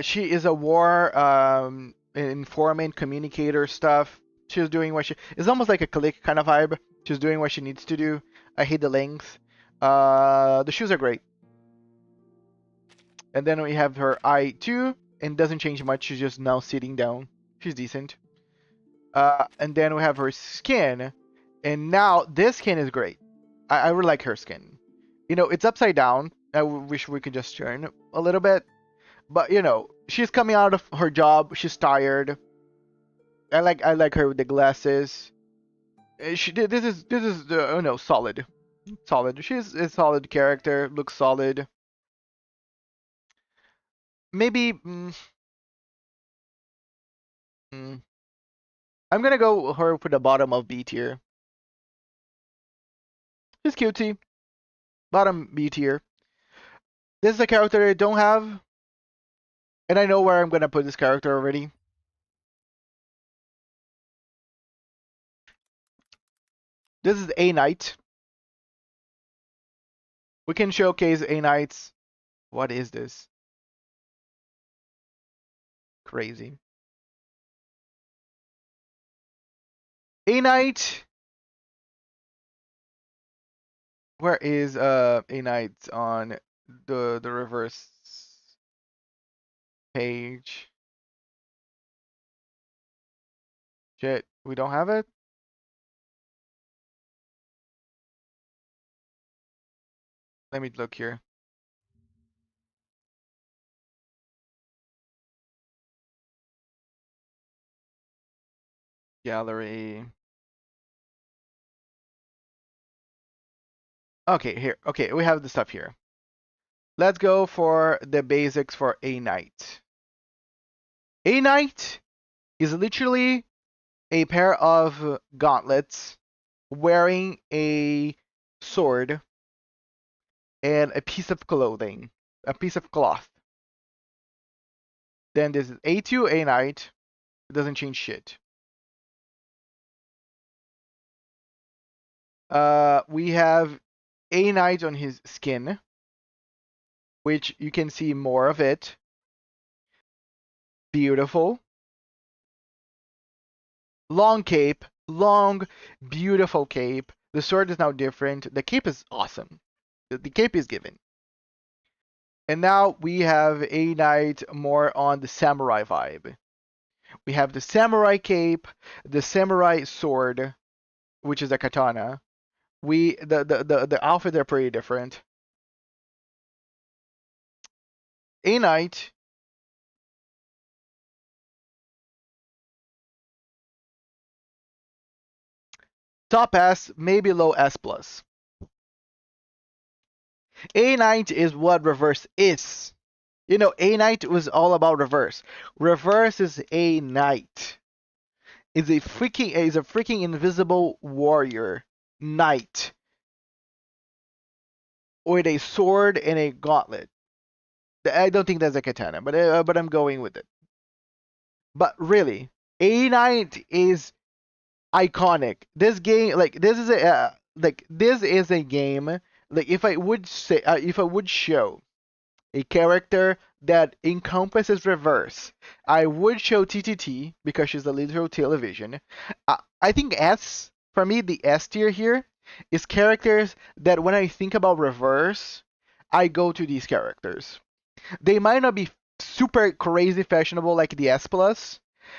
She is a war informant communicator stuff. She's doing what she. It's almost like a click kind of vibe. She's doing what she needs to do. I hate the length. The shoes are great. And then we have her I2, and doesn't change much. She's just now sitting down. She's decent. And then we have her skin, and now this skin is great. I really like her skin. It's upside down. I wish we could just turn a little bit, but she's coming out of her job. She's tired. I like her with the glasses. This is solid, solid. She's a solid character. Looks solid. Maybe. Mm, I'm gonna go her for the bottom of B tier. She's cutie. Bottom B tier. This is a character I don't have, and I know where I'm gonna put this character already. This is A Knight. We can showcase A Knights What is this? Crazy. A Knight. Where is A Knight on the reverse page? Shit, we don't have it? Let me look here. Gallery. Okay, here. Okay, we have the stuff here. Let's go for the basics for A Knight. A Knight is literally a pair of gauntlets wearing a sword and a piece of clothing, a piece of cloth. Then this is A2 A Knight. It doesn't change shit. We have A Knight on his skin, which you can see more of it. Beautiful. Long cape, long, beautiful cape. The sword is now different. The cape is awesome. The cape is given. And now we have A Knight more on the samurai vibe. We have the samurai cape, the samurai sword, which is a katana. The outfits are pretty different. A Knight top S, maybe low S plus. A Knight is what reverse is. You know, A Knight was all about reverse. Reverse is A Knight. Is a freaking invisible warrior knight with a sword and a gauntlet. I don't think that's a katana, but I'm going with it. But really, A Knight is iconic. This game, this is a game. Like if I would say, if I would show a character that encompasses reverse, I would show TTT because she's a literal television. I think S, for me, the S tier here is characters that when I think about reverse, I go to these characters. They might not be super crazy fashionable like the S plus,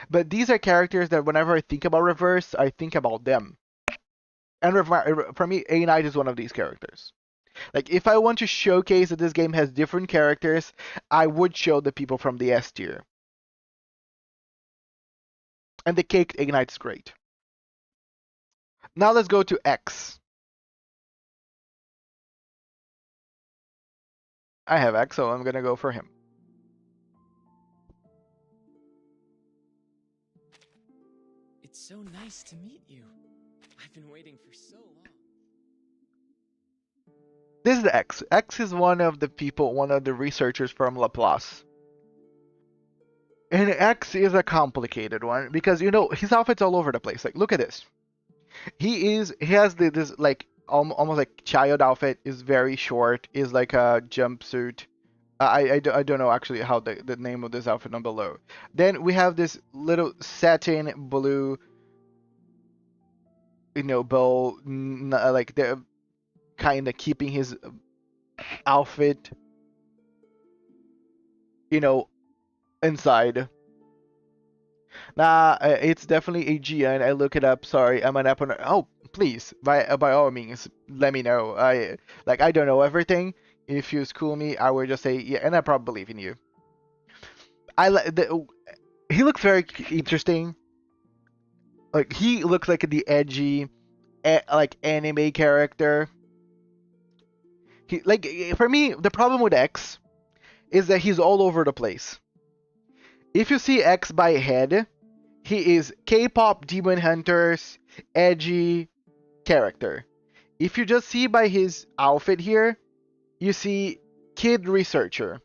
but these are characters that whenever I think about reverse, I think about them. And for me, A Knight is one of these characters. Like, if I want to showcase that this game has different characters, I would show the people from the S tier. And the cake ignites great. Now let's go to X. I have X, so I'm gonna go for him. It's so nice to meet you. I've been waiting for so long. This is X. X is one of the people, one of the researchers from Laplace. And X is a complicated one because you know his outfit's all over the place. Like, look at this. He has this like almost like child outfit. Is very short. Is like a jumpsuit. I don't know actually how the name of this outfit on below. Then we have this little satin blue, you know, bow, like the kind of keeping his outfit, you know, inside. Nah, it's definitely a GN. I look it up. Sorry, I'm an opponent. Oh, please, by all means, let me know. I don't know everything. If you school me, I would just say yeah, and I probably believe in you. He looks very interesting. Like he looks like the edgy, like anime character. He like for me, the problem with X is that he's all over the place. If you see X by head, he is K-pop Demon Hunters edgy character. If you just see by his outfit here, you see kid researcher.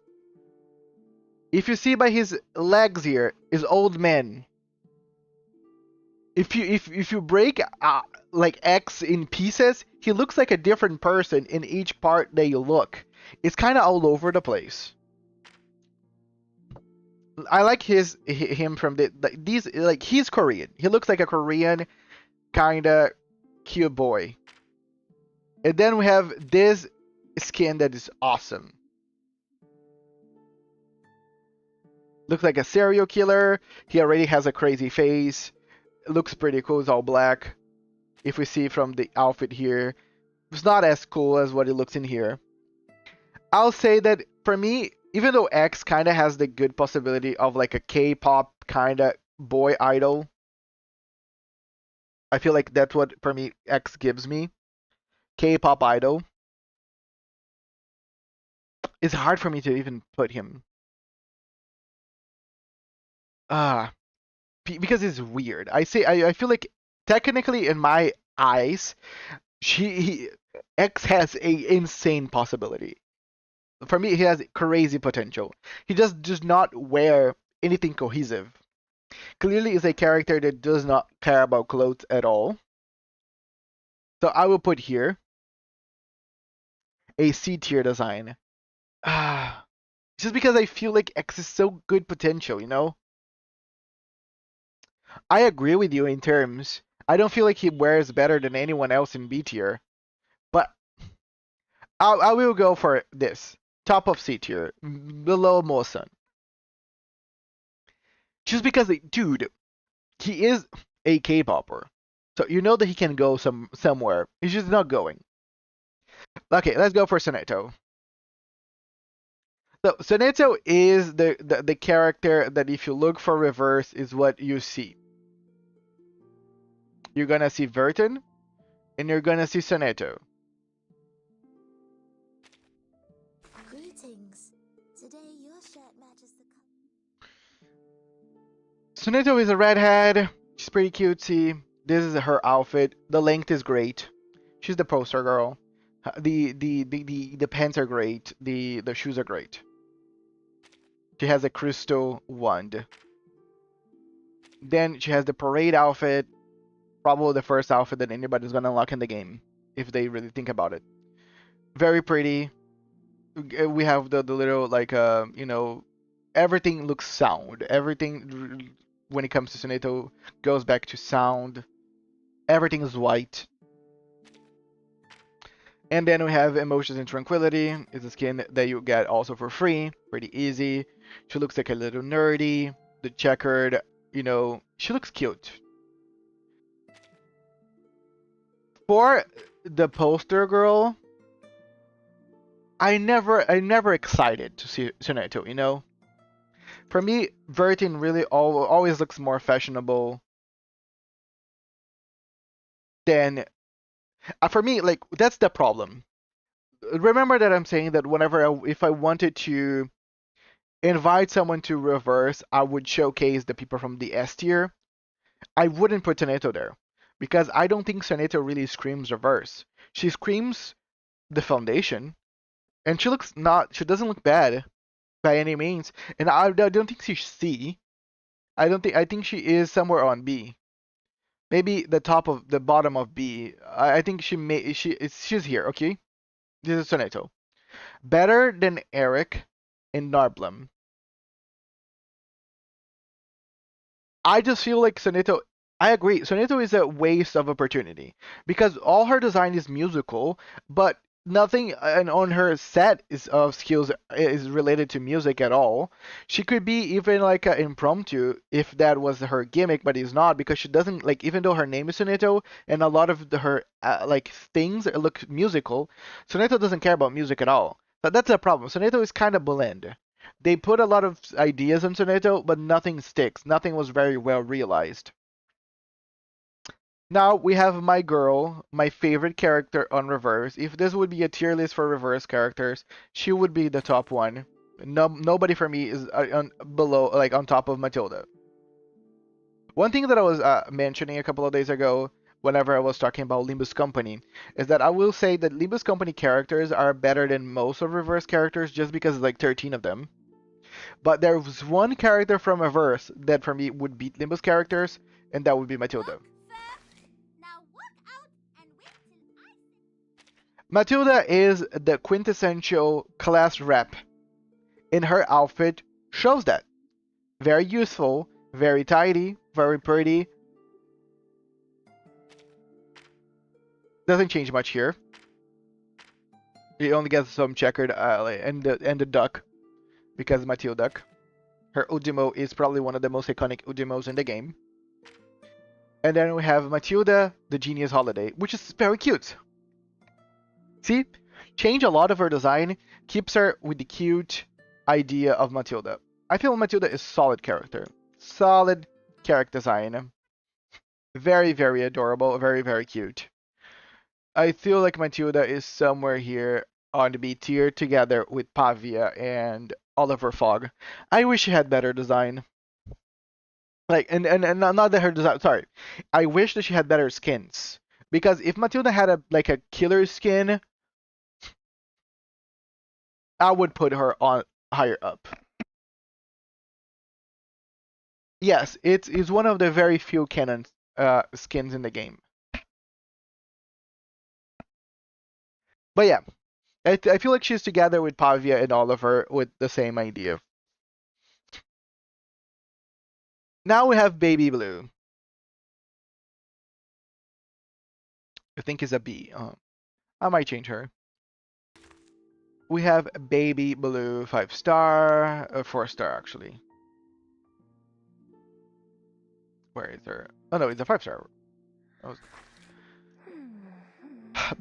If you see by his legs here, is old man. If you break like X in pieces, he looks like a different person in each part that you look. It's kind of all over the place. I like him from these, like, he's Korean. He looks like a Korean kind of cute boy. And then we have this skin that is awesome. Looks like a serial killer. He already has a crazy face. Looks pretty cool. It's all black. If we see from the outfit here, it's not as cool as what it looks in here. I'll say that for me, even though X kind of has the good possibility of like a K-pop kind of boy idol, I feel like that's what for me X gives me. K-pop idol. It's hard for me to even put him. Because it's weird. I feel like technically in my eyes, X has a insane possibility. For me, he has crazy potential. He just does not wear anything cohesive. Clearly, is a character that does not care about clothes at all. So I will put here a C tier design. Just because I feel like X is so good potential, you know? I agree with you in terms. I don't feel like he wears better than anyone else in B tier. But I will go for this. Top of C tier. Below Mosun. Just because, dude, he is a K-popper. So you know that he can go somewhere. He's just not going. Okay, let's go for Soneto. So Soneto is the character that if you look for reverse is what you see. You're gonna see Verton, and you're gonna see Soneto. Greetings. Today your shirt matches the Soneto is a redhead. She's pretty cutesy. This is her outfit. The length is great. She's the poster girl. The pants are great. The shoes are great. She has a crystal wand. Then she has the parade outfit. Probably the first outfit that anybody's gonna unlock in the game, if they really think about it. Very pretty. We have the little, like, you know, everything looks sound. Everything when it comes to Soneto goes back to sound. Everything is white. And then we have Emotions and Tranquility. It's a skin that you get also for free. Pretty easy. She looks like a little nerdy. The checkered, you know, she looks cute. For the poster girl, I'm never excited to see Soneto, you know? For me, Vertin really always looks more fashionable than... for me, like, that's the problem. Remember that I'm saying that if I wanted to invite someone to reverse, I would showcase the people from the S tier. I wouldn't put Soneto there. Because I don't think Soneto really screams reverse. She screams the foundation. And she doesn't look bad by any means. And I don't think she's C. I think she is somewhere on B. Maybe the bottom of B. I think she's here, okay? This is Soneto. Better than Eric in Narblem. I just feel like Soneto. I agree. Soneto is a waste of opportunity because all her design is musical, but nothing on her set of skills is related to music at all. She could be even like an impromptu if that was her gimmick, but it's not because she doesn't like. Even though her name is Soneto and a lot of her like things look musical, Soneto doesn't care about music at all. But that's a problem. Soneto is kind of bland. They put a lot of ideas on Soneto, but nothing sticks. Nothing was very well realized. Now we have my girl, my favorite character on Reverse. If this would be a tier list for Reverse characters, she would be the top one. No, nobody for me is below, like on top of Matilda. One thing that I was mentioning a couple of days ago, whenever I was talking about Limbus Company, is that I will say that Limbus Company characters are better than most of Reverse characters just because there's like 13 of them. But there was one character from Reverse that for me would beat Limbus characters, and that would be Matilda. Now walk out and wait till I... Matilda is the quintessential class rep, and her outfit shows that. Very useful, very tidy, very pretty. Doesn't change much here. It only gets some checkered and the duck because Matilda. Her Udimo is probably one of the most iconic Udimos in the game. And then we have Matilda, the Genius Holiday, which is very cute. See? Change a lot of her design, keeps her with the cute idea of Matilda. I feel Matilda is solid character. Solid character design. Very, very adorable, very, very cute. I feel like Matilda is somewhere here on the B tier together with Pavia and Oliver Fogg. I wish she had better design. Like and not that her design. Sorry, I wish that she had better skins because if Matilda had a killer skin, I would put her on higher up. Yes, it's one of the very few canon skins in the game. But yeah, I feel like she's together with Pavia and Oliver with the same idea. Now we have Baby Blue. I think is a B. I might change her. We have Baby Blue 5-star, 4-star actually. Where is her? Oh no, it's a 5-star.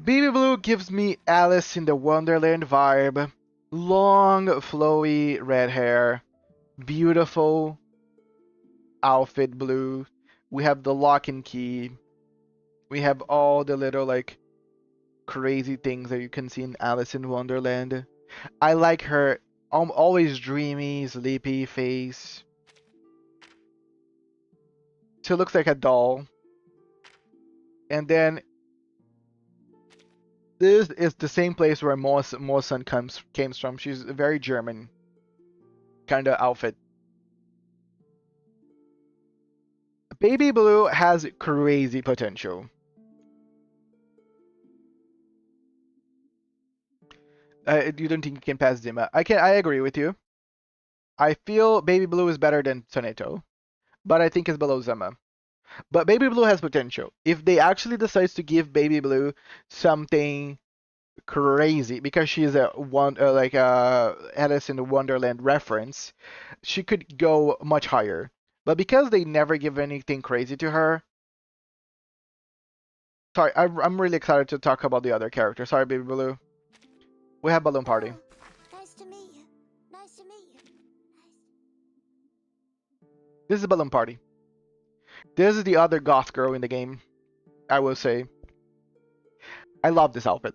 Baby Blue gives me Alice in the Wonderland vibe. Long, flowy red hair. Beautiful outfit blue. We have the lock and key. We have all the little like crazy things that you can see in Alice in Wonderland. I like her always dreamy, sleepy face. She looks like a doll. And then this is the same place where Mosun came from. She's a very German kind of outfit. Baby Blue has crazy potential. You don't think you can pass Zima? I agree with you. I feel Baby Blue is better than Soneto, but I think it's below Zima. But Baby Blue has potential. If they actually decide to give Baby Blue something crazy, because she's like a Alice in the Wonderland reference, she could go much higher. But because they never give anything crazy to her, sorry, I'm really excited to talk about the other characters. Sorry, Baby Blue. We have Balloon Party. Nice to meet you. Nice to meet you. This is Balloon Party. This is the other goth girl in the game, I will say. I love this outfit.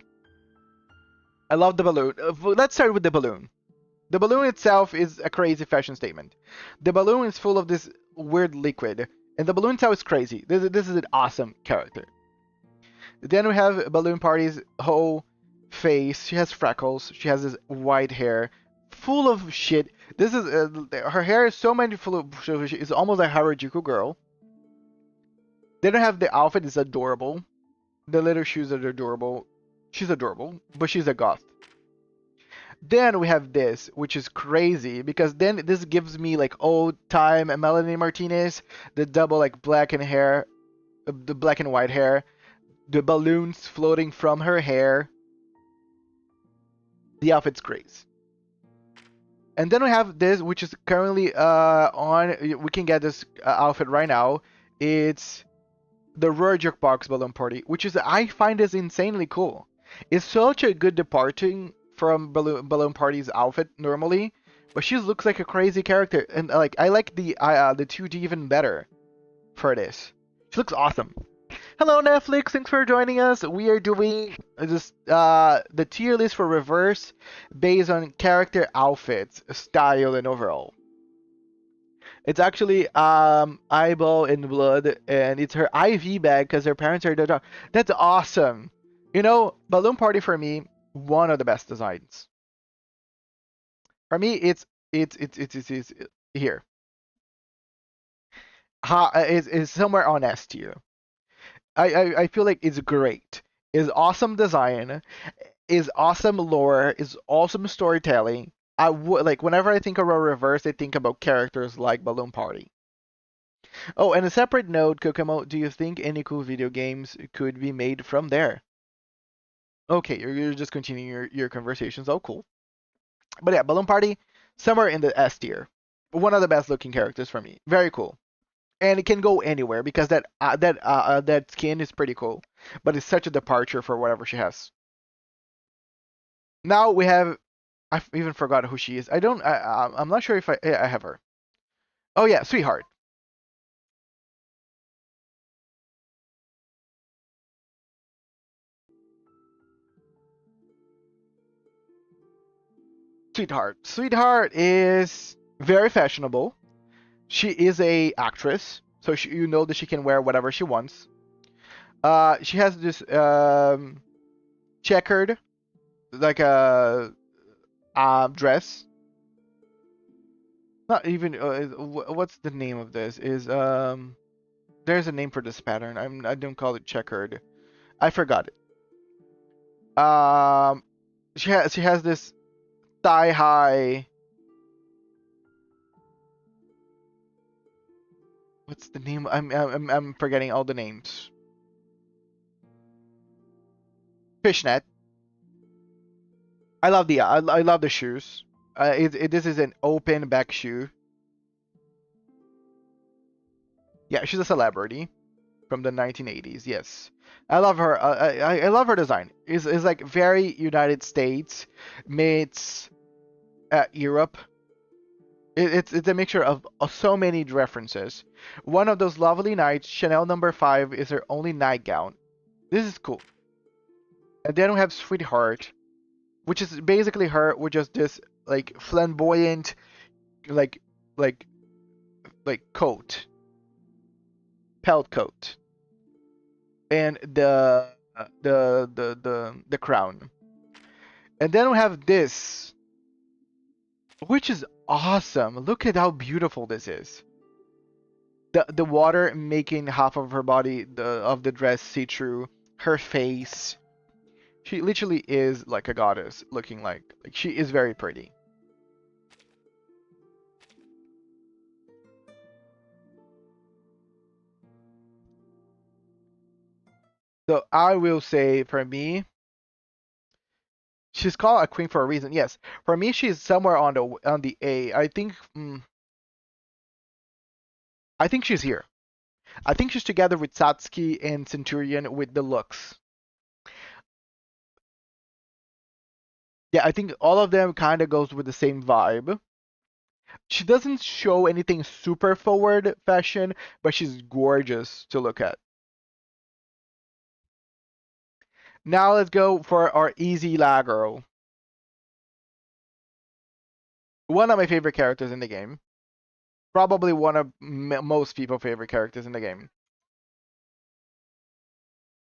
I love the balloon. Let's start with the balloon. The balloon itself is a crazy fashion statement. The balloon is full of this weird liquid, and the balloon itself is crazy. This is an awesome character. Then we have Balloon Party's whole face. She has freckles. She has this white hair, full of shit. This is her hair is so many full of. It's almost like Harajuku girl. Then we have the outfit. It's adorable. The little shoes are adorable. She's adorable, but she's a goth. Then we have this, which is crazy because then this gives me like old time Melanie Martinez, the double like black and hair, the black and white hair, the balloons floating from her hair. The outfit's crazy. And then we have this, which is currently on. We can get this outfit right now. It's the Roar Jukebox Balloon Party, which is I find is insanely cool. It's such a good departing from Balloon Party's outfit normally, but she looks like a crazy character, and like I like the 2D even better for this. She looks awesome. Hello Netflix, thanks for joining us. We are doing this the tier list for Reverse based on character outfits, style, and overall. It's actually Eyeball in Blood, and it's her IV bag because her parents are the dog. That's awesome. You know, Balloon Party for me, one of the best designs. For me, it's here. It's somewhere on S tier. I feel like it's great. is awesome design, is awesome lore, is awesome storytelling. I would like whenever I think about Reverse, I think about characters like Balloon Party. Oh, and a separate note, Kokomo, do you think any cool video games could be made from there? Okay, you're just continuing your conversations. Oh, cool. But yeah, Balloon Party, somewhere in the S tier. One of the best looking characters for me. Very cool. And it can go anywhere because that skin is pretty cool. But it's such a departure for whatever she has. Now we have. I even forgot who she is. I don't. I'm not sure if I have her. Oh yeah, Sweetheart. Sweetheart. Sweetheart is very fashionable. She is a actress, so you know that she can wear whatever she wants. She has this checkered like a dress. Not even what's the name of this? Is there's a name for this pattern. I don't call it checkered. I forgot it. She has this thigh high. What's the name? I'm forgetting all the names. Fishnet. I love the shoes. This is an open back shoe. Yeah, she's a celebrity from the 1980s. Yes, I love her. I love her design. Is like very United States meets Europe. It's a mixture of so many references. One of those lovely nights, Chanel number 5 is her only nightgown. This is cool. And then we have Sweetheart, which is basically her with just this like flamboyant like like coat, pelt coat, and the crown. And then we have this, which is awesome. Look at how beautiful this is. The water making half of her body of the dress see through. Her face. She literally is like a goddess, looking like she is very pretty. So I will say for me, she's called a queen for a reason. Yes, for me she's somewhere on the A. I think she's here. I think she's together with Satsuki and Centurion with the looks. Yeah, I think all of them kind of goes with the same vibe. She doesn't show anything super forward fashion, but she's gorgeous to look at. Now let's go for our easy la girl. One of my favorite characters in the game. Probably one of most people's favorite characters in the game.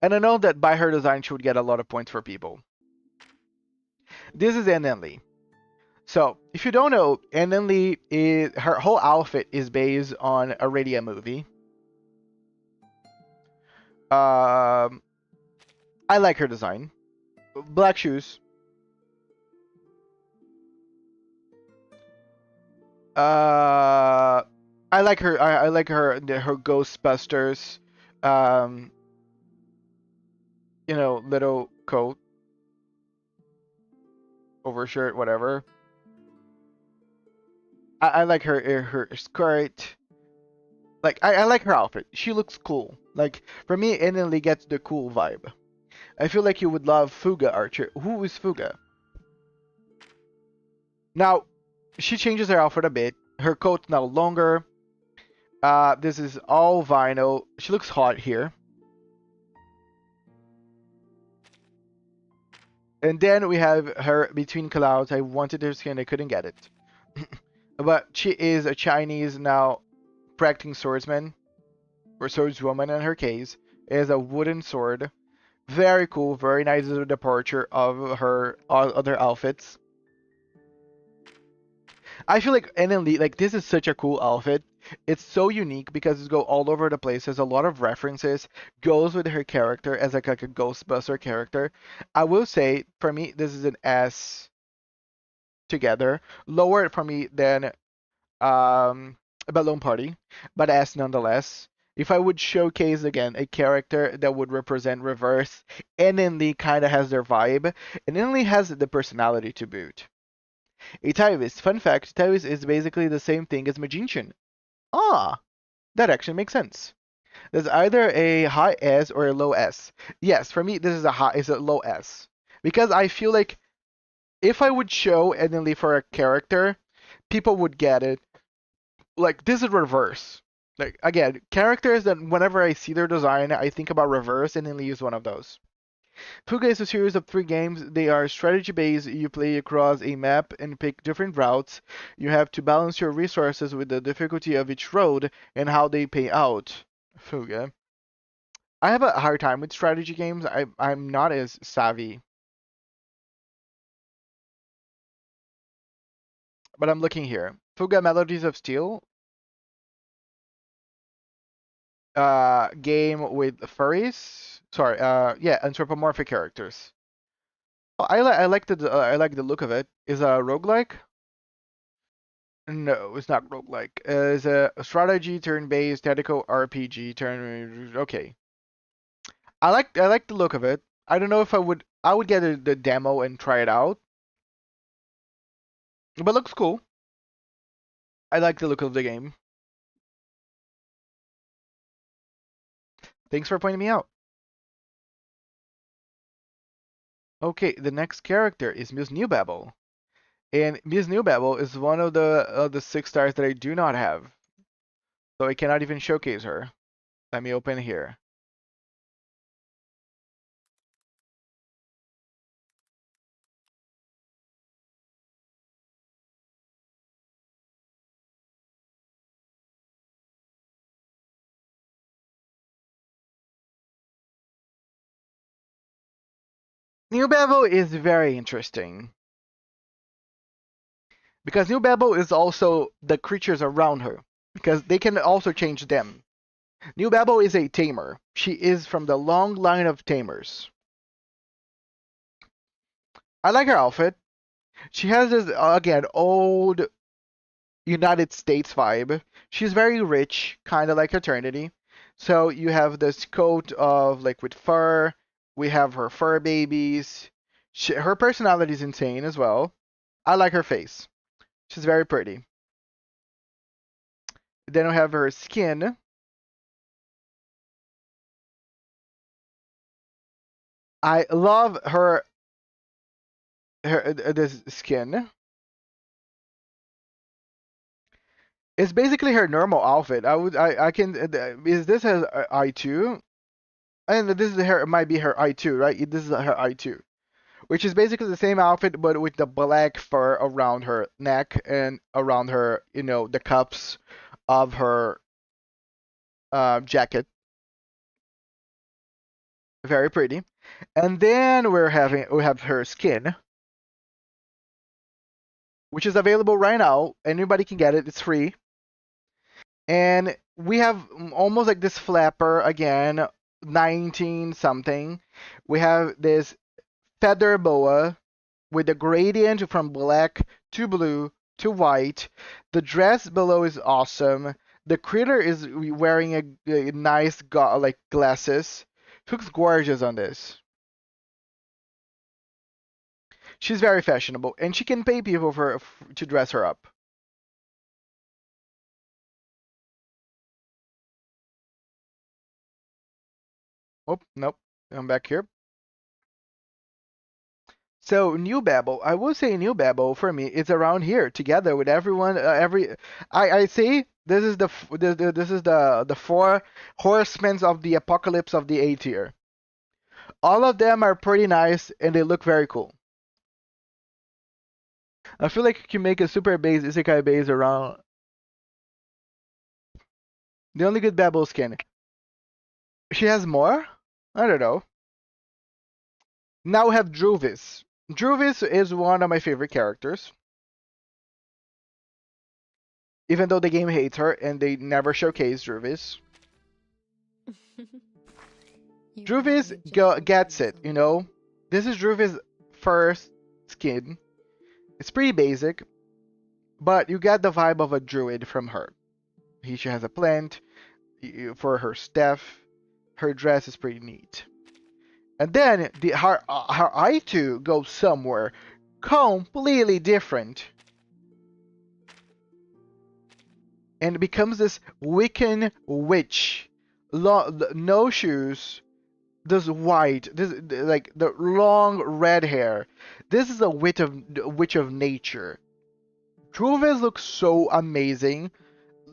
And I know that by her design she would get a lot of points for people. This is Nen Lee. So, if you don't know, Nen Lee is her whole outfit is based on a Radia movie. I like her design. Black shoes. I like her. I like her Ghostbusters. Um, little coat, overshirt, whatever. I like her skirt. Like I like her outfit. She looks cool. Like for me, Italy gets the cool vibe. I feel like you would love Fuga Archer. Who is Fuga? Now, she changes her outfit a bit. Her coat's now longer. This is all vinyl. She looks hot here. And then we have her between clouds. I wanted her skin, I couldn't get it. But she is a Chinese now practicing swordsman, or swordswoman in her case. It is a wooden sword. Very cool, very nice departure of her other outfits. I feel like NLE, like this is such a cool outfit. It's so unique because it's go all over the place. There's a lot of references, goes with her character as like a Ghostbuster character. I will say, for me, this is an S together. Lower for me than Balloon Party, but S nonetheless. If I would showcase again a character that would represent Reverse, NLE kind of has their vibe, and NLE has the personality to boot. A Tyrus. Fun fact, Tyrus is basically the same thing as Magician. Ah, that actually makes sense. There's either a high S or a low S. Yes, for me, this is a low S. Because I feel like if I would show Enely for a character, people would get it. Like, this is Reverse. Like, again, characters that whenever I see their design, I think about Reverse, and Enely is one of those. Fuga is a series of 3 games. They are strategy based. You play across a map and pick different routes. You have to balance your resources with the difficulty of each road and how they pay out. Fuga. I have a hard time with strategy games. I'm not as savvy. But I'm looking here. Fuga Melodies of Steel. Game with furries. Sorry, yeah, anthropomorphic characters. Oh, I like the look of it. Is a roguelike? No, it's not roguelike. It's a strategy turn-based tactical RPG turn. Okay, I like the look of it. I don't know if I would get the demo and try it out, but looks cool. I like the look of the game. Thanks for pointing me out. Okay, the next character is Miss Newbabble, and Miss Newbabble is one of the 6 stars that I do not have, so I cannot even showcase her. Let me open here. Newbabble is very interesting because Newbabble is also the creatures around her because they can also change them. Newbabble is a tamer. She is from the long line of tamers. I like her outfit. She has this again old United States vibe. She's very rich, kind of like Eternity. So you have this coat of like with fur. We have her fur babies. Her personality is insane as well. I like her face. She's very pretty. Then we have her skin. I love her this skin. It's basically her normal outfit. I can is this her I2? And this is her might be her I2, right? This is her I2, which is basically the same outfit but with the black fur around her neck and around her, the cups of her jacket. Very pretty. And then we have her skin, which is available right now. Anybody can get it. It's free. And we have almost like this flapper again, 19 something. We have this feather boa with a gradient from black to blue to white. The dress below is awesome. The critter is wearing a nice like glasses. Looks gorgeous on this. She's very fashionable, and she can pay people to dress her up. Oh, nope. I'm back here. So New Babel, I will say New Babel for me is around here together with everyone. I see this is this is the 4 horsemen of the apocalypse of the A tier. All of them are pretty nice and they look very cool. I feel like you can make a super base isekai base around the only good Babel skin. She has more? I don't know. Now we have Druvis. Druvis is one of my favorite characters. even though the game hates her and they never showcase Druvis. Druvis gets it, you know? This is Druvis' first skin. It's pretty basic, but you get the vibe of a druid from her. She has a plant for her staff. Her dress is pretty neat. And then her I2 goes somewhere completely different. And becomes this Wiccan witch. No shoes. This white. This like the long red hair. This is a witch of nature. Druvis looks so amazing.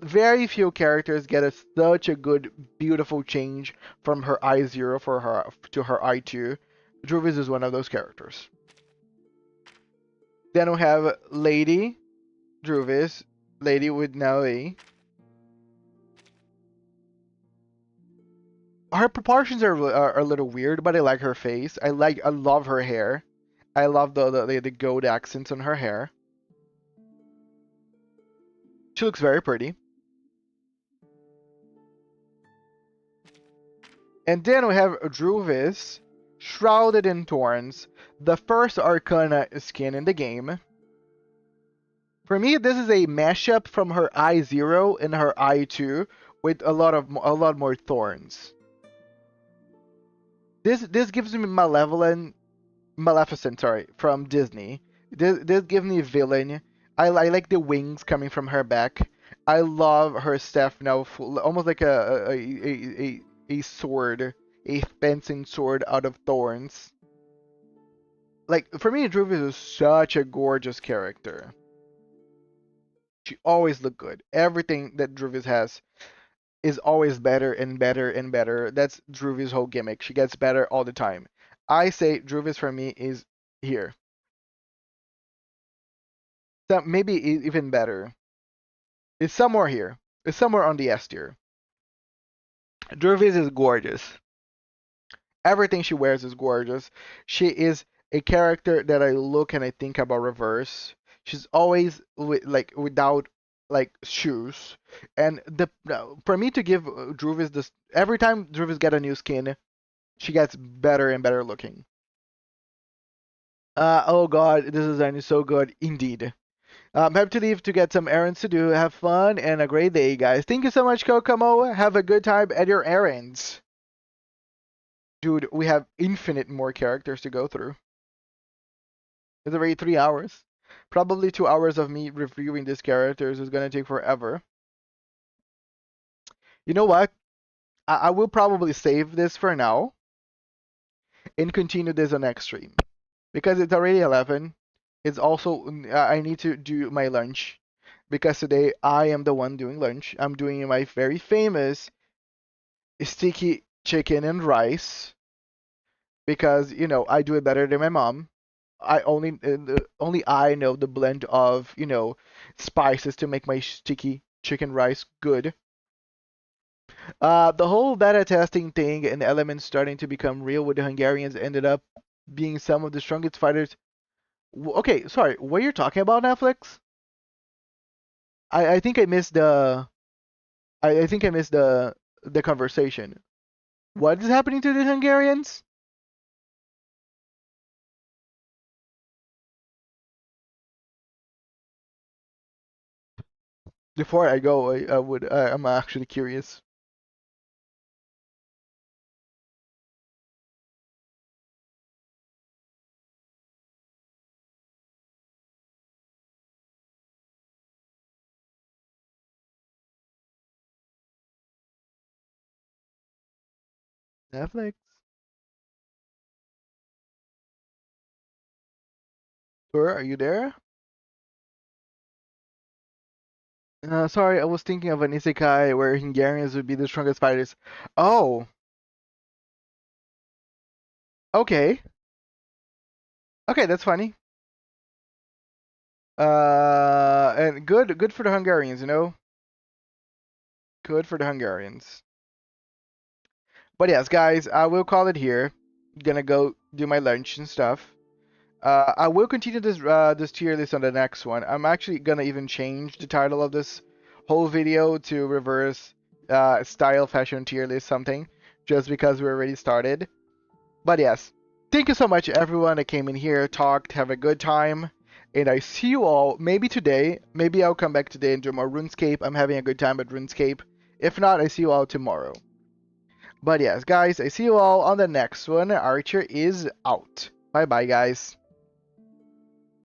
Very few characters get such a good, beautiful change from her I0 for her to her I2. Druvis is one of those characters. Then we have Lady Druvis, Lady with no E. Her proportions are a little weird, but I like her face. I love her hair. I love the gold accents on her hair. She looks very pretty. And then we have Druvis, shrouded in thorns, the first Arcana skin in the game. For me, this is a mashup from her I0 and her I2 with a lot more thorns. This gives me Maleficent, sorry, from Disney. This gives me villain. I like the wings coming from her back. I love her staff now, almost like a sword, a fencing sword out of thorns. Like, for me, Druvis is such a gorgeous character. She always look good. Everything that Druvis has is always better and better and better. That's Druvis' whole gimmick. She gets better all the time. I say Druvis for me is here. So maybe even better. It's somewhere here. It's somewhere on the S tier. Druvis is gorgeous. Everything she wears is gorgeous. She is a character that I look and I think about reverse. She's always without like shoes, and for me to give Druvis this every time Druvis get a new skin, she gets better and better looking. Oh god, this design is so good indeed. I have to leave to get some errands to do. Have fun and a great day, guys. Thank you so much, Kokomo. Have a good time at your errands. Dude, we have infinite more characters to go through. It's already 3 hours. Probably 2 hours of me reviewing these characters is gonna take forever. You know what? I will probably save this for now and continue this on next stream. Because it's already 11. It's also, I need to do my lunch. Because today I am the one doing lunch. I'm doing my very famous sticky chicken and rice. Because, you know, I do it better than my mom. Only I know the blend of, you know, spices to make my sticky chicken rice good. The whole beta testing thing and elements starting to become real with the Hungarians ended up being some of the strongest fighters. Okay, sorry, what you're talking about, Netflix? I think I missed I think I missed the conversation. What is happening to the Hungarians? Before I go, I'm actually curious. Netflix. Sir, are you there? Sorry, I was thinking of an isekai where Hungarians would be the strongest fighters. Oh, okay. Okay, that's funny. And good for the Hungarians, you know? Good for the Hungarians. But yes, guys, I will call it here. Gonna go do my lunch and stuff. I will continue this tier list on the next one. I'm actually gonna even change the title of this whole video to reverse style fashion tier list something just because we already started. But yes, thank you so much everyone that came in here, talked, have a good time. And I see you all maybe today. Maybe I'll come back today and do more RuneScape. I'm having a good time at RuneScape. If not, I see you all tomorrow. But yes, guys, I see you all on the next one. Archer is out. Bye bye, guys.